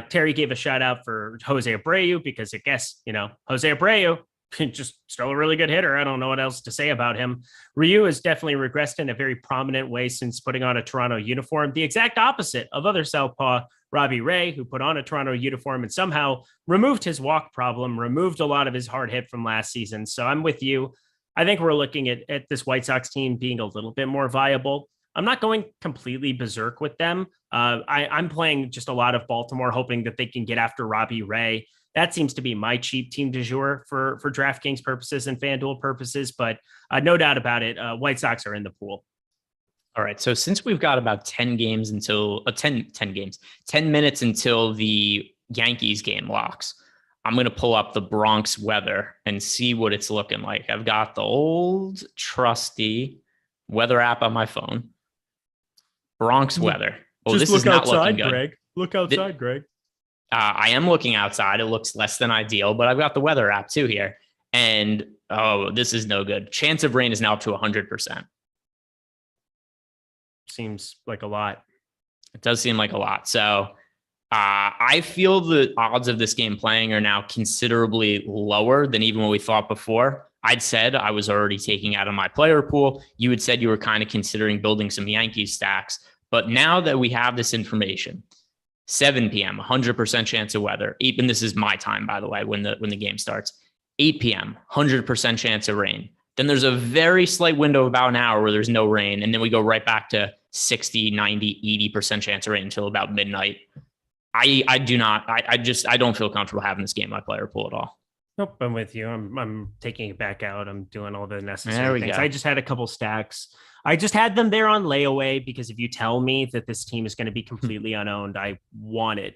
Terry gave a shout out for Jose Abreu because I guess, Jose Abreu, just still a really good hitter. I don't know what else to say about him. Ryu has definitely regressed in a very prominent way since putting on a Toronto uniform, the exact opposite of other southpaw Robbie Ray, who put on a Toronto uniform and somehow removed his walk problem, removed a lot of his hard hit from last season. So I'm with you. I think we're looking at this White Sox team being a little bit more viable. I'm not going completely berserk with them. I'm playing just a lot of Baltimore, hoping that they can get after Robbie Ray. That seems to be my cheap team du jour for DraftKings purposes and FanDuel purposes, but no doubt about it, White Sox are in the pool. All right. So since we've got about 10 minutes until the Yankees game locks, I'm going to pull up the Bronx weather and see what it's looking like. I've got the old trusty weather app on my phone. Bronx weather. Oh, just this look is not outside, looking good. Greg. Look outside, Greg. I am looking outside. It looks less than ideal, but I've got the weather app too here. And this is no good. Chance of rain is now up to 100%. Seems like a lot. It does seem like a lot. So I feel the odds of this game playing are now considerably lower than even what we thought before. I'd said I was already taking out of my player pool. You had said you were kind of considering building some Yankees stacks. But now that we have this information, 7 p.m., 100% chance of weather. And this is my time, by the way, when the game starts. 8 p.m., 100% chance of rain. Then there's a very slight window of about an hour where there's no rain. And then we go right back to 60, 90, 80% chance of rain until about midnight. I don't feel comfortable having this game in my player pool at all. Nope, I'm with you. I'm taking it back out. I'm doing all the necessary things. I just had a couple stacks. I just had them there on layaway because if you tell me that this team is going to be completely unowned, I want it.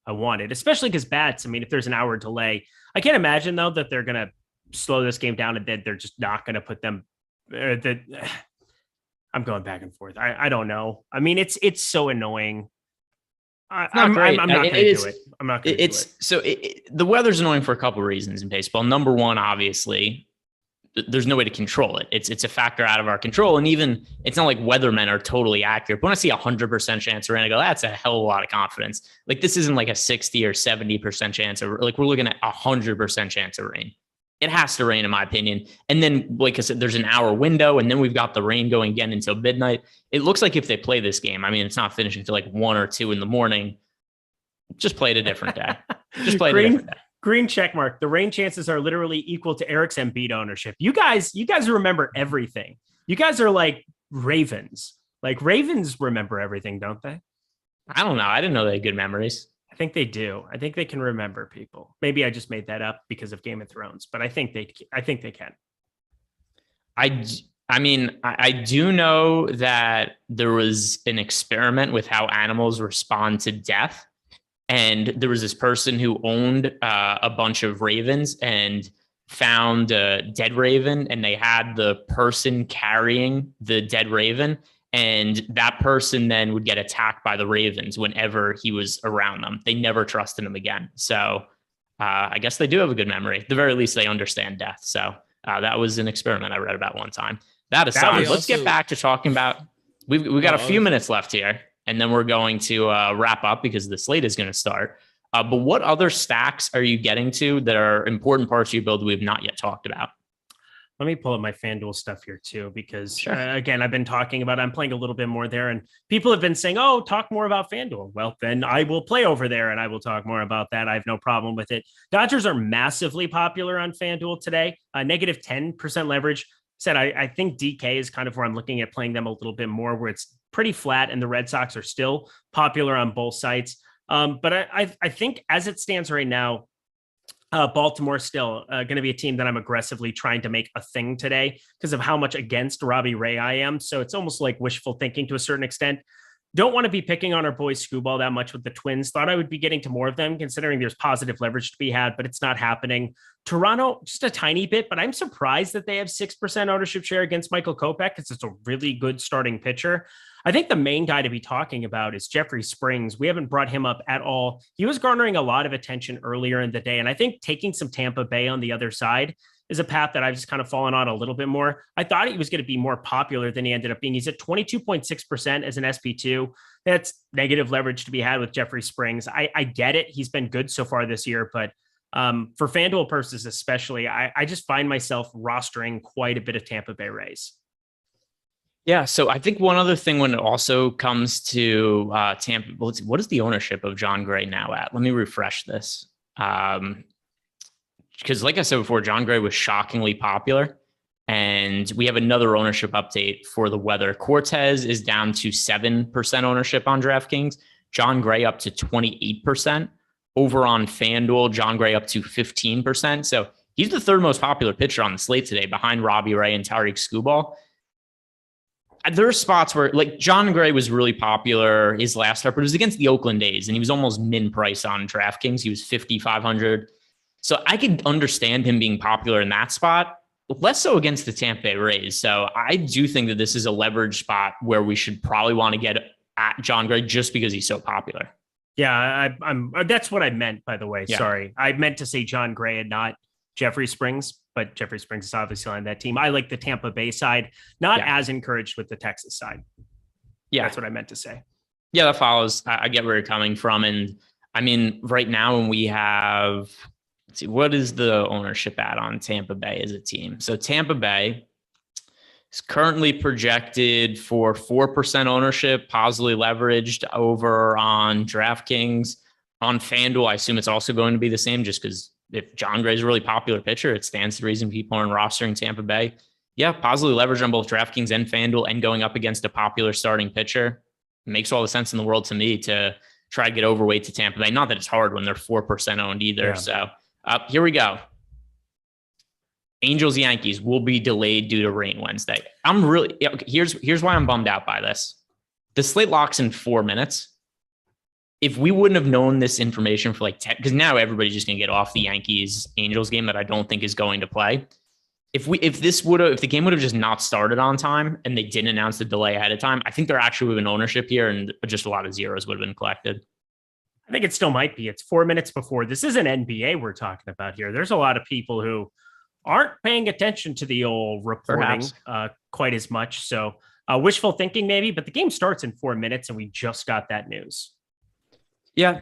Especially because bats. I mean, if there's an hour delay, I can't imagine though that they're going to slow this game down and then they're just not going to put them. I'm going back and forth. I don't know. I mean, it's so annoying. I'm not going to do it. I'm not going to do it. So the weather's annoying for a couple of reasons in baseball. Number one, obviously, there's no way to control it. It's a factor out of our control. And even it's not like weathermen are totally accurate. But when I see 100% chance of rain, I go, that's a hell of a lot of confidence. Like this isn't like a 60 or 70% chance of like we're looking at 100% chance of rain. It has to rain, in my opinion. And then, like I said, there's an hour window, and then we've got the rain going again until midnight. It looks like if they play this game, I mean, it's not finishing until like 1 or 2 in the morning. Just play it a different day. Just play it a different day. Green check mark. The rain chances are literally equal to Eric's Embiid ownership. You guys remember everything. You guys are like Ravens. Like Ravens remember everything, don't they? I don't know. I didn't know they had good memories. I think they do. I think they can remember people. Maybe I just made that up because of Game of Thrones, but I think they can. I mean, I do know that there was an experiment with how animals respond to death. And there was this person who owned a bunch of ravens and found a dead raven, and they had the person carrying the dead raven. And that person then would get attacked by the ravens whenever he was around them. They never trusted him again. So I guess they do have a good memory. At the very least, they understand death. So that was an experiment I read about one time. That aside, let's get back to talking about, we've got a few minutes left here, and then we're going to wrap up because the slate is going to start. But what other stacks are you getting to that are important parts of your build we have not yet talked about? Let me pull up my FanDuel stuff here too, because again, I've been talking about, I'm playing a little bit more there and people have been saying, oh, talk more about FanDuel. Well, then I will play over there and I will talk more about that. I have no problem with it. Dodgers are massively popular on FanDuel today. Negative 10% leverage. I think DK is kind of where I'm looking at playing them a little bit more, where it's pretty flat and the Red Sox are still popular on both sites. But I think as it stands right now, Baltimore still going to be a team that I'm aggressively trying to make a thing today because of how much against Robbie Ray I am. So it's almost like wishful thinking to a certain extent. Don't want to be picking on our boy Scuba that much with the Twins. Thought I would be getting to more of them considering there's positive leverage to be had, but it's not happening. Toronto, just a tiny bit, but I'm surprised that they have 6% ownership share against Michael Kopeck because it's a really good starting pitcher. I think the main guy to be talking about is Jeffrey Springs. We haven't brought him up at all. He was garnering a lot of attention earlier in the day, and I think taking some Tampa Bay on the other side is a path that I've just kind of fallen on a little bit more. I thought he was going to be more popular than he ended up being. He's at 22.6% as an SP2. That's negative leverage to be had with Jeffrey Springs. I get it. He's been good so far this year, but for FanDuel purposes especially, I just find myself rostering quite a bit of Tampa Bay Rays. Yeah, so I think one other thing when it also comes to Tampa, what is the ownership of John Gray now at? Let me refresh this. Because like I said before, John Gray was shockingly popular. And we have another ownership update for the weather. Cortez is down to 7% ownership on DraftKings. John Gray up to 28%. Over on FanDuel, John Gray up to 15%. So he's the third most popular pitcher on the slate today behind Robbie Ray and Tariq Scuba. There are spots where like John Gray was really popular his last start, but it was against the Oakland A's and he was almost min price on DraftKings. He was 5,500. So I could understand him being popular in that spot, less so against the Tampa Bay Rays. So I do think that this is a leverage spot where we should probably want to get at John Gray just because he's so popular. Yeah, I'm that's what I meant, by the way. Yeah. Sorry. I meant to say John Gray and not Jeffrey Springs, but Jeffrey Springs is obviously on that team. I like the Tampa Bay side, not as encouraged with the Texas side. Yeah, that's what I meant to say. Yeah, that follows. I get where you're coming from. And I mean, right now when we have, let's see, what is the ownership at on Tampa Bay as a team? So Tampa Bay is currently projected for 4% ownership, positively leveraged over on DraftKings. On FanDuel, I assume it's also going to be the same just because if John Gray is a really popular pitcher, it stands to reason people aren't rostering Tampa Bay. Yeah, positively leveraged on both DraftKings and FanDuel and going up against a popular starting pitcher. It makes all the sense in the world to me to try to get overweight to Tampa Bay. Not that it's hard when they're 4% owned either. Yeah. So here we go. Angels, Yankees will be delayed due to rain Wednesday. Here's why I'm bummed out by this. The slate locks in 4 minutes. If we wouldn't have known this information for like 10, because now everybody's just going to get off the Yankees Angels game that I don't think is going to play. If the game would have just not started on time and they didn't announce the delay ahead of time, I think there actually would have been ownership here and just a lot of zeros would have been collected. I think it still might be. It's 4 minutes before. This isn't NBA we're talking about here. There's a lot of people who aren't paying attention to the old reporting quite as much. So wishful thinking maybe, but the game starts in 4 minutes and we just got that news. Yeah,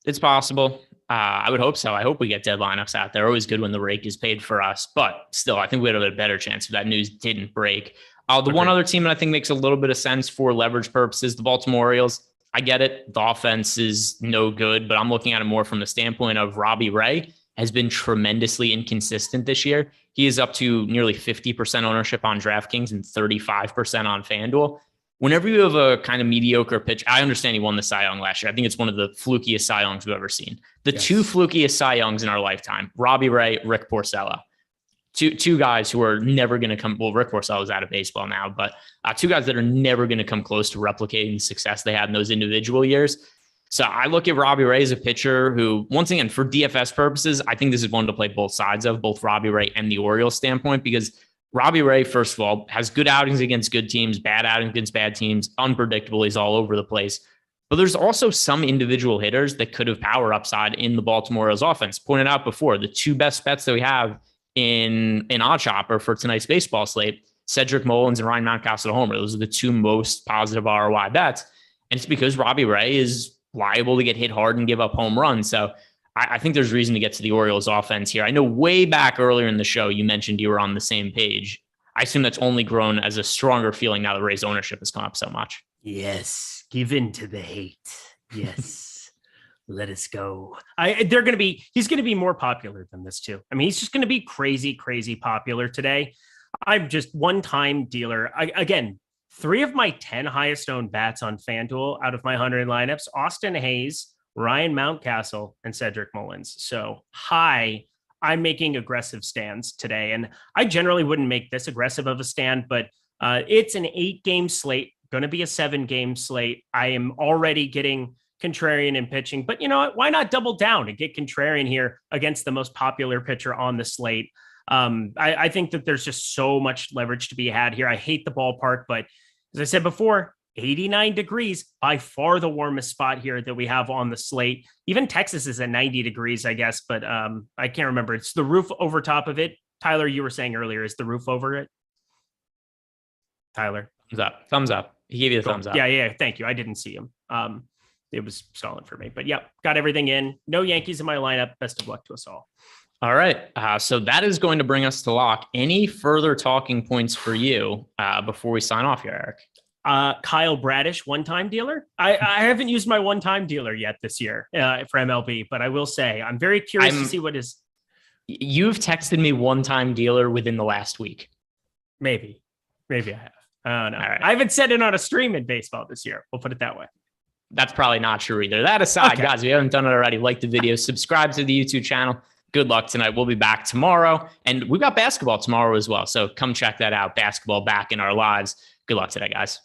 it's possible. I would hope so. I hope we get dead lineups out there. Always good when the rake is paid for us, but still, I think we had a better chance if that news didn't break. One other team that I think makes a little bit of sense for leverage purposes, the Baltimore Orioles. I get it. The offense is no good, but I'm looking at it more from the standpoint of Robbie Ray has been tremendously inconsistent this year. He is up to nearly 50% ownership on DraftKings and 35% on FanDuel. Whenever you have a kind of mediocre pitch, I understand he won the Cy Young last year. I think it's one of the flukiest Cy Youngs we've ever seen. The two flukiest Cy Youngs in our lifetime, Robbie Ray, Rick Porcello. Two guys who are never going to come. Well, Rick Porcello is out of baseball now, but two guys that are never going to come close to replicating the success they had in those individual years. So I look at Robbie Ray as a pitcher who, once again, for DFS purposes, I think this is one to play both sides of, both Robbie Ray and the Orioles standpoint, because Robbie Ray, first of all, has good outings against good teams, bad outings against bad teams, unpredictable. He's all over the place. But there's also some individual hitters that could have power upside in the Baltimore Orioles offense. Pointed out before, the two best bets that we have in Odd Chopper for tonight's baseball slate, Cedric Mullins and Ryan Mountcastle homer. Those are the two most positive ROI bets. And it's because Robbie Ray is liable to get hit hard and give up home runs. So I think there's reason to get to the Orioles offense here. I know way back earlier in the show, you mentioned you were on the same page. I assume that's only grown as a stronger feeling now that Ray's ownership has come up so much. Yes. Give in to the hate. Yes. Let us go. He's going to be more popular than this too. I mean, he's just going to be crazy, crazy popular today. I'm just one-time dealer. Again, 3 of my 10 highest owned bats on FanDuel out of my 100 lineups, Austin Hayes, Ryan Mountcastle, and Cedric Mullins. So I'm making aggressive stands today. And I generally wouldn't make this aggressive of a stand, but it's an 8-game slate. going to be a 7-game slate. I am already getting contrarian in pitching, but you know what? Why not double down and get contrarian here against the most popular pitcher on the slate? I think that there's just so much leverage to be had here. I hate the ballpark, but as I said before, 89 degrees, by far the warmest spot here that we have on the slate. Even Texas is at 90 degrees, I guess, but I can't remember. It's the roof over top of it. Tyler, you were saying earlier, is the roof over it? Tyler? Thumbs up. He gave you the thumbs up. Yeah. Thank you. I didn't see him. It was stalling for me, but yep, got everything in. No Yankees in my lineup. Best of luck to us all. All right. So that is going to bring us to lock. Any further talking points for you before we sign off here, Eric? Kyle Bradish, one-time dealer. I haven't used my one-time dealer yet this year for MLB, but I will say I'm very curious to see what is. You've texted me one-time dealer within the last week. Maybe I have. I don't know. All right. I haven't said it on a stream in baseball this year. We'll put it that way. That's probably not true either. That aside, Okay. guys, if you haven't done it already, like the video, subscribe to the YouTube channel. Good luck tonight. We'll be back tomorrow. And we've got basketball tomorrow as well. So come check that out. Basketball back in our lives. Good luck today, guys.